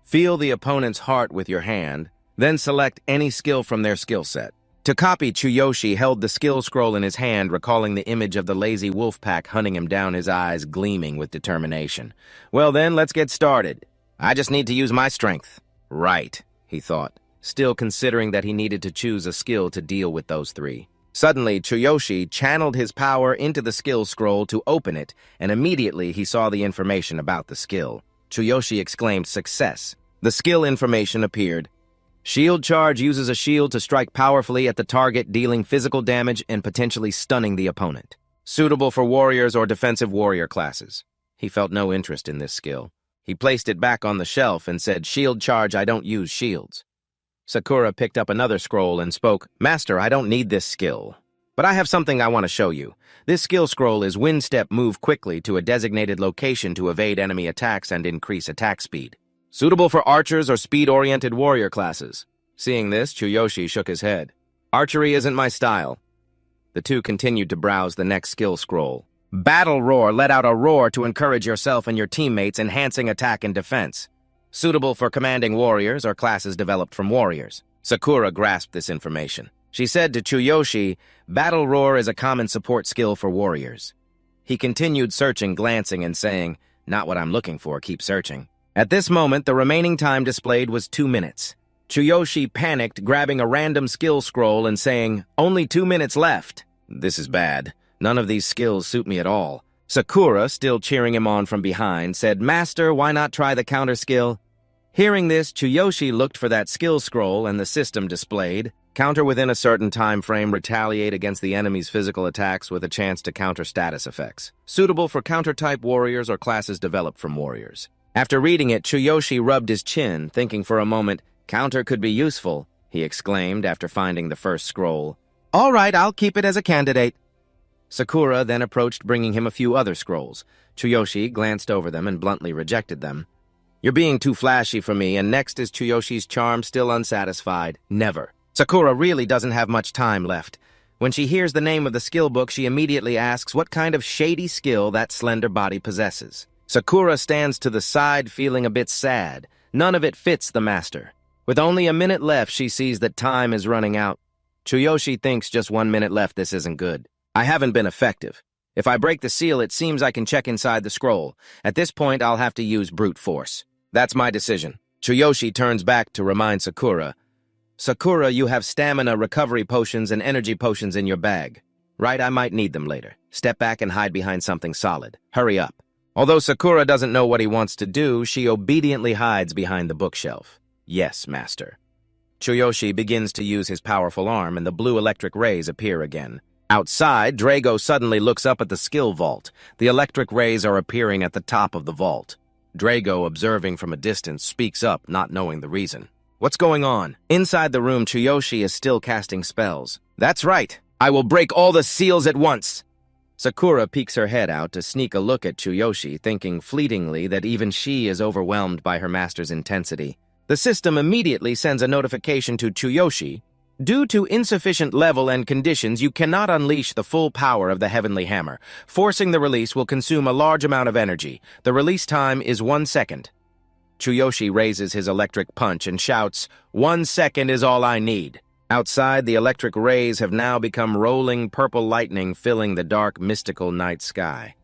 A: Feel the opponent's heart with your hand, then select any skill from their skill set. To copy, Tsuyoshi held the skill scroll in his hand, recalling the image of the lazy wolf pack hunting him down, his eyes gleaming with determination. "Well then, let's get started. I just need to use my strength." "Right," he thought, still considering that he needed to choose a skill to deal with those three. Suddenly, Tsuyoshi channeled his power into the skill scroll to open it, and immediately he saw the information about the skill. Tsuyoshi exclaimed, "Success." The skill information appeared. Shield charge uses a shield to strike powerfully at the target, dealing physical damage and potentially stunning the opponent. Suitable for warriors or defensive warrior classes. He felt no interest in this skill. He placed it back on the shelf and said, "Shield charge, I don't use shields." Sakura picked up another scroll and spoke, "Master, I don't need this skill. But I have something I want to show you. This skill scroll is Wind Step, move quickly to a designated location to evade enemy attacks and increase attack speed. Suitable for archers or speed-oriented warrior classes." Seeing this, Tsuyoshi shook his head. "Archery isn't my style." The two continued to browse the next skill scroll. Battle Roar, let out a roar to encourage yourself and your teammates, enhancing attack and defense. Suitable for commanding warriors or classes developed from warriors. Sakura grasped this information. She said to Tsuyoshi, "Battle Roar is a common support skill for warriors." He continued searching, glancing, and saying, "Not what I'm looking for, keep searching." At this moment, the remaining time displayed was 2 minutes. Tsuyoshi panicked, grabbing a random skill scroll and saying, "Only 2 minutes left." "This is bad. None of these skills suit me at all." Sakura, still cheering him on from behind, said, "Master, why not try the counter skill?" Hearing this, Tsuyoshi looked for that skill scroll and the system displayed. Counter within a certain time frame, retaliate against the enemy's physical attacks with a chance to counter status effects. Suitable for counter-type warriors or classes developed from warriors. After reading it, Tsuyoshi rubbed his chin, thinking for a moment, "Counter could be useful," he exclaimed after finding the first scroll. "All right, I'll keep it as a candidate." Sakura then approached, bringing him a few other scrolls. Tsuyoshi glanced over them and bluntly rejected them. "You're being too flashy for me," and next is Tsuyoshi's charm, still unsatisfied. "Never." Sakura really doesn't have much time left. When she hears the name of the skill book, she immediately asks what kind of shady skill that slender body possesses. Sakura stands to the side, feeling a bit sad. None of it fits the master. With only a minute left, she sees that time is running out. Tsuyoshi thinks just 1 minute left, this isn't good. I haven't been effective. If I break the seal, it seems I can check inside the scroll. At this point, I'll have to use brute force. That's my decision. Tsuyoshi turns back to remind Sakura. Sakura, you have stamina, recovery potions, and energy potions in your bag. Right, I might need them later. Step back and hide behind something solid. Hurry up. Although Sakura doesn't know what he wants to do, she obediently hides behind the bookshelf. Yes, master. Tsuyoshi begins to use his powerful arm, and the blue electric rays appear again. Outside, Drago suddenly looks up at the skill vault. The electric rays are appearing at the top of the vault. Drago, observing from a distance, speaks up, not knowing the reason. What's going on? Inside the room, Tsuyoshi is still casting spells. That's right. I will break all the seals at once. Sakura peeks her head out to sneak a look at Tsuyoshi, thinking fleetingly that even she is overwhelmed by her master's intensity. The system immediately sends a notification to Tsuyoshi. Due to insufficient level and conditions, you cannot unleash the full power of the Heavenly Hammer. Forcing the release will consume a large amount of energy. The release time is 1 second. Tsuyoshi raises his electric punch and shouts, 1 second is all I need. Outside, the electric rays have now become rolling purple lightning filling the dark, mystical night sky.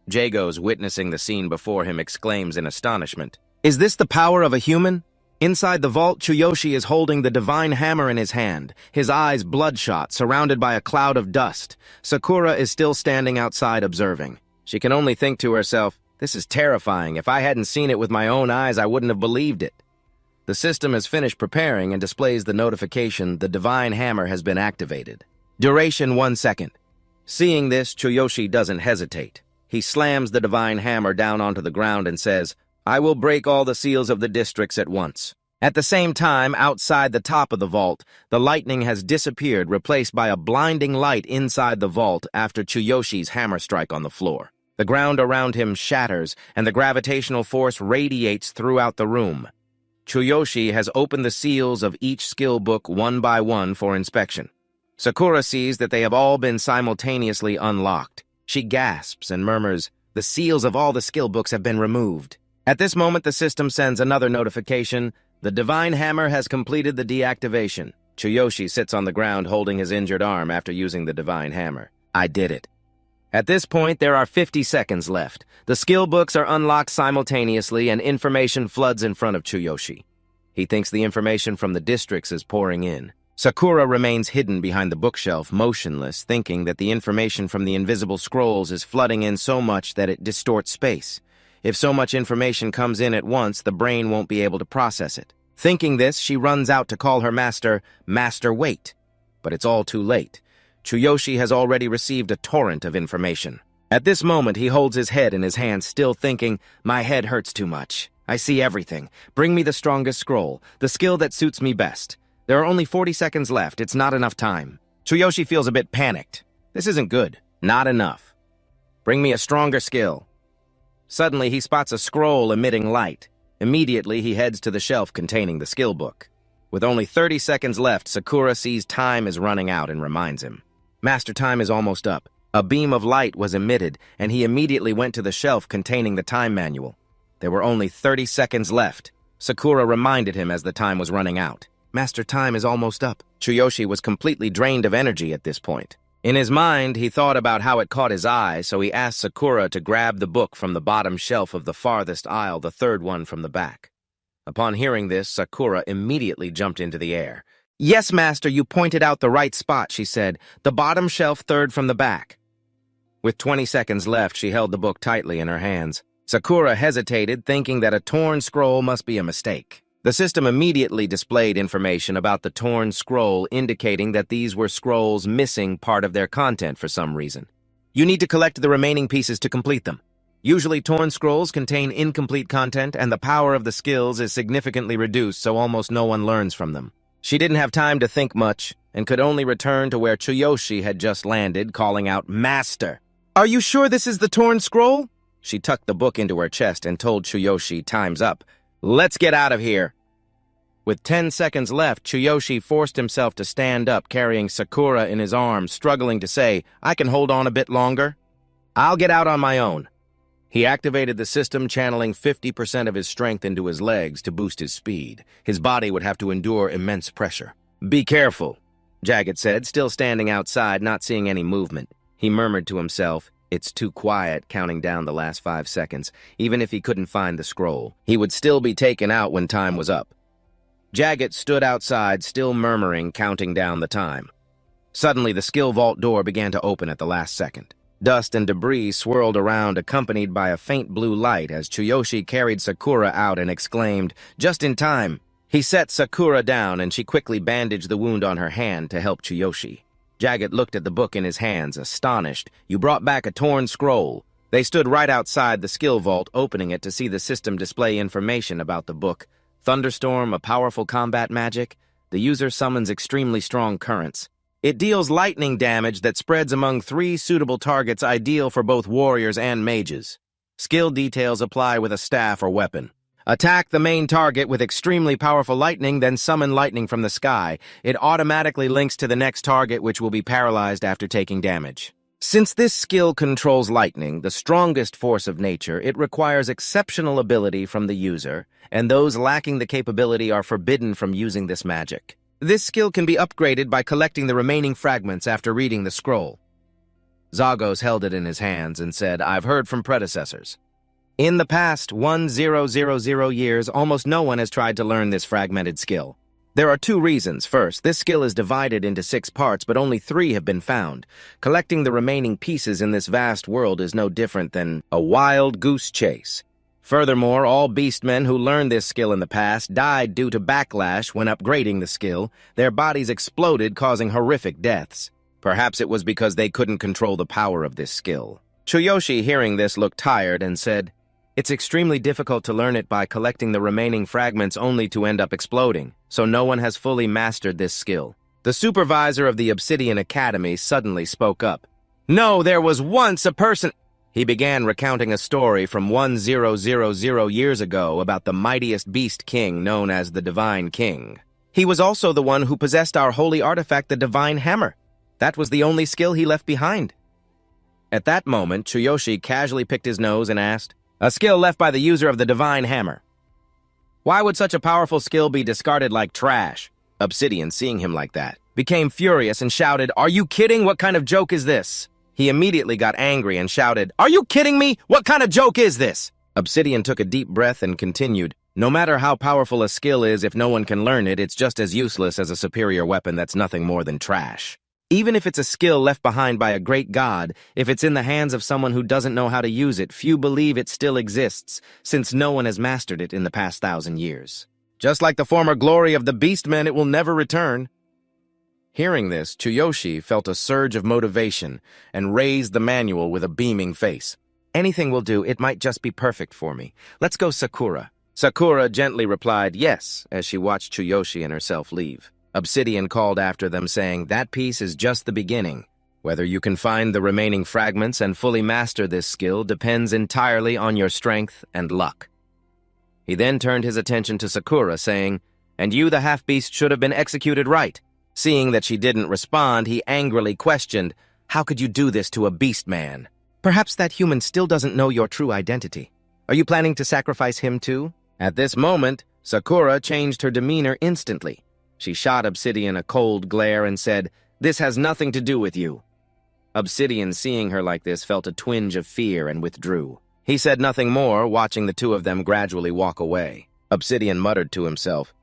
A: Jagos, witnessing the scene before him, exclaims in astonishment, Is this the power of a human? Inside the vault, Tsuyoshi is holding the divine hammer in his hand, his eyes bloodshot, surrounded by a cloud of dust. Sakura is still standing outside observing. She can only think to herself, this is terrifying. If I hadn't seen it with my own eyes, I wouldn't have believed it. The system has finished preparing and displays the notification, the divine hammer has been activated. Duration 1 second. Seeing this, Tsuyoshi doesn't hesitate. He slams the divine hammer down onto the ground and says, I will break all the seals of the districts at once. At the same time, outside the top of the vault, the lightning has disappeared, replaced by a blinding light inside the vault after Tsuyoshi's hammer strike on the floor. The ground around him shatters, and the gravitational force radiates throughout the room. Tsuyoshi has opened the seals of each skill book one by one for inspection. Sakura sees that they have all been simultaneously unlocked. She gasps and murmurs, the seals of all the skill books have been removed. At this moment, the system sends another notification. The divine hammer has completed the deactivation. Tsuyoshi sits on the ground holding his injured arm after using the divine hammer. I did it. At this point, there are 50 seconds left. The skill books are unlocked simultaneously and information floods in front of Tsuyoshi. He thinks the information from the districts is pouring in. Sakura remains hidden behind the bookshelf, motionless, thinking that the information from the invisible scrolls is flooding in so much that it distorts space. If so much information comes in at once, the brain won't be able to process it. Thinking this, she runs out to call her master, Master, wait. But it's all too late. Tsuyoshi has already received a torrent of information. At this moment, he holds his head in his hands, still thinking, my head hurts too much. I see everything. Bring me the strongest scroll, the skill that suits me best. There are only 40 seconds left. It's not enough time. Tsuyoshi feels a bit panicked. This isn't good. Not enough. Bring me a stronger skill. Suddenly, he spots a scroll emitting light. Immediately, he heads to the shelf containing the skill book. With only 30 seconds left, Sakura sees time is running out and reminds him. Master, time is almost up. A beam of light was emitted, and he immediately went to the shelf containing the time manual. There were only 30 seconds left. Sakura reminded him as the time was running out. Master, time is almost up. Tsuyoshi was completely drained of energy at this point. In his mind, he thought about how it caught his eye, so he asked Sakura to grab the book from the bottom shelf of the farthest aisle, the third one from the back. Upon hearing this, Sakura immediately jumped into the air. Yes, Master, you pointed out the right spot, she said. The bottom shelf, third from the back. With 20 seconds left, she held the book tightly in her hands. Sakura hesitated, thinking that a torn scroll must be a mistake. The system immediately displayed information about the torn scroll, indicating that these were scrolls missing part of their content for some reason. You need to collect the remaining pieces to complete them. Usually, torn scrolls contain incomplete content, and the power of the skills is significantly reduced, so almost no one learns from them. She didn't have time to think much, and could only return to where Tsuyoshi had just landed, calling out, Master! Are you sure this is the torn scroll? She tucked the book into her chest and told Tsuyoshi, time's up. Let's get out of here. With 10 seconds left, Tsuyoshi forced himself to stand up, carrying Sakura in his arms, struggling to say, I can hold on a bit longer. I'll get out on my own. He activated the system, channeling 50% of his strength into his legs to boost his speed. His body would have to endure immense pressure. "Be careful," Jagat said, still standing outside, not seeing any movement. He murmured to himself, "It's too quiet," counting down the last 5 seconds. Even if he couldn't find the scroll, he would still be taken out when time was up. Jagat stood outside, still murmuring, counting down the time. Suddenly, the skill vault door began to open at the last second. Dust and debris swirled around, accompanied by a faint blue light as Tsuyoshi carried Sakura out and exclaimed, "Just in time!" He set Sakura down, and she quickly bandaged the wound on her hand to help Tsuyoshi. Jagat looked at the book in his hands, astonished. "You brought back a torn scroll." They stood right outside the skill vault, opening it to see the system display information about the book. Thunderstorm, a powerful combat magic. The user summons extremely strong currents. It deals lightning damage that spreads among 3 suitable targets, ideal for both warriors and mages. Skill details apply with a staff or weapon. Attack the main target with extremely powerful lightning, then summon lightning from the sky. It automatically links to the next target, which will be paralyzed after taking damage. Since this skill controls lightning, the strongest force of nature, it requires exceptional ability from the user, and those lacking the capability are forbidden from using this magic. This skill can be upgraded by collecting the remaining fragments after reading the scroll. Zagos held it in his hands and said, "I've heard from predecessors. In the past 1000 years, almost no one has tried to learn this fragmented skill. There are 2 reasons. First, this skill is divided into 6 parts, but only 3 have been found. Collecting the remaining pieces in this vast world is no different than a wild goose chase. Furthermore, all beastmen who learned this skill in the past died due to backlash when upgrading the skill. Their bodies exploded, causing horrific deaths. Perhaps it was because they couldn't control the power of this skill." Tsuyoshi, hearing this, looked tired and said, "It's extremely difficult to learn it by collecting the remaining fragments only to end up exploding, so no one has fully mastered this skill." The supervisor of the Obsidian Academy suddenly spoke up. "No, there was once a person—" He began recounting a story from 1000 years ago about the mightiest beast king known as the Divine King. He was also the one who possessed our holy artifact, the Divine Hammer. That was the only skill he left behind. At that moment, Tsuyoshi casually picked his nose and asked, "A skill left by the user of the Divine Hammer. Why would such a powerful skill be discarded like trash?" Obsidian, seeing him like that, became furious and shouted, "Are you kidding? What kind of joke is this?" He immediately got angry and shouted, "Are you kidding me? What kind of joke is this?" Obsidian took a deep breath and continued, "No matter how powerful a skill is, if no one can learn it, it's just as useless as a superior weapon that's nothing more than trash. Even if it's a skill left behind by a great god, if it's in the hands of someone who doesn't know how to use it, few believe it still exists, since no one has mastered it in the past 1,000 years. Just like the former glory of the beastmen, it will never return." Hearing this, Tsuyoshi felt a surge of motivation and raised the manual with a beaming face. "Anything will do. It might just be perfect for me. Let's go, Sakura." Sakura gently replied yes as she watched Tsuyoshi and herself leave. Obsidian called after them, saying, "That piece is just the beginning. Whether you can find the remaining fragments and fully master this skill depends entirely on your strength and luck." He then turned his attention to Sakura, saying, "And you, the half-beast, should have been executed right." Seeing that she didn't respond, he angrily questioned, "How could you do this to a beast man? Perhaps that human still doesn't know your true identity. Are you planning to sacrifice him too?" At this moment, Sakura changed her demeanor instantly. She shot Obsidian a cold glare and said, "This has nothing to do with you." Obsidian, seeing her like this, felt a twinge of fear and withdrew. He said nothing more, watching the two of them gradually walk away. Obsidian muttered to himself,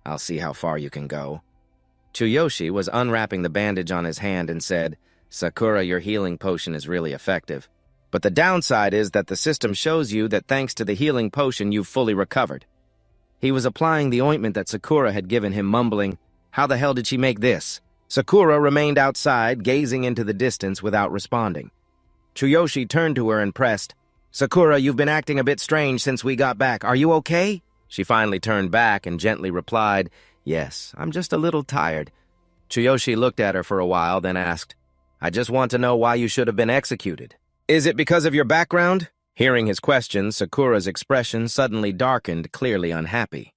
A: "I'll see how far you can go." Tsuyoshi was unwrapping the bandage on his hand and said, "Sakura, your healing potion is really effective. But the downside is that the system shows you that thanks to the healing potion you've fully recovered." He was applying the ointment that Sakura had given him, mumbling, "How the hell did she make this?" Sakura remained outside, gazing into the distance without responding. Tsuyoshi turned to her and pressed, "Sakura, you've been acting a bit strange since we got back. Are you okay?" She finally turned back and gently replied, "Yes, I'm just a little tired." Tsuyoshi looked at her for a while, then asked, "I just want to know why you should have been executed. Is it because of your background?" Hearing his question, Sakura's expression suddenly darkened, clearly unhappy.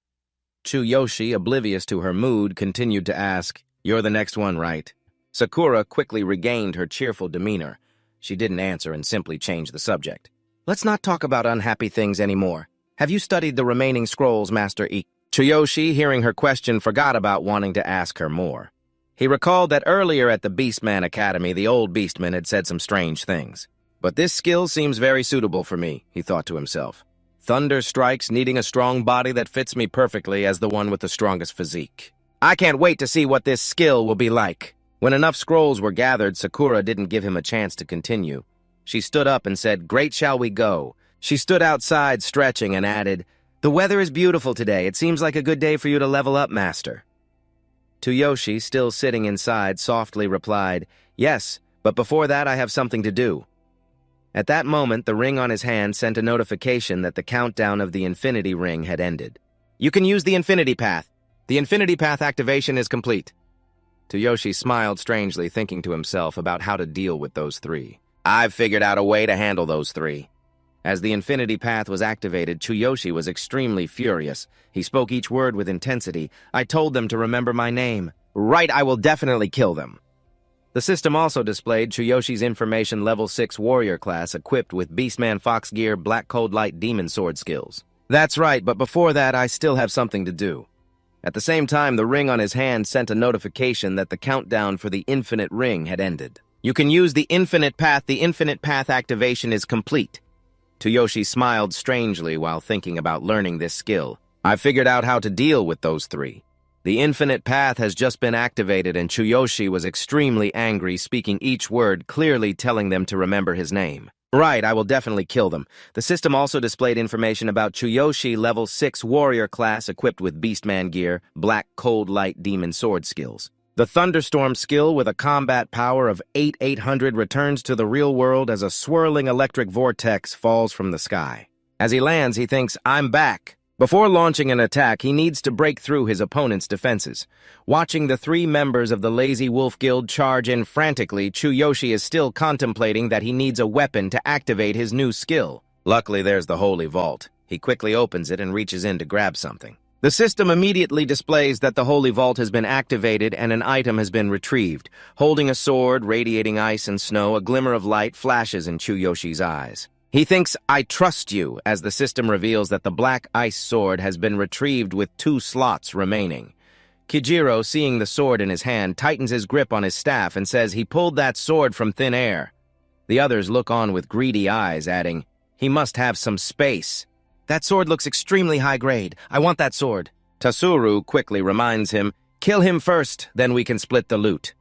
A: Tsuyoshi, oblivious to her mood, continued to ask, "You're the next one, right?" Sakura quickly regained her cheerful demeanor. She didn't answer and simply changed the subject. Let's not talk about unhappy things anymore. Have you studied the remaining scrolls, Master E? Tsuyoshi, hearing her question, forgot about wanting to ask her more. He recalled that earlier at the Beastman Academy, the old Beastman had said some strange things. But this skill seems very suitable for me, he thought to himself. Thunder strikes, needing a strong body that fits me perfectly as the one with the strongest physique. I can't wait to see what this skill will be like. When enough scrolls were gathered, Sakura didn't give him a chance to continue. She stood up and said, "Great, shall we go?" She stood outside stretching and added, "The weather is beautiful today. It seems like a good day for you to level up, Master." Tsuyoshi, still sitting inside, softly replied, "Yes, but before that I have something to do." At that moment, the ring on his hand sent a notification that the countdown of the Infinity Ring had ended. "You can use the Infinity Path. The Infinity Path activation is complete." Tsuyoshi smiled strangely, thinking to himself about how to deal with those three. "I've figured out a way to handle those three." As the Infinity Path was activated, Tsuyoshi was extremely furious. He spoke each word with intensity. "I told them to remember my name." "Right, I will definitely kill them." The system also displayed Tsuyoshi's information level 6 warrior class equipped with Beastman Fox Gear Black Cold Light Demon Sword skills. "That's right, but before that I still have something to do." At the same time, the ring on his hand sent a notification that the countdown for the Infinite Ring had ended. "You can use the Infinite Path. The Infinite Path activation is complete." Tsuyoshi smiled strangely while thinking about learning this skill. "I figured out how to deal with those three." The Infinite Path has just been activated, and Tsuyoshi was extremely angry, speaking each word, clearly telling them to remember his name. "Right, I will definitely kill them." The system also displayed information about Tsuyoshi level 6 warrior class equipped with Beastman gear, Black Cold Light Demon Sword skills. The Thunderstorm skill with a combat power of 8,800 returns to the real world as a swirling electric vortex falls from the sky. As he lands, he thinks, "I'm back." Before launching an attack, he needs to break through his opponent's defenses. Watching the three members of the Lazy Wolf Guild charge in frantically, Tsuyoshi is still contemplating that he needs a weapon to activate his new skill. Luckily, there's the Holy Vault. He quickly opens it and reaches in to grab something. The system immediately displays that the Holy Vault has been activated and an item has been retrieved. Holding a sword, radiating ice and snow, a glimmer of light flashes in Tsuyoshi's eyes. He thinks, "I trust you," as the system reveals that the black ice sword has been retrieved with 2 slots remaining. Kijiro, seeing the sword in his hand, tightens his grip on his staff and says he pulled that sword from thin air. The others look on with greedy eyes, adding, "He must have some space." "That sword looks extremely high grade. I want that sword." Tatsuru quickly reminds him, "Kill him first, then we can split the loot."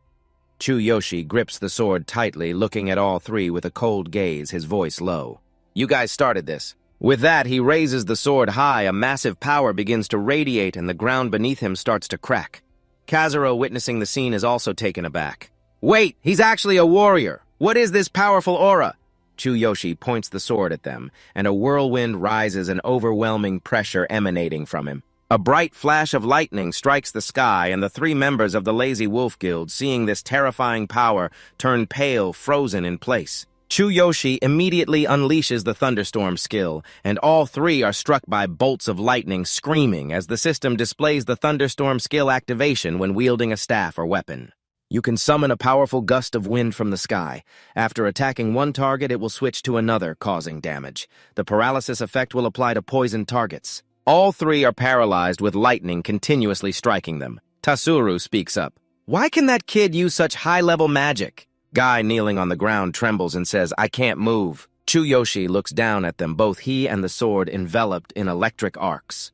A: Tsuyoshi grips the sword tightly, looking at all three with a cold gaze, his voice low. "You guys started this." With that, he raises the sword high, a massive power begins to radiate, and the ground beneath him starts to crack. Kazuro, witnessing the scene, is also taken aback. "Wait, he's actually a warrior! What is this powerful aura?" Tsuyoshi points the sword at them, and a whirlwind rises, an overwhelming pressure emanating from him. A bright flash of lightning strikes the sky, and the 3 members of the Lazy Wolf Guild, seeing this terrifying power, turn pale, frozen in place. Tsuyoshi immediately unleashes the Thunderstorm skill, and all 3 are struck by bolts of lightning, screaming as the system displays the Thunderstorm skill activation when wielding a staff or weapon. You can summon a powerful gust of wind from the sky. After attacking one target, it will switch to another, causing damage. The paralysis effect will apply to poisoned targets. All 3 are paralyzed with lightning continuously striking them. Tatsuru speaks up. "Why can that kid use such high-level magic?" Guy, kneeling on the ground, trembles and says, "I can't move." Tsuyoshi looks down at them, both he and the sword enveloped in electric arcs.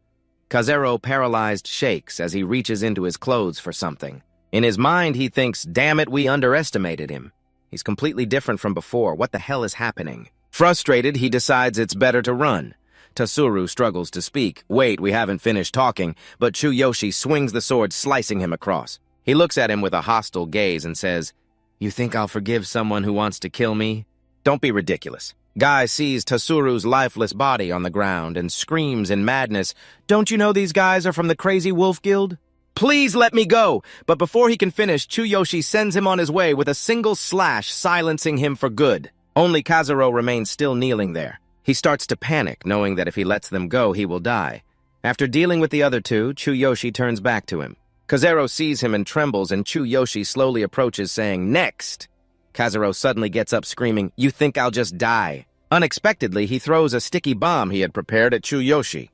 A: Kazero, paralyzed, shakes as he reaches into his clothes for something. In his mind, he thinks, "Damn it, we underestimated him. He's completely different from before. What the hell is happening?" Frustrated, he decides it's better to run. Tatsuru struggles to speak. "Wait, we haven't finished talking," but Tsuyoshi swings the sword, slicing him across. He looks at him with a hostile gaze and says, "You think I'll forgive someone who wants to kill me? Don't be ridiculous." Guy sees Tatsuru's lifeless body on the ground and screams in madness, "Don't you know these guys are from the Crazy Wolf Guild? Please let me go!" But before he can finish, Tsuyoshi sends him on his way with a single slash, silencing him for good. Only Kazuro remains still kneeling there. He starts to panic, knowing that if he lets them go, he will die. After dealing with the other 2, Tsuyoshi turns back to him. Kazero sees him and trembles, and Tsuyoshi slowly approaches, saying, "Next!" Kazero suddenly gets up screaming, "You think I'll just die?" Unexpectedly, he throws a sticky bomb he had prepared at Tsuyoshi.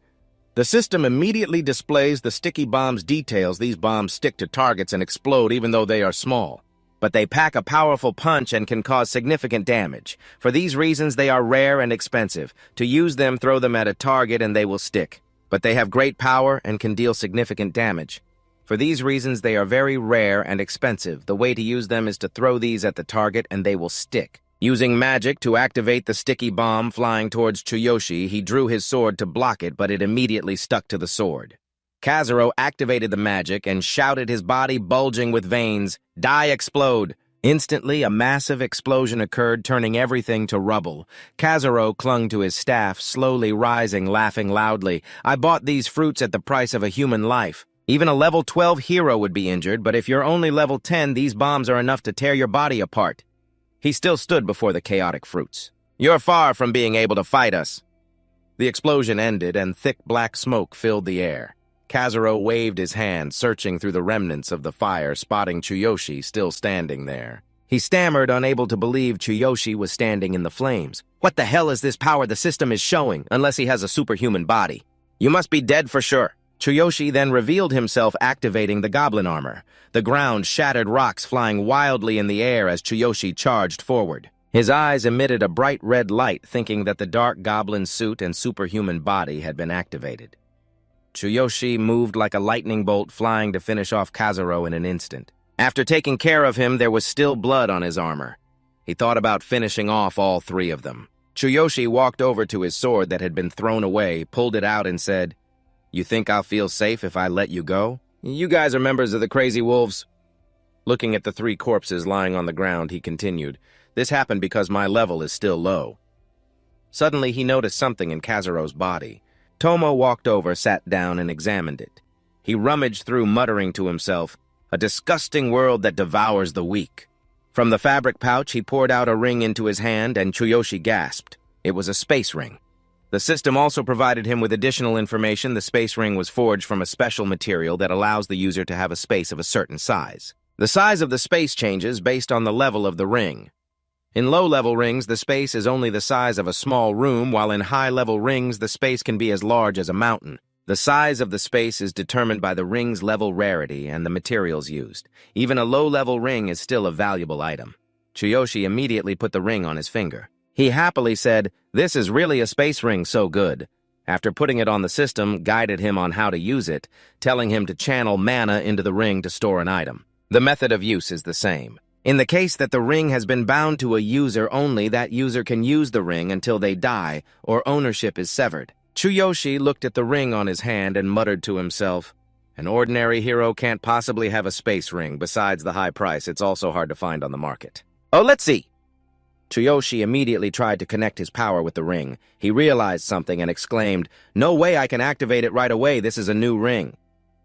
A: The system immediately displays the sticky bomb's details. These bombs stick to targets and explode even though they are small. But they pack a powerful punch and can cause significant damage. For these reasons, they are rare and expensive. To use them, throw them at a target and they will stick. But they have great power and can deal significant damage. For these reasons, they are very rare and expensive. The way to use them is to throw these at the target and they will stick. Using magic to activate the sticky bomb flying towards Tsuyoshi, he drew his sword to block it, but it immediately stuck to the sword. Kazuro activated the magic and shouted, his body bulging with veins, "Die, explode!" Instantly, a massive explosion occurred, turning everything to rubble. Kazuro clung to his staff, slowly rising, laughing loudly. "I bought these fruits at the price of a human life. Even a level 12 hero would be injured, but if you're only level 10, these bombs are enough to tear your body apart." He still stood before the chaotic fruits. "You're far from being able to fight us." The explosion ended, and thick black smoke filled the air. Kazuro waved his hand, searching through the remnants of the fire, spotting Tsuyoshi still standing there. He stammered, unable to believe Tsuyoshi was standing in the flames. "What the hell is this power the system is showing, unless he has a superhuman body? You must be dead for sure." Tsuyoshi then revealed himself, activating the goblin armor. The ground shattered, rocks flying wildly in the air as Tsuyoshi charged forward. His eyes emitted a bright red light, thinking that the dark goblin suit and superhuman body had been activated. Tsuyoshi moved like a lightning bolt, flying to finish off Kazuro in an instant. After taking care of him, there was still blood on his armor. He thought about finishing off all three of them. Tsuyoshi walked over to his sword that had been thrown away, pulled it out, and said, "You think I'll feel safe if I let you go? You guys are members of the Crazy Wolves." Looking at the three corpses lying on the ground, he continued, "This happened because my level is still low." Suddenly, he noticed something in Kazuro's body. Tomo walked over, sat down, and examined it. He rummaged through, muttering to himself, "A disgusting world that devours the weak." From the fabric pouch, he poured out a ring into his hand, and Tsuyoshi gasped. It was a space ring. The system also provided him with additional information. The space ring was forged from a special material that allows the user to have a space of a certain size. The size of the space changes based on the level of the ring. In low-level rings, the space is only the size of a small room, while in high-level rings, the space can be as large as a mountain. The size of the space is determined by the ring's level rarity and the materials used. Even a low-level ring is still a valuable item. Tsuyoshi immediately put the ring on his finger. He happily said, "This is really a space ring, so good." After putting it on the system, guided him on how to use it, telling him to channel mana into the ring to store an item. The method of use is the same. In the case that the ring has been bound to a user only, that user can use the ring until they die or ownership is severed. Tsuyoshi looked at the ring on his hand and muttered to himself, "An ordinary hero can't possibly have a space ring. Besides the high price, it's also hard to find on the market. Oh, let's see." Tsuyoshi immediately tried to connect his power with the ring. He realized something and exclaimed, "No way I can activate it right away. This is a new ring."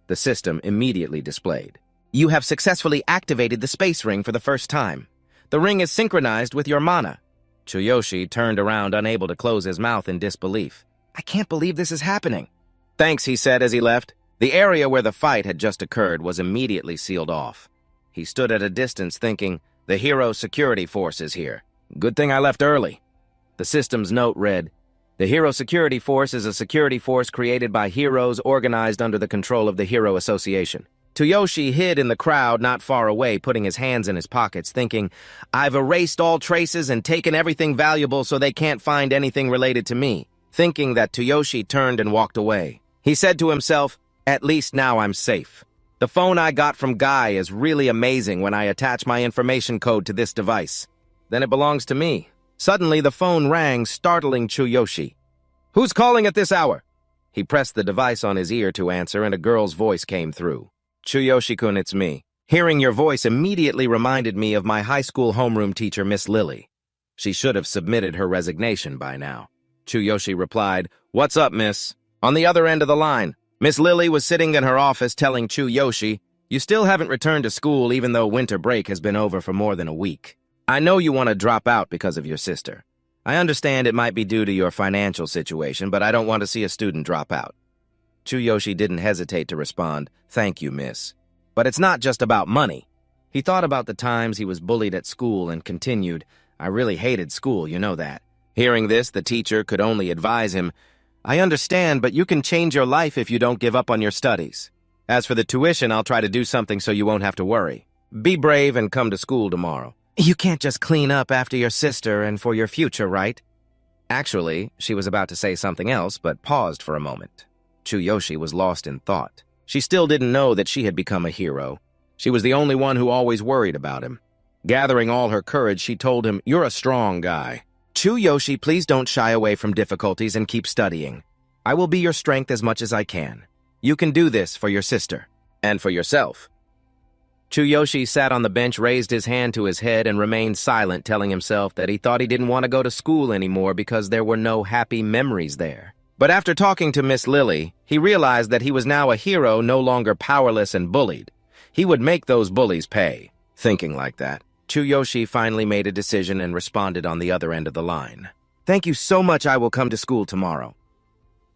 A: The system immediately displayed, "You have successfully activated the space ring for the first time. The ring is synchronized with your mana." Tsuyoshi turned around, unable to close his mouth in disbelief. "I can't believe this is happening." "Thanks," he said as he left. The area where the fight had just occurred was immediately sealed off. He stood at a distance thinking, "The hero security force is here. Good thing I left early." The system's note read, "The Hero Security Force is a security force created by heroes organized under the control of the Hero Association." Tsuyoshi hid in the crowd not far away, putting his hands in his pockets, thinking, "I've erased all traces and taken everything valuable so they can't find anything related to me." Thinking that, Tsuyoshi turned and walked away. He said to himself, "At least now I'm safe. The phone I got from Guy is really amazing when I attach my information code to this device. Then it belongs to me." Suddenly, the phone rang, startling Tsuyoshi. "Who's calling at this hour?" He pressed the device on his ear to answer, and a girl's voice came through. "Tsuyoshi-kun, it's me. Hearing your voice immediately reminded me of my high school homeroom teacher, Miss Lily. She should have submitted her resignation by now." Tsuyoshi replied, "What's up, miss?" On the other end of the line, Miss Lily was sitting in her office telling Tsuyoshi, "You still haven't returned to school even though winter break has been over for more than a week. I know you want to drop out because of your sister. I understand it might be due to your financial situation, but I don't want to see a student drop out." Tsuyoshi didn't hesitate to respond, "Thank you, miss. But it's not just about money." He thought about the times he was bullied at school and continued, "I really hated school, you know that. Hearing this, the teacher could only advise him, I understand, but you can change your life if you don't give up on your studies. As for the tuition, I'll try to do something so you won't have to worry. Be brave and come to school tomorrow. You can't just clean up after your sister and for your future, right? Actually, she was about to say something else, but paused for a moment. Tsuyoshi was lost in thought. She still didn't know that she had become a hero. She was the only one who always worried about him. Gathering all her courage, she told him, You're a strong guy. Tsuyoshi, please don't shy away from difficulties and keep studying. I will be your strength as much as I can. You can do this for your sister. And for yourself. Tsuyoshi sat on the bench, raised his hand to his head, and remained silent, telling himself that he thought he didn't want to go to school anymore because there were no happy memories there. But after talking to Miss Lily, he realized that he was now a hero, no longer powerless and bullied. He would make those bullies pay. Thinking like that, Tsuyoshi finally made a decision and responded on the other end of the line. Thank you so much, I will come to school tomorrow.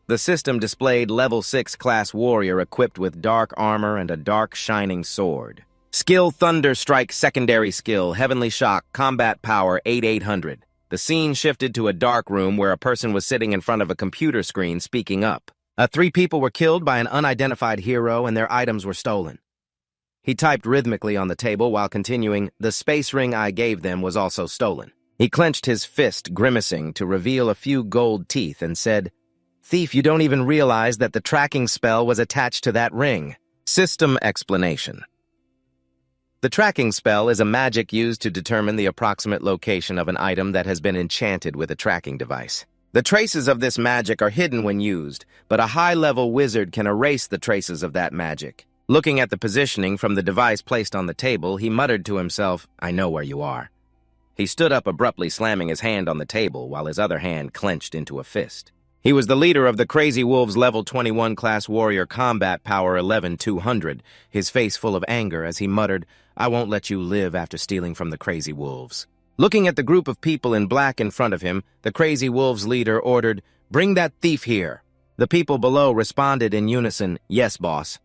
A: The system displayed level 6 class warrior equipped with dark armor and a dark shining sword. Skill Thunder Strike secondary skill, Heavenly Shock, combat power 8800. The scene shifted to a dark room where a person was sitting in front of a computer screen speaking up. 3 people were killed by an unidentified hero and their items were stolen. He typed rhythmically on the table while continuing, the space ring I gave them was also stolen. He clenched his fist, grimacing, to reveal a few gold teeth and said, Thief, you don't even realize that the tracking spell was attached to that ring. System explanation. The tracking spell is a magic used to determine the approximate location of an item that has been enchanted with a tracking device. The traces of this magic are hidden when used, but a high-level wizard can erase the traces of that magic. Looking at the positioning from the device placed on the table, he muttered to himself, I know where you are. He stood up abruptly, slamming his hand on the table while his other hand clenched into a fist. He was the leader of the Crazy Wolves Level 21 Class Warrior Combat Power 11200, his face full of anger as he muttered, I won't let you live after stealing from the Crazy Wolves. Looking at the group of people in black in front of him, the Crazy Wolves leader ordered, Bring that thief here. The people below responded in unison, Yes, boss.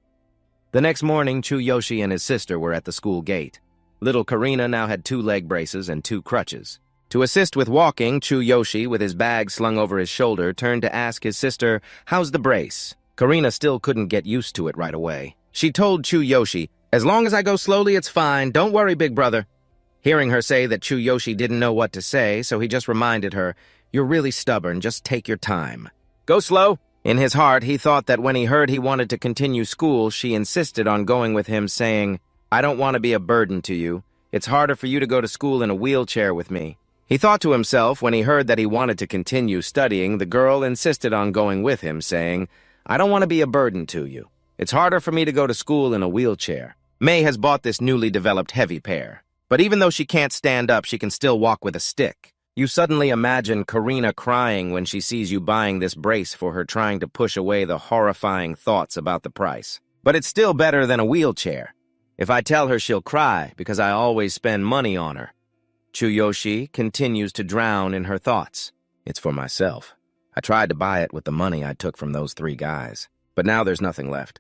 A: The next morning, Tsuyoshi and his sister were at the school gate. Little Karina now had 2 leg braces and 2 crutches. To assist with walking, Tsuyoshi, with his bag slung over his shoulder, turned to ask his sister, How's the brace? Karina still couldn't get used to it right away. She told Tsuyoshi, As long as I go slowly, it's fine. Don't worry, big brother. Hearing her say that Tsuyoshi didn't know what to say, so he just reminded her, You're really stubborn, just take your time. Go slow. In his heart, he thought that when he heard he wanted to continue school, she insisted on going with him, saying, I don't want to be a burden to you. It's harder for you to go to school in a wheelchair with me. He thought to himself when he heard that he wanted to continue studying, the girl insisted on going with him, saying, I don't want to be a burden to you. It's harder for me to go to school in a wheelchair. May has bought this newly developed heavy pair. But even though she can't stand up, she can still walk with a stick. You suddenly imagine Karina crying when she sees you buying this brace for her, trying to push away the horrifying thoughts about the price. But it's still better than a wheelchair. If I tell her, she'll cry because I always spend money on her. Tsuyoshi continues to drown in her thoughts. It's for myself. I tried to buy it with the money I took from those 3 guys. But now there's nothing left.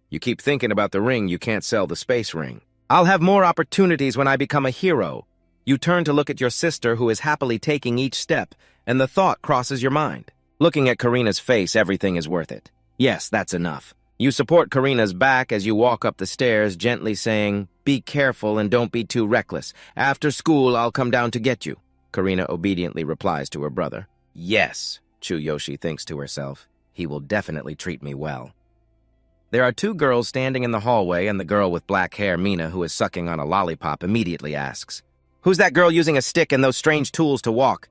A: You keep thinking about the ring, you can't sell the space ring. I'll have more opportunities when I become a hero. You turn to look at your sister, who is happily taking each step, and the thought crosses your mind. Looking at Karina's face, everything is worth it. Yes, that's enough. You support Karina's back as you walk up the stairs, gently saying, Be careful and don't be too reckless. After school, I'll come down to get you. Karina obediently replies to her brother. Yes, Tsuyoshi thinks to herself. He will definitely treat me well. There are 2 girls standing in the hallway, and the girl with black hair, Mina, who is sucking on a lollipop, immediately asks, Who's that girl using a stick and those strange tools to walk?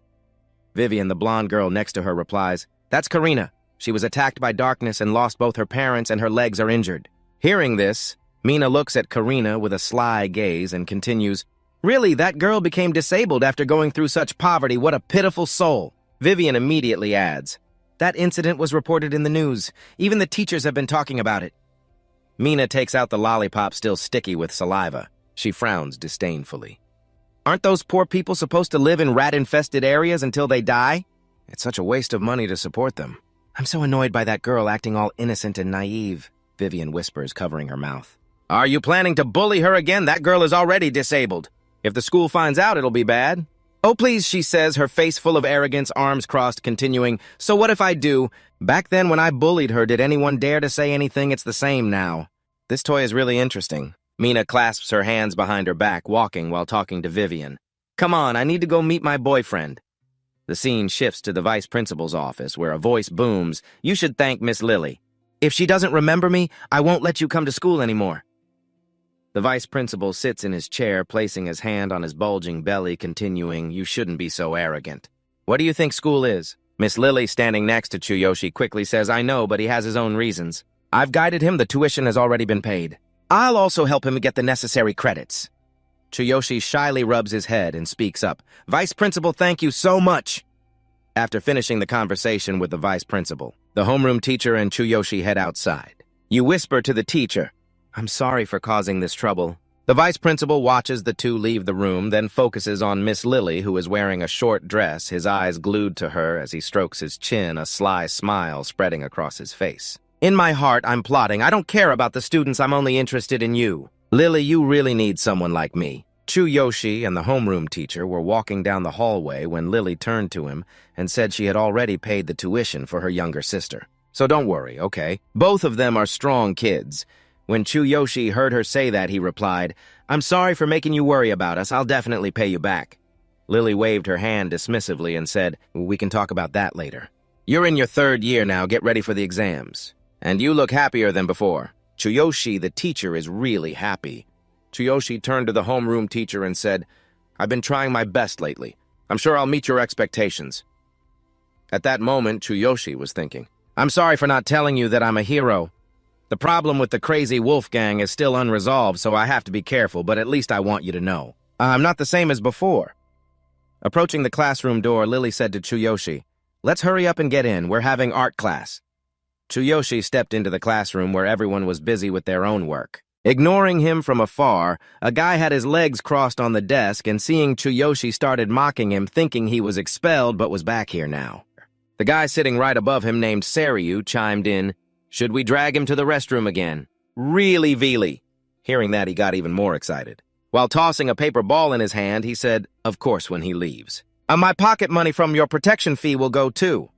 A: Vivian, the blonde girl next to her, replies, That's Karina. She was attacked by darkness and lost both her parents, and her legs are injured. Hearing this, Mina looks at Karina with a sly gaze and continues, Really, that girl became disabled after going through such poverty. What a pitiful soul. Vivian immediately adds, That incident was reported in the news. Even the teachers have been talking about it. Mina takes out the lollipop still sticky with saliva. She frowns disdainfully. Aren't those poor people supposed to live in rat-infested areas until they die? It's such a waste of money to support them. I'm so annoyed by that girl acting all innocent and naive, Vivian whispers, covering her mouth. Are you planning to bully her again? That girl is already disabled. If the school finds out, it'll be bad. "Oh, please," she says, her face full of arrogance, arms crossed, continuing, "So what if I do? Back then when I bullied her, did anyone dare to say anything? It's the same now." This toy is really interesting. Mina clasps her hands behind her back, walking while talking to Vivian. "Come on, I need to go meet my boyfriend." The scene shifts to the vice principal's office, where a voice booms, "You should thank Miss Lily. If she doesn't remember me, I won't let you come to school anymore." The vice principal sits in his chair, placing his hand on his bulging belly, continuing, "You shouldn't be so arrogant. What do you think school is?" Miss Lily, standing next to Tsuyoshi, quickly says, "I know, but he has his own reasons. I've guided him. The tuition has already been paid. I'll also help him get the necessary credits." Tsuyoshi shyly rubs his head and speaks up, "Vice principal, thank you so much." After finishing the conversation with the vice principal, the homeroom teacher and Tsuyoshi head outside. You whisper to the teacher, "I'm sorry for causing this trouble." The vice principal watches the two leave the room, then focuses on Miss Lily, who is wearing a short dress, his eyes glued to her as he strokes his chin, a sly smile spreading across his face. "In my heart, I'm plotting. I don't care about the students. I'm only interested in you. Lily, you really need someone like me." Tsuyoshi and the homeroom teacher were walking down the hallway when Lily turned to him and said she had already paid the tuition for her younger sister. "So don't worry, okay? Both of them are strong kids." When Tsuyoshi heard her say that, he replied, "I'm sorry for making you worry about us. I'll definitely pay you back." Lily waved her hand dismissively and said, "We can talk about that later. You're in your 3rd year now. Get ready for the exams. And you look happier than before." Tsuyoshi, the teacher, is really happy. Tsuyoshi turned to the homeroom teacher and said, "I've been trying my best lately. I'm sure I'll meet your expectations." At that moment, Tsuyoshi was thinking, "I'm sorry for not telling you that I'm a hero. The problem with the crazy wolf gang is still unresolved, so I have to be careful, but at least I want you to know. I'm not the same as before." Approaching the classroom door, Lily said to Tsuyoshi, "Let's hurry up and get in. We're having art class." Tsuyoshi stepped into the classroom where everyone was busy with their own work. Ignoring him from afar, a guy had his legs crossed on the desk, and seeing Tsuyoshi started mocking him, thinking he was expelled but was back here now. The guy sitting right above him, named Saryu, chimed in, "Should we drag him to the restroom again?" "Really, Vili?" Hearing that, he got even more excited. While tossing a paper ball in his hand, he said, "Of course, when he leaves. My pocket money from your protection fee will go too."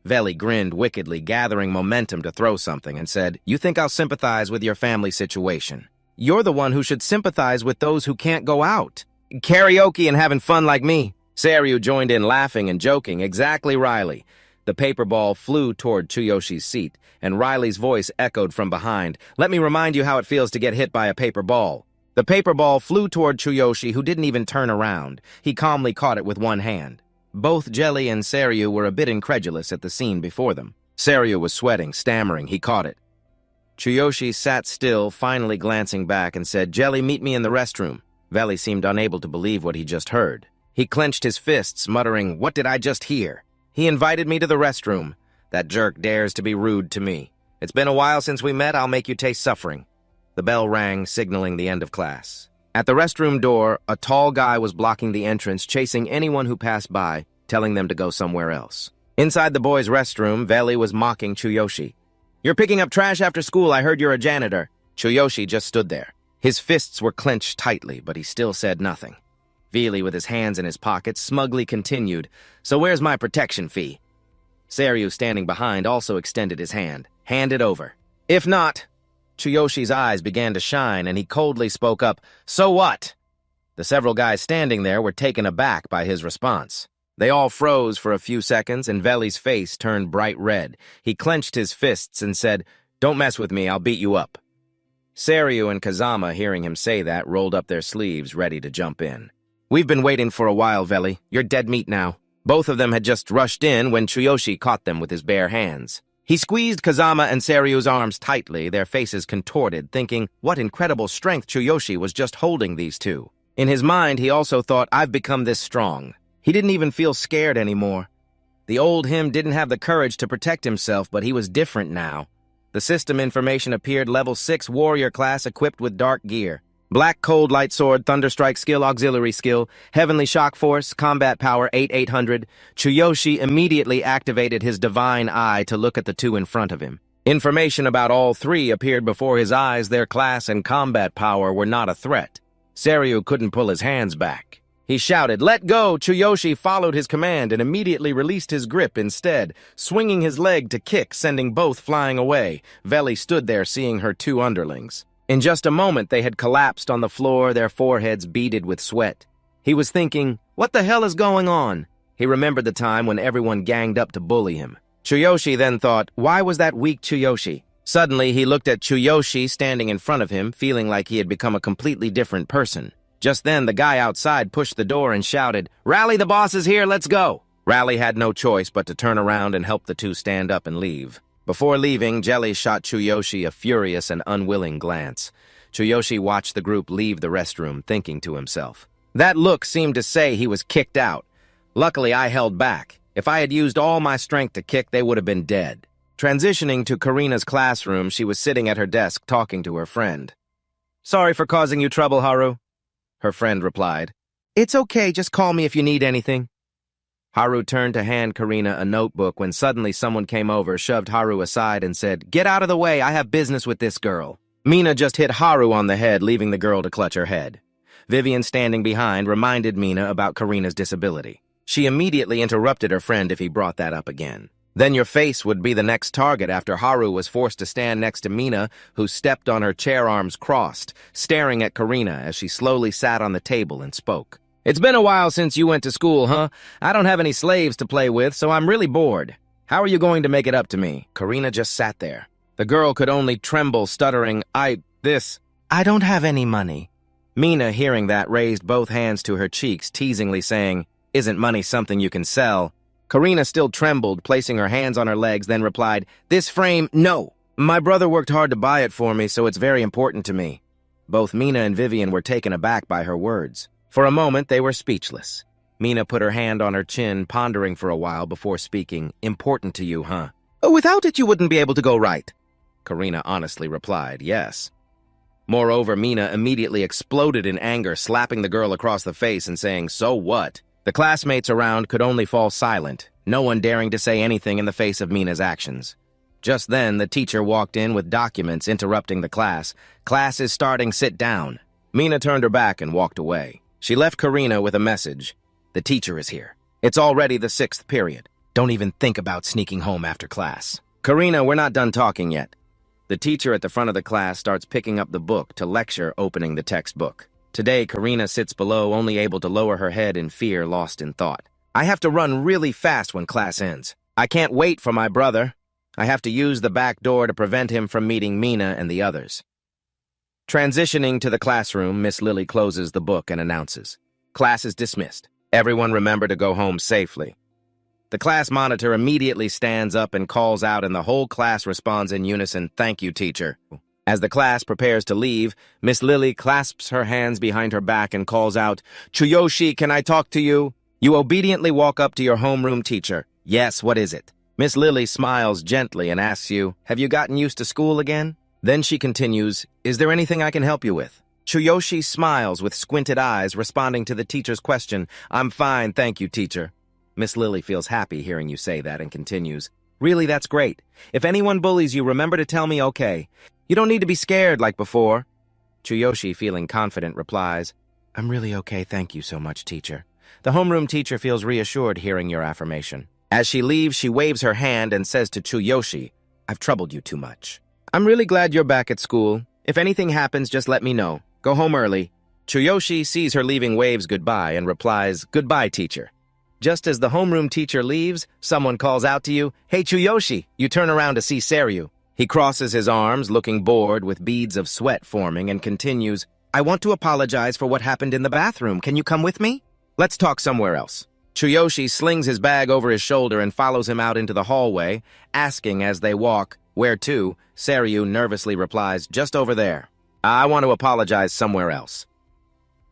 A: Veli grinned wickedly, gathering momentum to throw something, and said, "You think I'll sympathize with your family situation? You're the one who should sympathize with those who can't go out. Karaoke and having fun like me." Saryu joined in, laughing and joking. "Exactly, Riley." The paper ball flew toward Tsuyoshi's seat, and Riley's voice echoed from behind, "Let me remind you how it feels to get hit by a paper ball." The paper ball flew toward Tsuyoshi, who didn't even turn around. He calmly caught it with one hand. Both Jelly and Saryu were a bit incredulous at the scene before them. Saryu was sweating, stammering. He caught it. Tsuyoshi sat still, finally glancing back, and said, "Jelly, meet me in the restroom." Veli seemed unable to believe what he just heard. He clenched his fists, muttering, "What did I just hear? He invited me to the restroom. That jerk dares to be rude to me. It's been a while since we met. I'll make you taste suffering." The bell rang, signaling the end of class. At the restroom door, a tall guy was blocking the entrance, chasing anyone who passed by, telling them to go somewhere else. Inside the boys' restroom, Veli was mocking Tsuyoshi. "You're picking up trash after school. I heard you're a janitor." Tsuyoshi just stood there. His fists were clenched tightly, but he still said nothing. Vili, with his hands in his pockets, smugly continued, "So where's my protection fee?" Saryu, standing behind, also extended his hand. "Hand it over." "If not..." Tsuyoshi's eyes began to shine, and he coldly spoke up, "So what?" The several guys standing there were taken aback by his response. They all froze for a few seconds, and Veli's face turned bright red. He clenched his fists and said, "Don't mess with me, I'll beat you up." Saryu and Kazama, hearing him say that, rolled up their sleeves, ready to jump in. "We've been waiting for a while, Veli. You're dead meat now." Both of them had just rushed in when Tsuyoshi caught them with his bare hands. He squeezed Kazama and Saryu's arms tightly, their faces contorted, thinking what incredible strength Tsuyoshi was just holding these two. In his mind, he also thought, "I've become this strong." He didn't even feel scared anymore. The old him didn't have the courage to protect himself, but he was different now. The system information appeared level 6 warrior class equipped with dark gear. Black Cold Light Sword, Thunderstrike skill, Auxiliary skill, Heavenly Shock Force, Combat Power 8800. Tsuyoshi immediately activated his Divine Eye to look at the two in front of him. Information about all three appeared before his eyes. Their class and combat power were not a threat. Saryu couldn't pull his hands back. He shouted, "Let go!" Tsuyoshi followed his command and immediately released his grip instead, swinging his leg to kick, sending both flying away. Veli stood there seeing her two underlings. In just a moment, they had collapsed on the floor, their foreheads beaded with sweat. He was thinking, what the hell is going on? He remembered the time when everyone ganged up to bully him. Tsuyoshi then thought, why was that weak Tsuyoshi? Suddenly, he looked at Tsuyoshi standing in front of him, feeling like he had become a completely different person. Just then, the guy outside pushed the door and shouted, "Rally, the boss is here, let's go!" Rally had no choice but to turn around and help the two stand up and leave. Before leaving, Jelly shot Tsuyoshi a furious and unwilling glance. Tsuyoshi watched the group leave the restroom, thinking to himself. That look seemed to say he was kicked out. Luckily, I held back. If I had used all my strength to kick, they would have been dead. Transitioning to Karina's classroom, she was sitting at her desk talking to her friend. "Sorry for causing you trouble, Haru," her friend replied. "It's okay, just call me if you need anything." Haru turned to hand Karina a notebook when suddenly someone came over, shoved Haru aside, and said, "Get out of the way, I have business with this girl." Mina just hit Haru on the head, leaving the girl to clutch her head. Vivian, standing behind, reminded Mina about Karina's disability. She immediately interrupted her friend if he brought that up again. Then your face would be the next target after Haru was forced to stand next to Mina, who stepped on her chair, arms crossed, staring at Karina as she slowly sat on the table and spoke. "It's been a while since you went to school, huh? I don't have any slaves to play with, so I'm really bored. How are you going to make it up to me?" Karina just sat there. The girl could only tremble, stuttering, I don't have any money." Mina, hearing that, raised both hands to her cheeks, teasingly saying, "Isn't money something you can sell?" Karina still trembled, placing her hands on her legs, then replied, "This frame, no. My brother worked hard to buy it for me, so it's very important to me." Both Mina and Vivian were taken aback by her words. For a moment, they were speechless. Mina put her hand on her chin, pondering for a while before speaking. "Important to you, huh?" "Without it, you wouldn't be able to go right." Karina honestly replied, "Yes." Moreover, Mina immediately exploded in anger, slapping the girl across the face and saying, "So what?" The classmates around could only fall silent, no one daring to say anything in the face of Mina's actions. Just then, the teacher walked in with documents, interrupting the class. "Class is starting, sit down." Mina turned her back and walked away. She left Karina with a message. "The teacher is here. It's already the 6th period. Don't even think about sneaking home after class." "Karina, we're not done talking yet." The teacher at the front of the class starts picking up the book to lecture, opening the textbook. Today, Karina sits below, only able to lower her head in fear, lost in thought. "I have to run really fast when class ends. I can't wait for my brother. I have to use the back door to prevent him from meeting Mina and the others." Transitioning to the classroom, Miss Lily closes the book and announces, "Class is dismissed. Everyone remember to go home safely." The class monitor immediately stands up and calls out, and the whole class responds in unison, "Thank you, teacher." As the class prepares to leave, Miss Lily clasps her hands behind her back and calls out, "Tsuyoshi, can I talk to you?" You obediently walk up to your homeroom teacher. "Yes, what is it?" Miss Lily smiles gently and asks you, "Have you gotten used to school again?" Then she continues, "Is there anything I can help you with?" Tsuyoshi smiles with squinted eyes, responding to the teacher's question, "I'm fine, thank you, teacher." Miss Lily feels happy hearing you say that and continues, "Really, that's great. If anyone bullies you, remember to tell me, okay? You don't need to be scared like before." Tsuyoshi, feeling confident, replies, "I'm really okay, thank you so much, teacher." The homeroom teacher feels reassured hearing your affirmation. As she leaves, she waves her hand and says to Tsuyoshi, "I've troubled you too much. I'm really glad you're back at school. If anything happens, just let me know. Go home early." Tsuyoshi sees her leaving, waves goodbye, and replies, "Goodbye, teacher." Just as the homeroom teacher leaves, someone calls out to you, "Hey, Tsuyoshi!" You turn around to see Seryu. He crosses his arms, looking bored with beads of sweat forming, and continues, "I want to apologize for what happened in the bathroom. Can you come with me? Let's talk somewhere else." Tsuyoshi slings his bag over his shoulder and follows him out into the hallway, asking as they walk, "Where to?" Seryu nervously replies, "Just over there. I want to apologize somewhere else."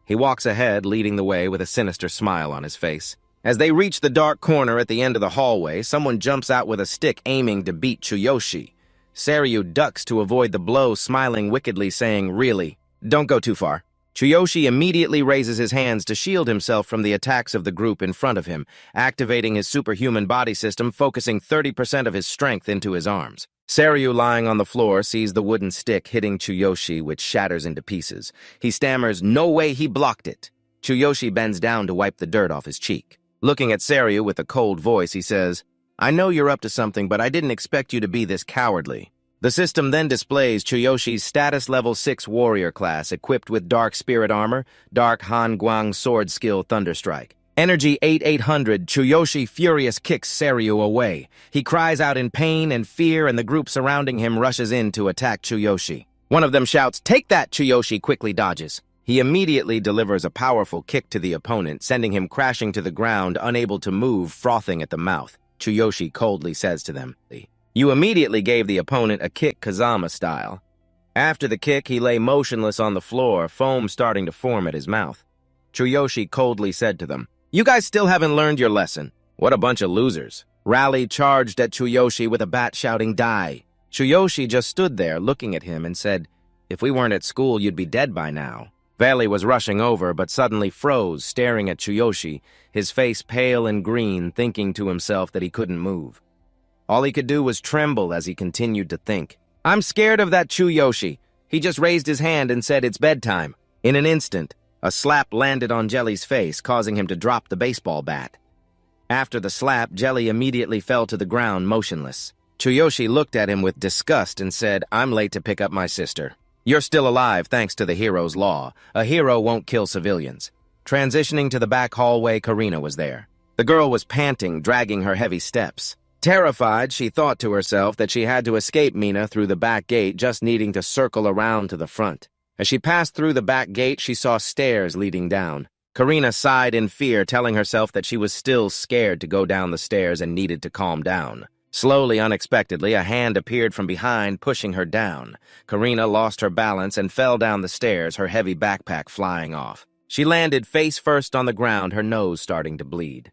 A: He walks ahead, leading the way with a sinister smile on his face. As they reach the dark corner at the end of the hallway, someone jumps out with a stick aiming to beat Tsuyoshi. Seryu ducks to avoid the blow, smiling wickedly, saying, "Really? Don't go too far." Tsuyoshi immediately raises his hands to shield himself from the attacks of the group in front of him, activating his superhuman body system, focusing 30% of his strength into his arms. Seryu, lying on the floor, sees the wooden stick hitting Tsuyoshi, which shatters into pieces. He stammers, "No way, he blocked it." Tsuyoshi bends down to wipe the dirt off his cheek. Looking at Saryu with a cold voice, he says, I know you're up to something, but I didn't expect you to be this cowardly. The system then displays Tsuyoshi's status level 6 warrior class equipped with dark spirit armor, dark Han Guang sword skill Thunderstrike. Energy 8800, Tsuyoshi furious kicks Saryu away. He cries out in pain and fear, and the group surrounding him rushes in to attack Tsuyoshi. One of them shouts, Take that! Tsuyoshi quickly dodges. He immediately delivers a powerful kick to the opponent, sending him crashing to the ground, unable to move, frothing at the mouth. Tsuyoshi coldly says to them, You immediately gave the opponent a kick Kazama style. After the kick, he lay motionless on the floor, foam starting to form at his mouth. Tsuyoshi coldly said to them, You guys still haven't learned your lesson. What a bunch of losers. Rally charged at Tsuyoshi with a bat shouting, Die. Tsuyoshi just stood there looking at him and said, If we weren't at school, you'd be dead by now. Valley was rushing over, but suddenly froze, staring at Tsuyoshi, his face pale and green, thinking to himself that he couldn't move. All he could do was tremble as he continued to think. I'm scared of that Tsuyoshi. He just raised his hand and said it's bedtime. In an instant, a slap landed on Jelly's face, causing him to drop the baseball bat. After the slap, Jelly immediately fell to the ground, motionless. Tsuyoshi looked at him with disgust and said, I'm late to pick up my sister. You're still alive thanks to the hero's law. A hero won't kill civilians. Transitioning to the back hallway, Karina was there. The girl was panting, dragging her heavy steps. Terrified, she thought to herself that she had to escape Mina through the back gate, just needing to circle around to the front. As she passed through the back gate, she saw stairs leading down. Karina sighed in fear, telling herself that she was still scared to go down the stairs and needed to calm down. Slowly, unexpectedly, a hand appeared from behind, pushing her down. Karina lost her balance and fell down the stairs, her heavy backpack flying off. She landed face first on the ground, her nose starting to bleed.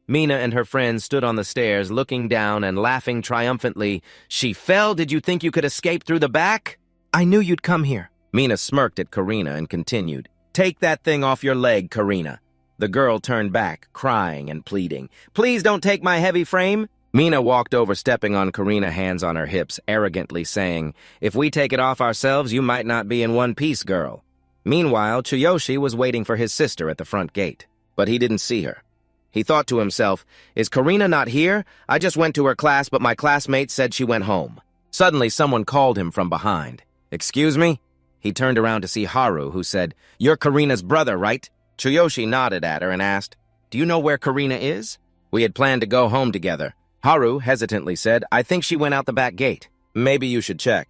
A: Mina and her friends stood on the stairs, looking down and laughing triumphantly. She fell? Did you think you could escape through the back? I knew you'd come here. Mina smirked at Karina and continued. Take that thing off your leg, Karina. The girl turned back, crying and pleading. Please don't take my heavy frame. Mina walked over, stepping on Karina, hands on her hips, arrogantly saying, If we take it off ourselves, you might not be in one piece, girl. Meanwhile, Tsuyoshi was waiting for his sister at the front gate, but he didn't see her. He thought to himself, Is Karina not here? I just went to her class, but my classmates said she went home. Suddenly, someone called him from behind. Excuse me? He turned around to see Haru, who said, You're Karina's brother, right? Tsuyoshi nodded at her and asked, Do you know where Karina is? We had planned to go home together. Haru hesitantly said, I think she went out the back gate. Maybe you should check.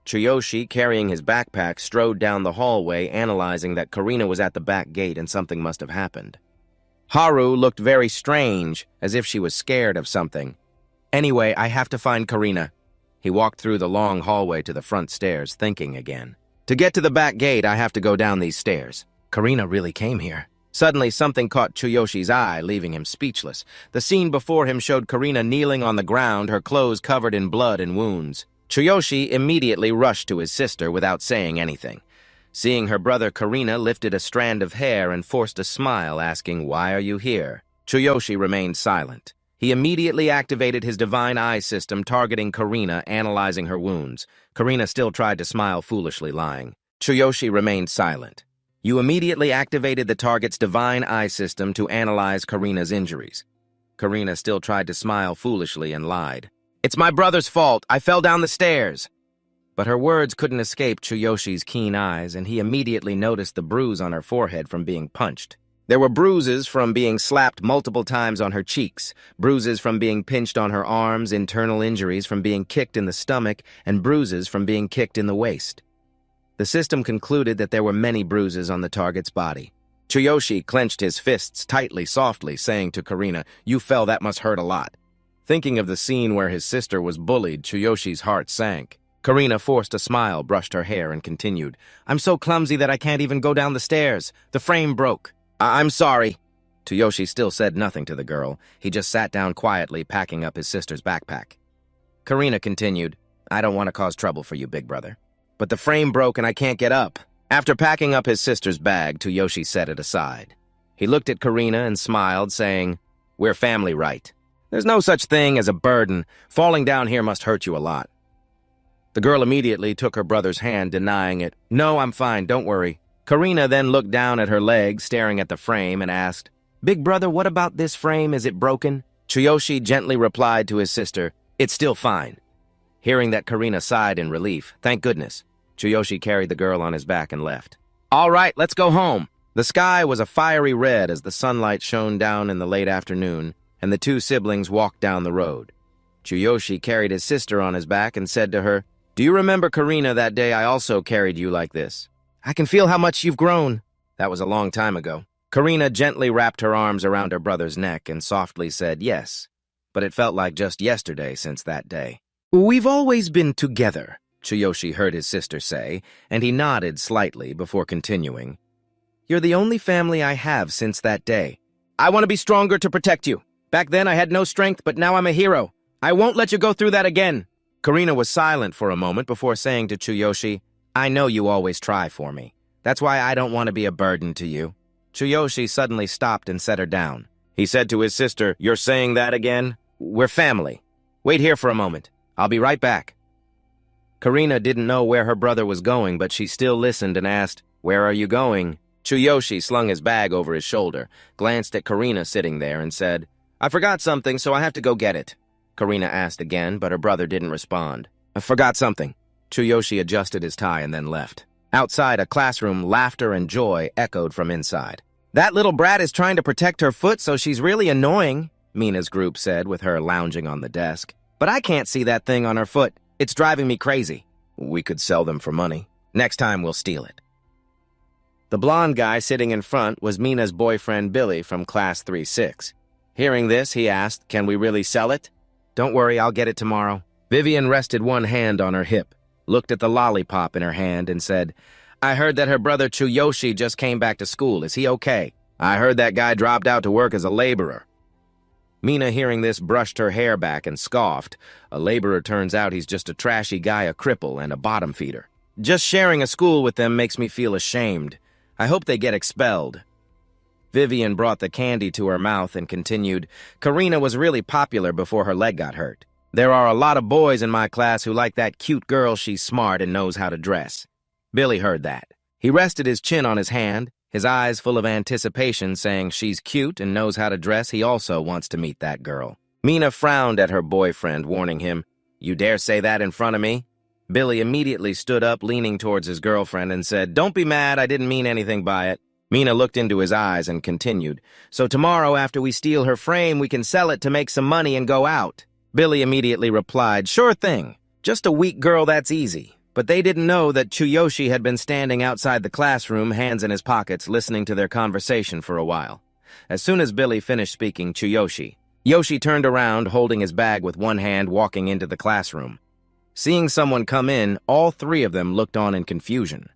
A: Tsuyoshi, carrying his backpack, strode down the hallway, analyzing that Karina was at the back gate and something must have happened. Haru looked very strange, as if she was scared of something. Anyway, I have to find Karina. He walked through the long hallway to the front stairs, thinking again. To get to the back gate, I have to go down these stairs. Karina really came here. Suddenly, something caught Tsuyoshi's eye, leaving him speechless. The scene before him showed Karina kneeling on the ground, her clothes covered in blood and wounds. Tsuyoshi immediately rushed to his sister without saying anything. Seeing her brother, Karina lifted a strand of hair and forced a smile, asking, Why are you here? Tsuyoshi remained silent. He immediately activated his divine eye system, targeting Karina, analyzing her wounds. Karina still tried to smile foolishly, lying. Tsuyoshi remained silent. You immediately activated the target's divine eye system to analyze Karina's injuries. Karina still tried to smile foolishly and lied. It's my brother's fault. I fell down the stairs. But her words couldn't escape Tsuyoshi's keen eyes, and he immediately noticed the bruise on her forehead from being punched. There were bruises from being slapped multiple times on her cheeks, bruises from being pinched on her arms, internal injuries from being kicked in the stomach, and bruises from being kicked in the waist. The system concluded that there were many bruises on the target's body. Tsuyoshi clenched his fists tightly, softly, saying to Karina, You fell, that must hurt a lot. Thinking of the scene where his sister was bullied, Tsuyoshi's heart sank. Karina forced a smile, brushed her hair, and continued, I'm so clumsy that I can't even go down the stairs. The frame broke. I'm sorry. Tsuyoshi still said nothing to the girl. He just sat down quietly, packing up his sister's backpack. Karina continued, I don't want to cause trouble for you, big brother. But the frame broke and I can't get up. After packing up his sister's bag, Tsuyoshi set it aside. He looked at Karina and smiled, saying, We're family, right? There's no such thing as a burden. Falling down here must hurt you a lot. The girl immediately took her brother's hand, denying it. No, I'm fine, don't worry. Karina then looked down at her leg, staring at the frame, and asked, "Big brother, what about this frame? Is it broken?" Tsuyoshi gently replied to his sister, "It's still fine." Hearing that, Karina sighed in relief. Thank goodness. Tsuyoshi carried the girl on his back and left. "All right, let's go home." The sky was a fiery red as the sunlight shone down in the late afternoon, and the two siblings walked down the road. Tsuyoshi carried his sister on his back and said to her, "Do you remember, Karina, that day I also carried you like this? I can feel how much you've grown." That was a long time ago. Karina gently wrapped her arms around her brother's neck and softly said yes, but it felt like just yesterday since that day. "We've always been together," Tsuyoshi heard his sister say, and he nodded slightly before continuing. "You're the only family I have since that day. I want to be stronger to protect you. Back then I had no strength, but now I'm a hero. I won't let you go through that again." Karina was silent for a moment before saying to Tsuyoshi, "I know you always try for me. That's why I don't want to be a burden to you." Tsuyoshi suddenly stopped and set her down. He said to his sister, "You're saying that again? We're family. Wait here for a moment. I'll be right back." Karina didn't know where her brother was going, but she still listened and asked, "Where are you going?" Tsuyoshi slung his bag over his shoulder, glanced at Karina sitting there, and said, "I forgot something, so I have to go get it." Karina asked again, but her brother didn't respond. "I forgot something." Tsuyoshi adjusted his tie and then left. Outside a classroom, laughter and joy echoed from inside. "That little brat is trying to protect her foot, so she's really annoying," Mina's group said with her lounging on the desk. "But I can't see that thing on her foot. It's driving me crazy." "We could sell them for money. Next time we'll steal it." The blonde guy sitting in front was Mina's boyfriend Billy from Class 3-6. Hearing this, he asked, "Can we really sell it?" "Don't worry, I'll get it tomorrow." Vivian rested one hand on her hip, looked at the lollipop in her hand, and said, "I heard that her brother Tsuyoshi just came back to school. Is he okay?" "I heard that guy dropped out to work as a laborer." Mina, hearing this, brushed her hair back and scoffed. "A laborer turns out he's just a trashy guy, a cripple, and a bottom feeder. Just sharing a school with them makes me feel ashamed. I hope they get expelled." Vivian brought the candy to her mouth and continued, "Karina was really popular before her leg got hurt. There are a lot of boys in my class who like that cute girl. She's smart and knows how to dress." Billy heard that. He rested his chin on his hand, his eyes full of anticipation, saying, "She's cute and knows how to dress. He also wants to meet that girl." Mina frowned at her boyfriend, warning him, "You dare say that in front of me?" Billy immediately stood up, leaning towards his girlfriend, and said, "Don't be mad, I didn't mean anything by it." Mina looked into his eyes and continued, "So tomorrow after we steal her frame, we can sell it to make some money and go out." Billy immediately replied, "Sure thing. Just a weak girl, that's easy." But they didn't know that Tsuyoshi had been standing outside the classroom, hands in his pockets, listening to their conversation for a while. As soon as Billy finished speaking, Yoshi turned around, holding his bag with one hand, walking into the classroom. Seeing someone come in, all three of them looked on in confusion.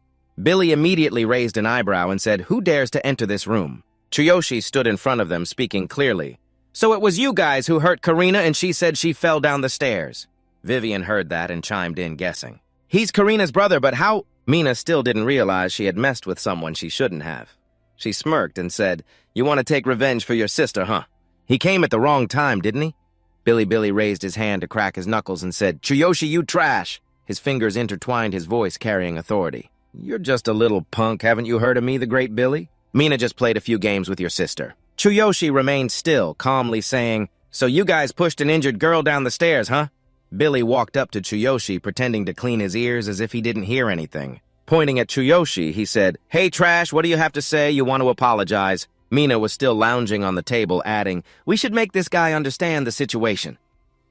A: Billy immediately raised an eyebrow and said, "Who dares to enter this room?" Tsuyoshi stood in front of them, speaking clearly. "So it was you guys who hurt Karina and she said she fell down the stairs." Vivian heard that and chimed in, guessing. "He's Karina's brother, but how—" Mina still didn't realize she had messed with someone she shouldn't have. She smirked and said, "You want to take revenge for your sister, huh? He came at the wrong time, didn't he?" Billy raised his hand to crack his knuckles and said, "Tsuyoshi, you trash!" His fingers intertwined, his voice carrying authority. "You're just a little punk, haven't you heard of me, the great Billy? Mina just played a few games with your sister." Tsuyoshi remained still, calmly saying, "So you guys pushed an injured girl down the stairs, huh?" Billy walked up to Tsuyoshi, pretending to clean his ears as if he didn't hear anything. Pointing at Tsuyoshi, he said, "Hey, Trash, what do you have to say? You want to apologize?" Mina was still lounging on the table, adding, "We should make this guy understand the situation."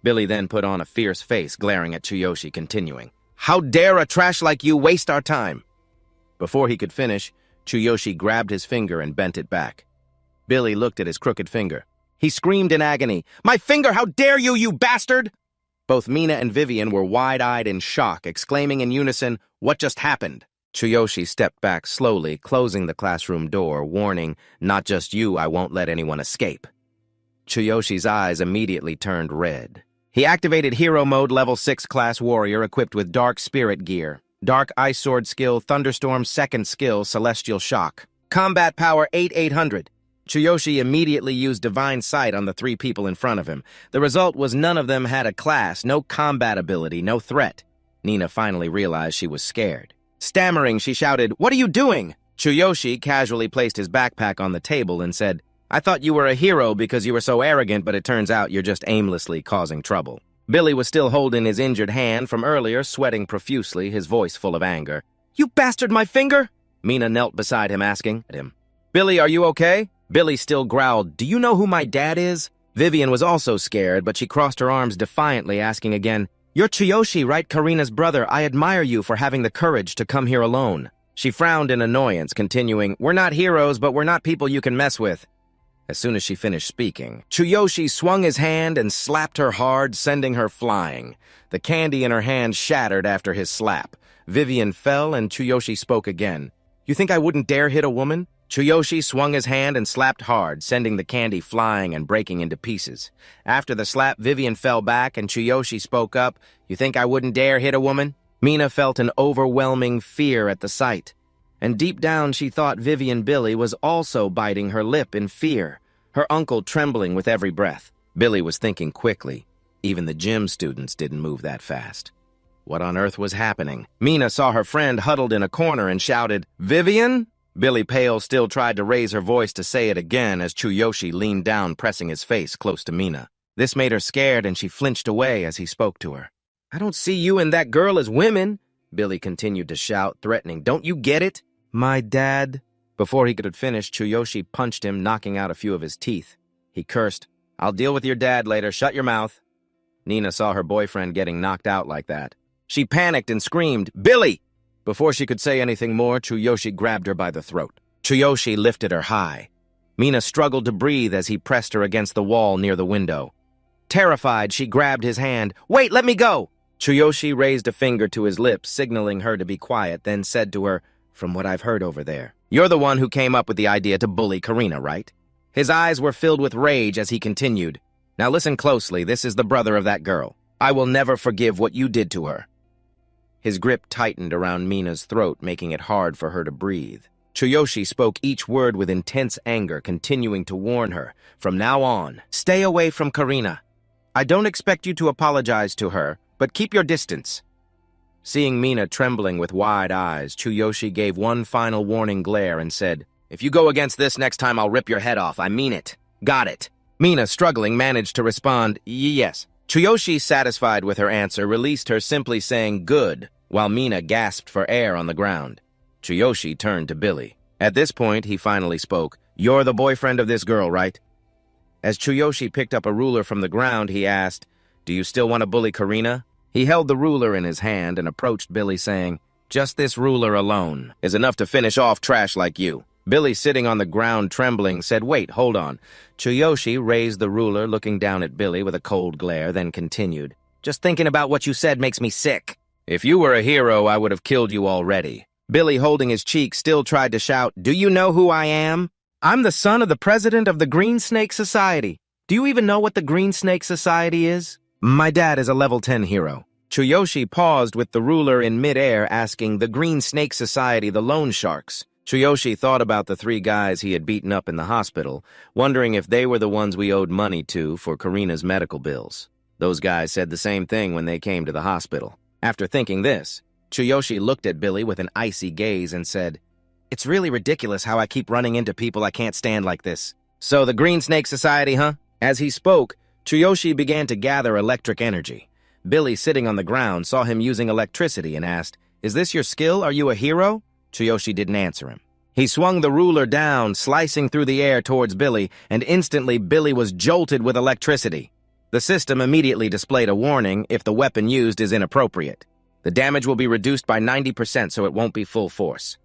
A: Billy then put on a fierce face, glaring at Tsuyoshi, continuing, "How dare a trash like you waste our time?" Before he could finish, Tsuyoshi grabbed his finger and bent it back. Billy looked at his crooked finger. He screamed in agony, "My finger! How dare you, you bastard!" Both Mina and Vivian were wide-eyed in shock, exclaiming in unison, "What just happened?" Tsuyoshi stepped back slowly, closing the classroom door, warning, "Not just you, I won't let anyone escape." Tsuyoshi's eyes immediately turned red. He activated Hero Mode Level 6 Class Warrior equipped with Dark Spirit Gear, Dark Ice Sword Skill, Thunderstorm Second Skill, Celestial Shock. Combat Power 8,800. Tsuyoshi immediately used Divine Sight on the three people in front of him. The result was none of them had a class, no combat ability, no threat. Nina finally realized she was scared. Stammering, she shouted, "What are you doing?" Tsuyoshi casually placed his backpack on the table and said, I thought you were a hero because you were so arrogant, but it turns out you're just aimlessly causing trouble. Billy was still holding his injured hand from earlier, sweating profusely, his voice full of anger. You bastard my finger! Mina knelt beside him, asking at him. Billy, are you okay? Billy still growled, Do you know who my dad is? Vivian was also scared, but she crossed her arms defiantly, asking again, You're Tsuyoshi, right, Karina's brother? I admire you for having the courage to come here alone. She frowned in annoyance, continuing, We're not heroes, but we're not people you can mess with. As soon as she finished speaking, Tsuyoshi swung his hand and slapped her hard, sending her flying. The candy in her hand shattered after his slap. Vivian fell, and Tsuyoshi spoke again. You think I wouldn't dare hit a woman? Tsuyoshi swung his hand and slapped hard, sending the candy flying and breaking into pieces. After the slap, Vivian fell back, and Tsuyoshi spoke up. You think I wouldn't dare hit a woman? Mina felt an overwhelming fear at the sight. And deep down she thought Vivian Billy was also biting her lip in fear, her uncle trembling with every breath. Billy was thinking quickly. Even the gym students didn't move that fast. What on earth was happening? Mina saw her friend huddled in a corner and shouted, Vivian? Billy Pale still tried to raise her voice to say it again as Tsuyoshi leaned down, pressing his face close to Mina. This made her scared, and she flinched away as he spoke to her. I don't see you and that girl as women, Billy continued to shout, threatening. Don't you get it? My dad. Before he could finish, Tsuyoshi punched him, knocking out a few of his teeth. He cursed, I'll deal with your dad later. Shut your mouth. Nina saw her boyfriend getting knocked out like that. She panicked and screamed, Billy! Before she could say anything more, Tsuyoshi grabbed her by the throat. Tsuyoshi lifted her high. Mina struggled to breathe as he pressed her against the wall near the window. Terrified, she grabbed his hand. Wait, let me go! Tsuyoshi raised a finger to his lips, signaling her to be quiet, then said to her, From what I've heard over there, you're the one who came up with the idea to bully Karina, right? His eyes were filled with rage as he continued. Now listen closely, this is the brother of that girl. I will never forgive what you did to her. His grip tightened around Mina's throat, making it hard for her to breathe. Tsuyoshi spoke each word with intense anger, continuing to warn her. From now on, stay away from Karina. I don't expect you to apologize to her, but keep your distance. Seeing Mina trembling with wide eyes, Tsuyoshi gave one final warning glare and said, If you go against this next time, I'll rip your head off. I mean it. Got it. Mina, struggling, managed to respond, Yes. Tsuyoshi, satisfied with her answer, released her, simply saying, Good, while Mina gasped for air on the ground. Tsuyoshi turned to Billy. At this point, he finally spoke, You're the boyfriend of this girl, right? As Tsuyoshi picked up a ruler from the ground, he asked, Do you still want to bully Karina? He held the ruler in his hand and approached Billy, saying, Just this ruler alone is enough to finish off trash like you. Billy, sitting on the ground trembling, said, Wait, hold on. Tsuyoshi raised the ruler, looking down at Billy with a cold glare, then continued, Just thinking about what you said makes me sick. If you were a hero, I would have killed you already. Billy, holding his cheek, still tried to shout, Do you know who I am? I'm the son of the president of the Green Snake Society. Do you even know what the Green Snake Society is? My dad is a level 10 hero. Tsuyoshi paused with the ruler in midair, asking, The Green Snake Society, the loan sharks. Tsuyoshi thought about the 3 guys he had beaten up in the hospital, wondering if they were the ones we owed money to for Karina's medical bills. Those guys said the same thing when they came to the hospital. After thinking this, Tsuyoshi looked at Billy with an icy gaze and said, It's really ridiculous how I keep running into people I can't stand like this. So the Green Snake Society, huh? As he spoke, Tsuyoshi began to gather electric energy. Billy, sitting on the ground, saw him using electricity and asked, Is this your skill? Are you a hero? Tsuyoshi didn't answer him. He swung the ruler down, slicing through the air towards Billy, and instantly Billy was jolted with electricity. The system immediately displayed a warning if the weapon used is inappropriate. The damage will be reduced by 90% so it won't be full force.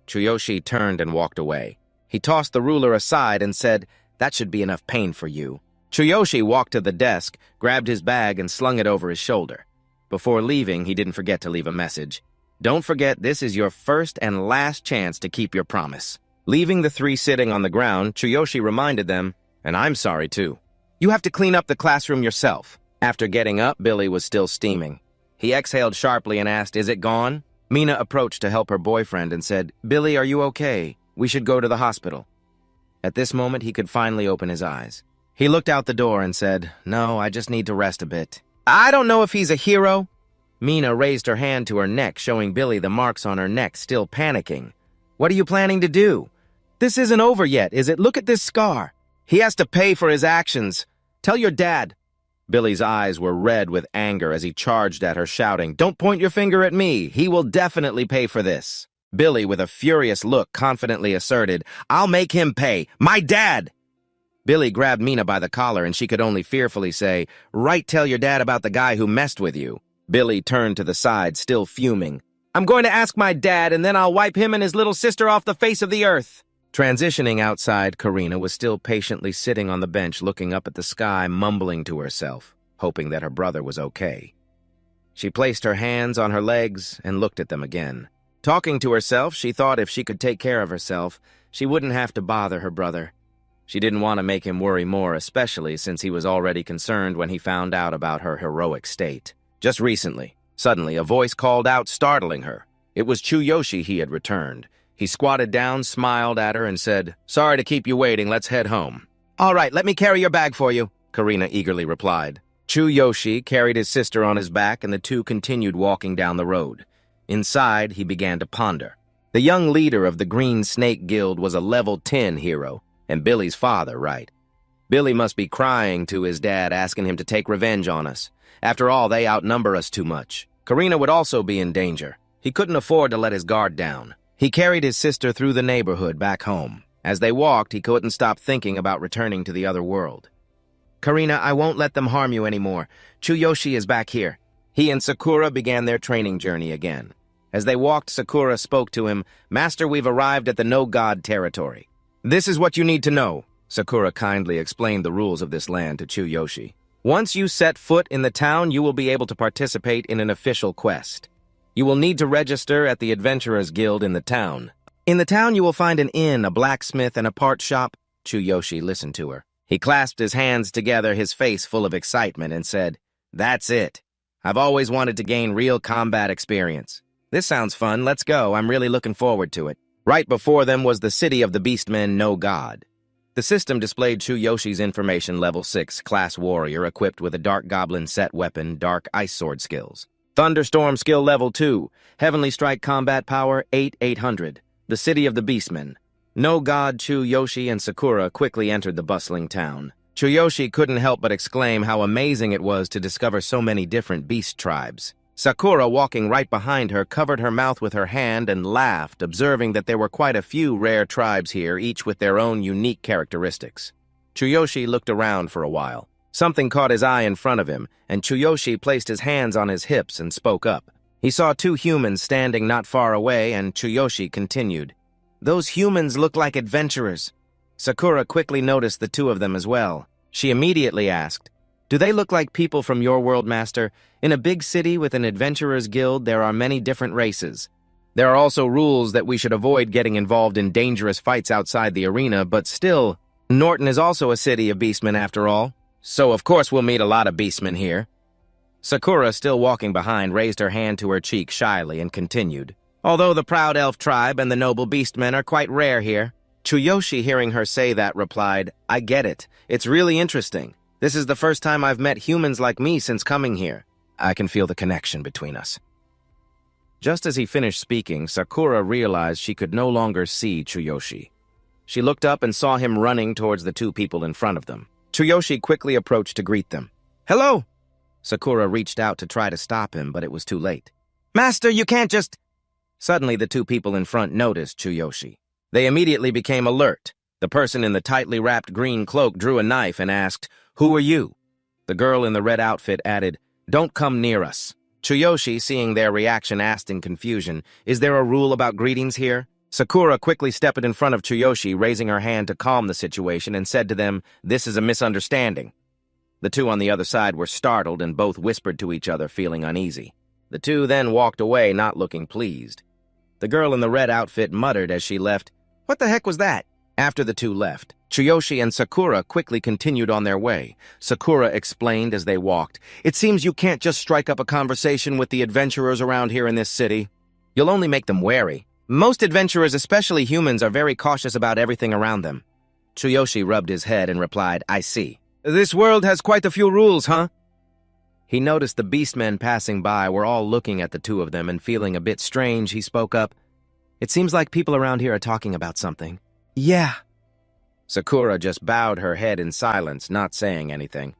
A: Tsuyoshi turned and walked away. He tossed the ruler aside and said, That should be enough pain for you. Tsuyoshi walked to the desk, grabbed his bag, and slung it over his shoulder. Before leaving, he didn't forget to leave a message. Don't forget, this is your first and last chance to keep your promise. Leaving the 3 sitting on the ground, Tsuyoshi reminded them, And I'm sorry too. You have to clean up the classroom yourself. After getting up, Billy was still steaming. He exhaled sharply and asked, Is it gone? Mina approached to help her boyfriend and said, Billy, are you okay? We should go to the hospital. At this moment, he could finally open his eyes. He looked out the door and said, No, I just need to rest a bit. I don't know if he's a hero. Mina raised her hand to her neck, showing Billy the marks on her neck, still panicking. What are you planning to do? This isn't over yet, is it? Look at this scar. He has to pay for his actions. Tell your dad. Billy's eyes were red with anger as he charged at her, shouting, "Don't point your finger at me. He will definitely pay for this." Billy, with a furious look, confidently asserted, "I'll make him pay. My dad!" Billy grabbed Mina by the collar, and she could only fearfully say, "Right, tell your dad about the guy who messed with you." Billy turned to the side, still fuming. "I'm going to ask my dad, and then I'll wipe him and his little sister off the face of the earth." Transitioning outside, Karina was still patiently sitting on the bench looking up at the sky, mumbling to herself, hoping that her brother was okay. She placed her hands on her legs and looked at them again. Talking to herself, she thought if she could take care of herself, she wouldn't have to bother her brother. She didn't want to make him worry more, especially since he was already concerned when he found out about her heroic state. Just recently, suddenly, a voice called out, startling her. It was Tsuyoshi. He had returned. He squatted down, smiled at her, and said, "Sorry to keep you waiting. Let's head home." "All right, let me carry your bag for you," Karina eagerly replied. Tsuyoshi carried his sister on his back, and the two continued walking down the road. Inside, he began to ponder. The young leader of the Green Snake Guild was a level 10 hero, and Billy's father, right? Billy must be crying to his dad, asking him to take revenge on us. After all, they outnumber us too much. Karina would also be in danger. He couldn't afford to let his guard down. He carried his sister through the neighborhood back home. As they walked, he couldn't stop thinking about returning to the other world. "Karina, I won't let them harm you anymore. Tsuyoshi is back here." He and Sakura began their training journey again. As they walked, Sakura spoke to him, "Master, we've arrived at the no-god territory." "This is what you need to know." Sakura kindly explained the rules of this land to Tsuyoshi. "Once you set foot in the town, you will be able to participate in an official quest. You will need to register at the Adventurers Guild in the town. In the town, you will find an inn, a blacksmith, and a part shop." Tsuyoshi listened to her. He clasped his hands together, his face full of excitement, and said, "That's it. I've always wanted to gain real combat experience. This sounds fun. Let's go. I'm really looking forward to it." Right before them was the city of the Beastmen No God. The system displayed Tsuyoshi information level 6 class warrior equipped with a Dark Goblin set weapon, Dark Ice Sword skills. Thunderstorm skill level 2, Heavenly Strike combat power 8,800. The city of the Beastmen. No God, Tsuyoshi, and Sakura quickly entered the bustling town. Tsuyoshi couldn't help but exclaim how amazing it was to discover so many different beast tribes. Sakura, walking right behind her, covered her mouth with her hand and laughed, observing that there were quite a few rare tribes here, each with their own unique characteristics. Tsuyoshi looked around for a while. Something caught his eye in front of him, and Tsuyoshi placed his hands on his hips and spoke up. He saw two humans standing not far away, and Tsuyoshi continued, "Those humans look like adventurers." Sakura quickly noticed the two of them as well. She immediately asked, "Do they look like people from your world, Master? In a big city with an adventurers guild, there are many different races. There are also rules that we should avoid getting involved in dangerous fights outside the arena, but still, Norton is also a city of beastmen after all, so of course we'll meet a lot of beastmen here." Sakura, still walking behind, raised her hand to her cheek shyly and continued, "Although the proud elf tribe and the noble beastmen are quite rare here." Tsuyoshi, hearing her say that, replied, "I get it. It's really interesting. This is the first time I've met humans like me since coming here. I can feel the connection between us." Just as he finished speaking, Sakura realized she could no longer see Tsuyoshi. She looked up and saw him running towards the two people in front of them. Tsuyoshi quickly approached to greet them. "Hello!" Sakura reached out to try to stop him, but it was too late. "Master, you can't just—" Suddenly, the two people in front noticed Tsuyoshi. They immediately became alert. The person in the tightly wrapped green cloak drew a knife and asked, "Who are you?" The girl in the red outfit added, "Don't come near us." Tsuyoshi, seeing their reaction, asked in confusion, "Is there a rule about greetings here?" Sakura quickly stepped in front of Tsuyoshi, raising her hand to calm the situation, and said to them, "This is a misunderstanding." The two on the other side were startled and both whispered to each other, feeling uneasy. The two then walked away, not looking pleased. The girl in the red outfit muttered as she left, "What the heck was that?" After the two left, Tsuyoshi and Sakura quickly continued on their way. Sakura explained as they walked, "It seems you can't just strike up a conversation with the adventurers around here in this city. You'll only make them wary. Most adventurers, especially humans, are very cautious about everything around them." Tsuyoshi rubbed his head and replied, "I see. This world has quite a few rules, huh?" He noticed the beastmen passing by were all looking at the two of them and feeling a bit strange. He spoke up, It seems like people around here are talking about something. Yeah. Sakura just bowed her head in silence, not saying anything.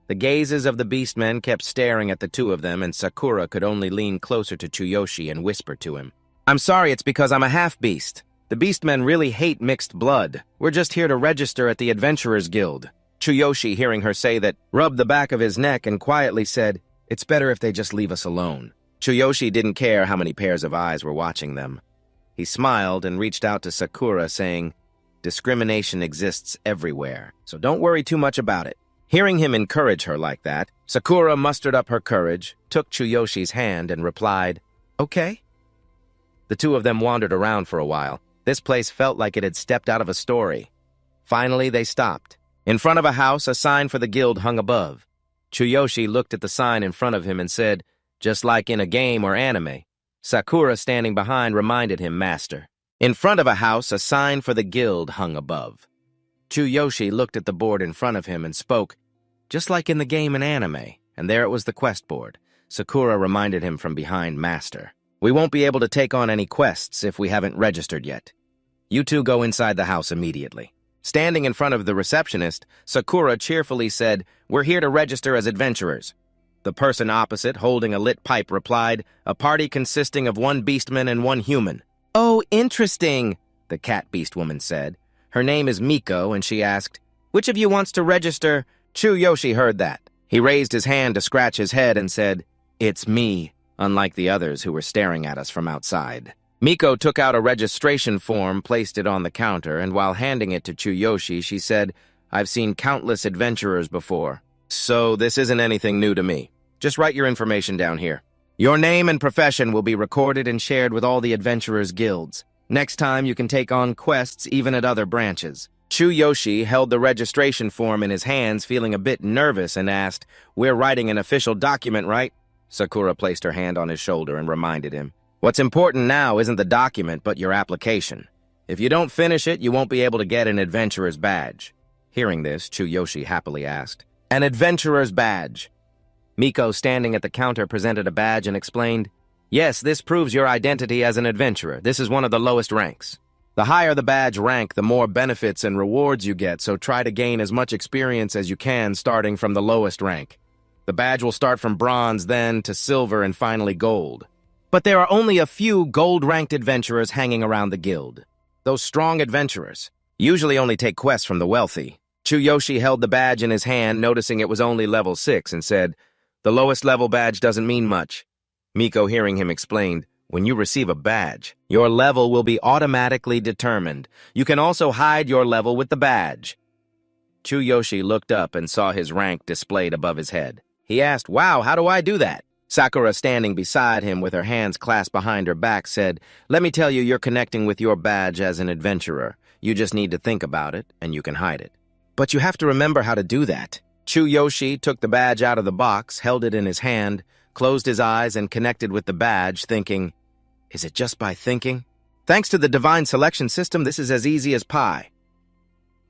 A: The gazes of the beastmen kept staring at the two of them, and Sakura could only lean closer to Tsuyoshi and whisper to him. I'm sorry, it's because I'm a half-beast. The beastmen really hate mixed blood. We're just here to register at the Adventurers Guild. Tsuyoshi, hearing her say that, rubbed the back of his neck and quietly said, It's better if they just leave us alone. Tsuyoshi didn't care how many pairs of eyes were watching them. He smiled and reached out to Sakura, saying, Discrimination exists everywhere, so don't worry too much about it. Hearing him encourage her like that, Sakura mustered up her courage, took Tsuyoshi's hand, and replied, Okay. The two of them wandered around for a while. This place felt like it had stepped out of a story. Finally, they stopped. In front of a house, a sign for the guild hung above. Tsuyoshi looked at the sign in front of him and said, Just like in a game or anime. Sakura, standing behind, reminded him, Master. In front of a house, a sign for the guild hung above. Tsuyoshi looked at the board in front of him and spoke, Just like in the game and anime, and there it was the quest board. Sakura reminded him from behind, Master. We won't be able to take on any quests if we haven't registered yet. You two go inside the house immediately. Standing in front of the receptionist, Sakura cheerfully said, We're here to register as adventurers. The person opposite, holding a lit pipe, replied, A party consisting of one beastman and one human. Oh, interesting, the cat beast woman said. Her name is Miko, and she asked, Which of you wants to register? Tsuyoshi heard that. He raised his hand to scratch his head and said, It's me, unlike the others who were staring at us from outside. Miko took out a registration form, placed it on the counter, and while handing it to Tsuyoshi, she said, I've seen countless adventurers before, so this isn't anything new to me. Just write your information down here. Your name and profession will be recorded and shared with all the adventurers' guilds. Next time, you can take on quests even at other branches. Tsuyoshi held the registration form in his hands, feeling a bit nervous, and asked, We're writing an official document, right? Sakura placed her hand on his shoulder and reminded him, What's important now isn't the document, but your application. If you don't finish it, you won't be able to get an adventurer's badge. Hearing this, Tsuyoshi happily asked, An adventurer's badge. Miko, standing at the counter, presented a badge and explained, Yes, this proves your identity as an adventurer. This is one of the lowest ranks. The higher the badge rank, the more benefits and rewards you get, so try to gain as much experience as you can starting from the lowest rank. The badge will start from bronze, then to silver, and finally gold. But there are only a few gold-ranked adventurers hanging around the guild. Those strong adventurers usually only take quests from the wealthy. Tsuyoshi held the badge in his hand, noticing it was only level 6, and said, The lowest level badge doesn't mean much. Miko, hearing him, explained, When you receive a badge, your level will be automatically determined. You can also hide your level with the badge. Tsuyoshi looked up and saw his rank displayed above his head. He asked, Wow, how do I do that? Sakura, standing beside him with her hands clasped behind her back, said, Let me tell you, you're connecting with your badge as an adventurer. You just need to think about it, and you can hide it. But you have to remember how to do that. Tsuyoshi took the badge out of the box, held it in his hand, closed his eyes, and connected with the badge, thinking, Is it just by thinking? Thanks to the divine selection system, this is as easy as pie.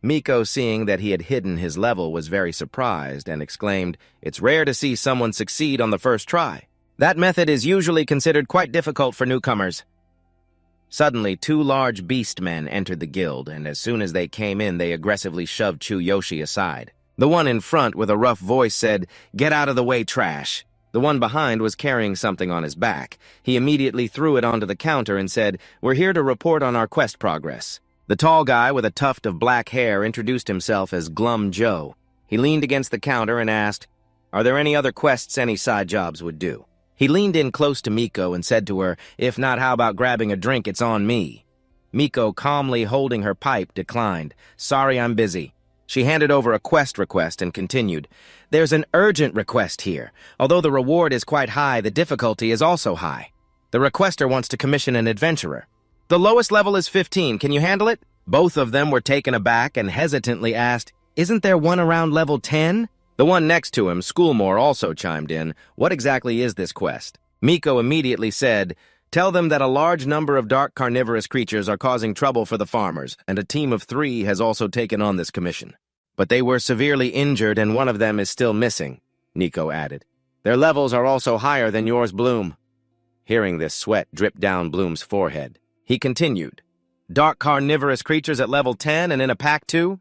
A: Miko, seeing that he had hidden his level, was very surprised and exclaimed, It's rare to see someone succeed on the first try. That method is usually considered quite difficult for newcomers. Suddenly, 2 large beastmen entered the guild, and as soon as they came in, they aggressively shoved Tsuyoshi aside. The one in front, with a rough voice, said, Get out of the way, trash. The one behind was carrying something on his back. He immediately threw it onto the counter and said, We're here to report on our quest progress. The tall guy with a tuft of black hair introduced himself as Glum Joe. He leaned against the counter and asked, Are there any other quests any side jobs would do? He leaned in close to Miko and said to her, If not, how about grabbing a drink? It's on me. Miko, calmly holding her pipe, declined. Sorry, I'm busy. She handed over a quest request and continued, There's an urgent request here. Although the reward is quite high, the difficulty is also high. The requester wants to commission an adventurer. The lowest level is 15. Can you handle it? Both of them were taken aback and hesitantly asked, Isn't there one around level 10? The one next to him, Schoolmore, also chimed in, What exactly is this quest? Miko immediately said, Tell them that a large number of dark carnivorous creatures are causing trouble for the farmers, and a team of 3 has also taken on this commission. But they were severely injured and one of them is still missing, Nico added. Their levels are also higher than yours, Bloom. Hearing this, sweat dripped down Bloom's forehead. He continued, "Dark carnivorous creatures at level 10 and in a pack too?"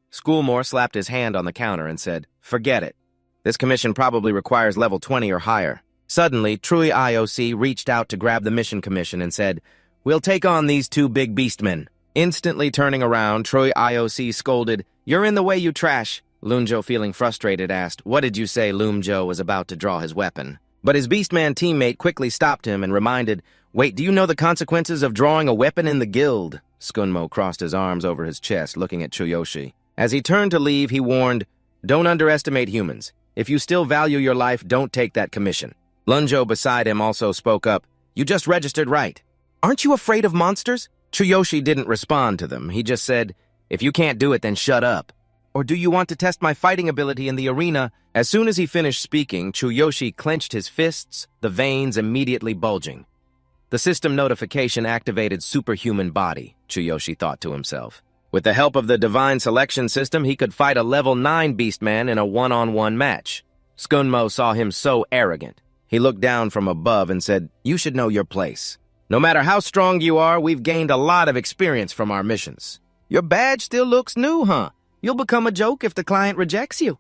A: Schoolmore slapped his hand on the counter and said, "Forget it. This commission probably requires level 20 or higher." Suddenly, Trui IOC reached out to grab the mission commission and said, "We'll take on these two big beastmen." Instantly turning around, Trui IOC scolded, "You're in the way, you trash." Lunjo, feeling frustrated, asked, "What did you say?" Lumjo was about to draw his weapon. But his beastman teammate quickly stopped him and reminded, "Wait, do you know the consequences of drawing a weapon in the guild?" Tsukunmo crossed his arms over his chest, looking at Tsuyoshi. As he turned to leave, he warned, "Don't underestimate humans. If you still value your life, don't take that commission." Lunjo beside him also spoke up, "You just registered right. Aren't you afraid of monsters?" Tsuyoshi didn't respond to them. He just said, "If you can't do it, then shut up. Or do you want to test my fighting ability in the arena?" As soon as he finished speaking, Tsuyoshi clenched his fists, the veins immediately bulging. The system notification activated superhuman body, Tsuyoshi thought to himself. With the help of the divine selection system, he could fight a level 9 beastman in a one-on-one match. Tsukunmo saw him so arrogant. He looked down from above and said, "You should know your place. No matter how strong you are, we've gained a lot of experience from our missions. Your badge still looks new, huh? You'll become a joke if the client rejects you."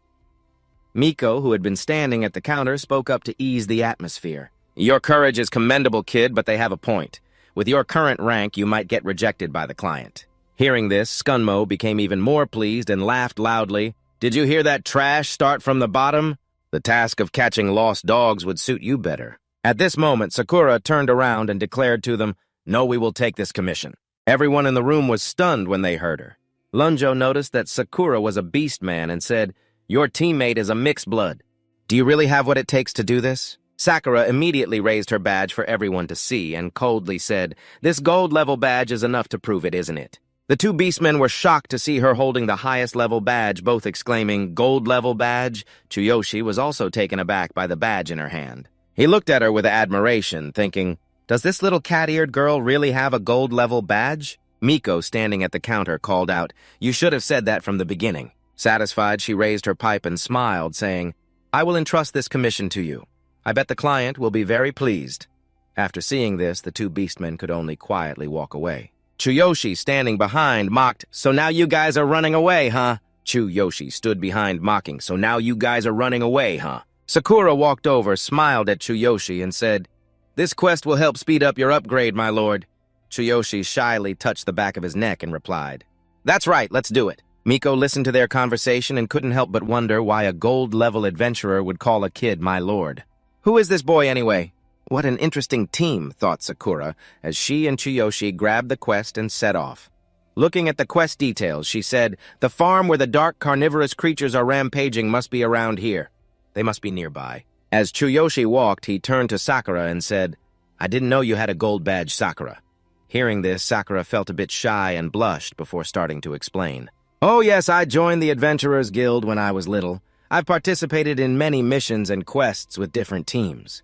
A: Miko, who had been standing at the counter, spoke up to ease the atmosphere. "Your courage is commendable, kid, but they have a point. With your current rank, you might get rejected by the client." Hearing this, Tsukunmo became even more pleased and laughed loudly. "Did you hear that trash start from the bottom? The task of catching lost dogs would suit you better." At this moment, Sakura turned around and declared to them, "No, we will take this commission." Everyone in the room was stunned when they heard her. Lunjo noticed that Sakura was a beastman and said, "Your teammate is a mixed blood. Do you really have what it takes to do this?" Sakura immediately raised her badge for everyone to see and coldly said, "This gold-level badge is enough to prove it, isn't it?" The two beastmen were shocked to see her holding the highest-level badge, both exclaiming, "Gold-level badge?" Tsuyoshi was also taken aback by the badge in her hand. He looked at her with admiration, thinking, "Does this little cat-eared girl really have a gold-level badge?" Miko, standing at the counter, called out, "You should have said that from the beginning." Satisfied, she raised her pipe and smiled, saying, "I will entrust this commission to you. I bet the client will be very pleased." After seeing this, the two beastmen could only quietly walk away. Tsuyoshi, standing behind, mocked, "So now you guys are running away, huh?" Tsuyoshi stood behind, mocking, "So now you guys are running away, huh?" Sakura walked over, smiled at Tsuyoshi, and said, "This quest will help speed up your upgrade, my lord." Tsuyoshi shyly touched the back of his neck and replied, "That's right, let's do it." Miko listened to their conversation and couldn't help but wonder why a gold-level adventurer would call a kid my lord. Who is this boy anyway? What an interesting team, thought Sakura, as she and Tsuyoshi grabbed the quest and set off. Looking at the quest details, she said, "The farm where the dark carnivorous creatures are rampaging must be around here. They must be nearby." As Tsuyoshi walked, he turned to Sakura and said, "I didn't know you had a gold badge, Sakura." Hearing this, Sakura felt a bit shy and blushed before starting to explain. "Oh yes, I joined the Adventurers Guild when I was little. I've participated in many missions and quests with different teams.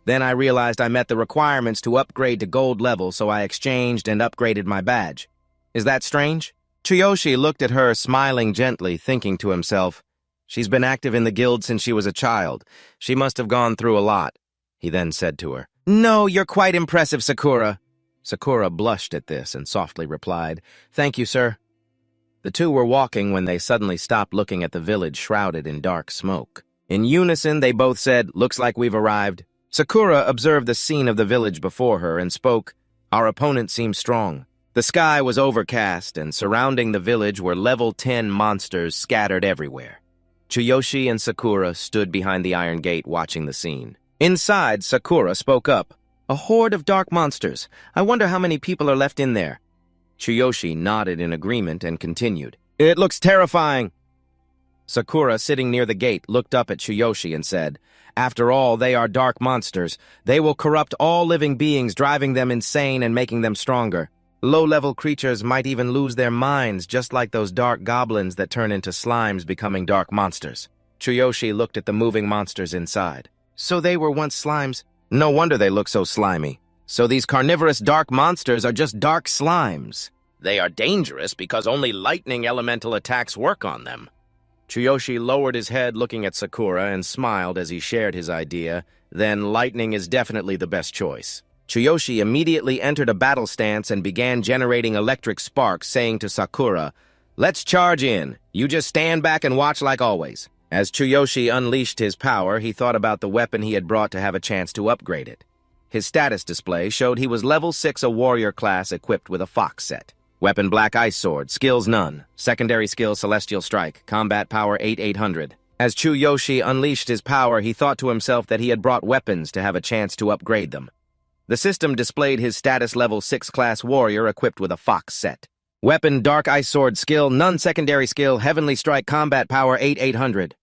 A: Then I realized I met the requirements to upgrade to gold level, so I exchanged and upgraded my badge. Is that strange?" Tsuyoshi looked at her, smiling gently, thinking to himself, "She's been active in the guild since she was a child. She must have gone through a lot." He then said to her, "No, you're quite impressive, Sakura." Sakura blushed at this and softly replied, "Thank you, sir." The two were walking when they suddenly stopped, looking at the village shrouded in dark smoke. In unison, they both said, "Looks like we've arrived." Sakura observed the scene of the village before her and spoke, "Our opponent seems strong." The sky was overcast, and surrounding the village were level 10 monsters scattered everywhere. Tsuyoshi and Sakura stood behind the iron gate watching the scene. Inside, Sakura spoke up, "A horde of dark monsters. I wonder how many people are left in there." Tsuyoshi nodded in agreement and continued, "It looks terrifying." Sakura, sitting near the gate, looked up at Tsuyoshi and said, "After all, they are dark monsters. They will corrupt all living beings, driving them insane and making them stronger. Low-level creatures might even lose their minds, just like those dark goblins that turn into slimes, becoming dark monsters." Tsuyoshi looked at the moving monsters inside. "So they were once slimes? No wonder they look so slimy. So these carnivorous dark monsters are just dark slimes. They are dangerous because only lightning elemental attacks work on them." Tsuyoshi lowered his head, looking at Sakura, and smiled as he shared his idea. "Then lightning is definitely the best choice." Tsuyoshi immediately entered a battle stance and began generating electric sparks, saying to Sakura, "Let's charge in. You just stand back and watch like always." As Tsuyoshi unleashed his power, he thought about the weapon he had brought to have a chance to upgrade it. His status display showed he was level 6, a warrior class equipped with a fox set. Weapon Black Ice Sword, skills none. Secondary skill Celestial Strike, combat power 8,800. As Tsuyoshi unleashed his power, he thought to himself that he had brought weapons to have a chance to upgrade them. The system displayed his status level 6 class warrior equipped with a fox set. Weapon Dark Ice Sword, skill none. Secondary skill Heavenly Strike, combat power 8,800.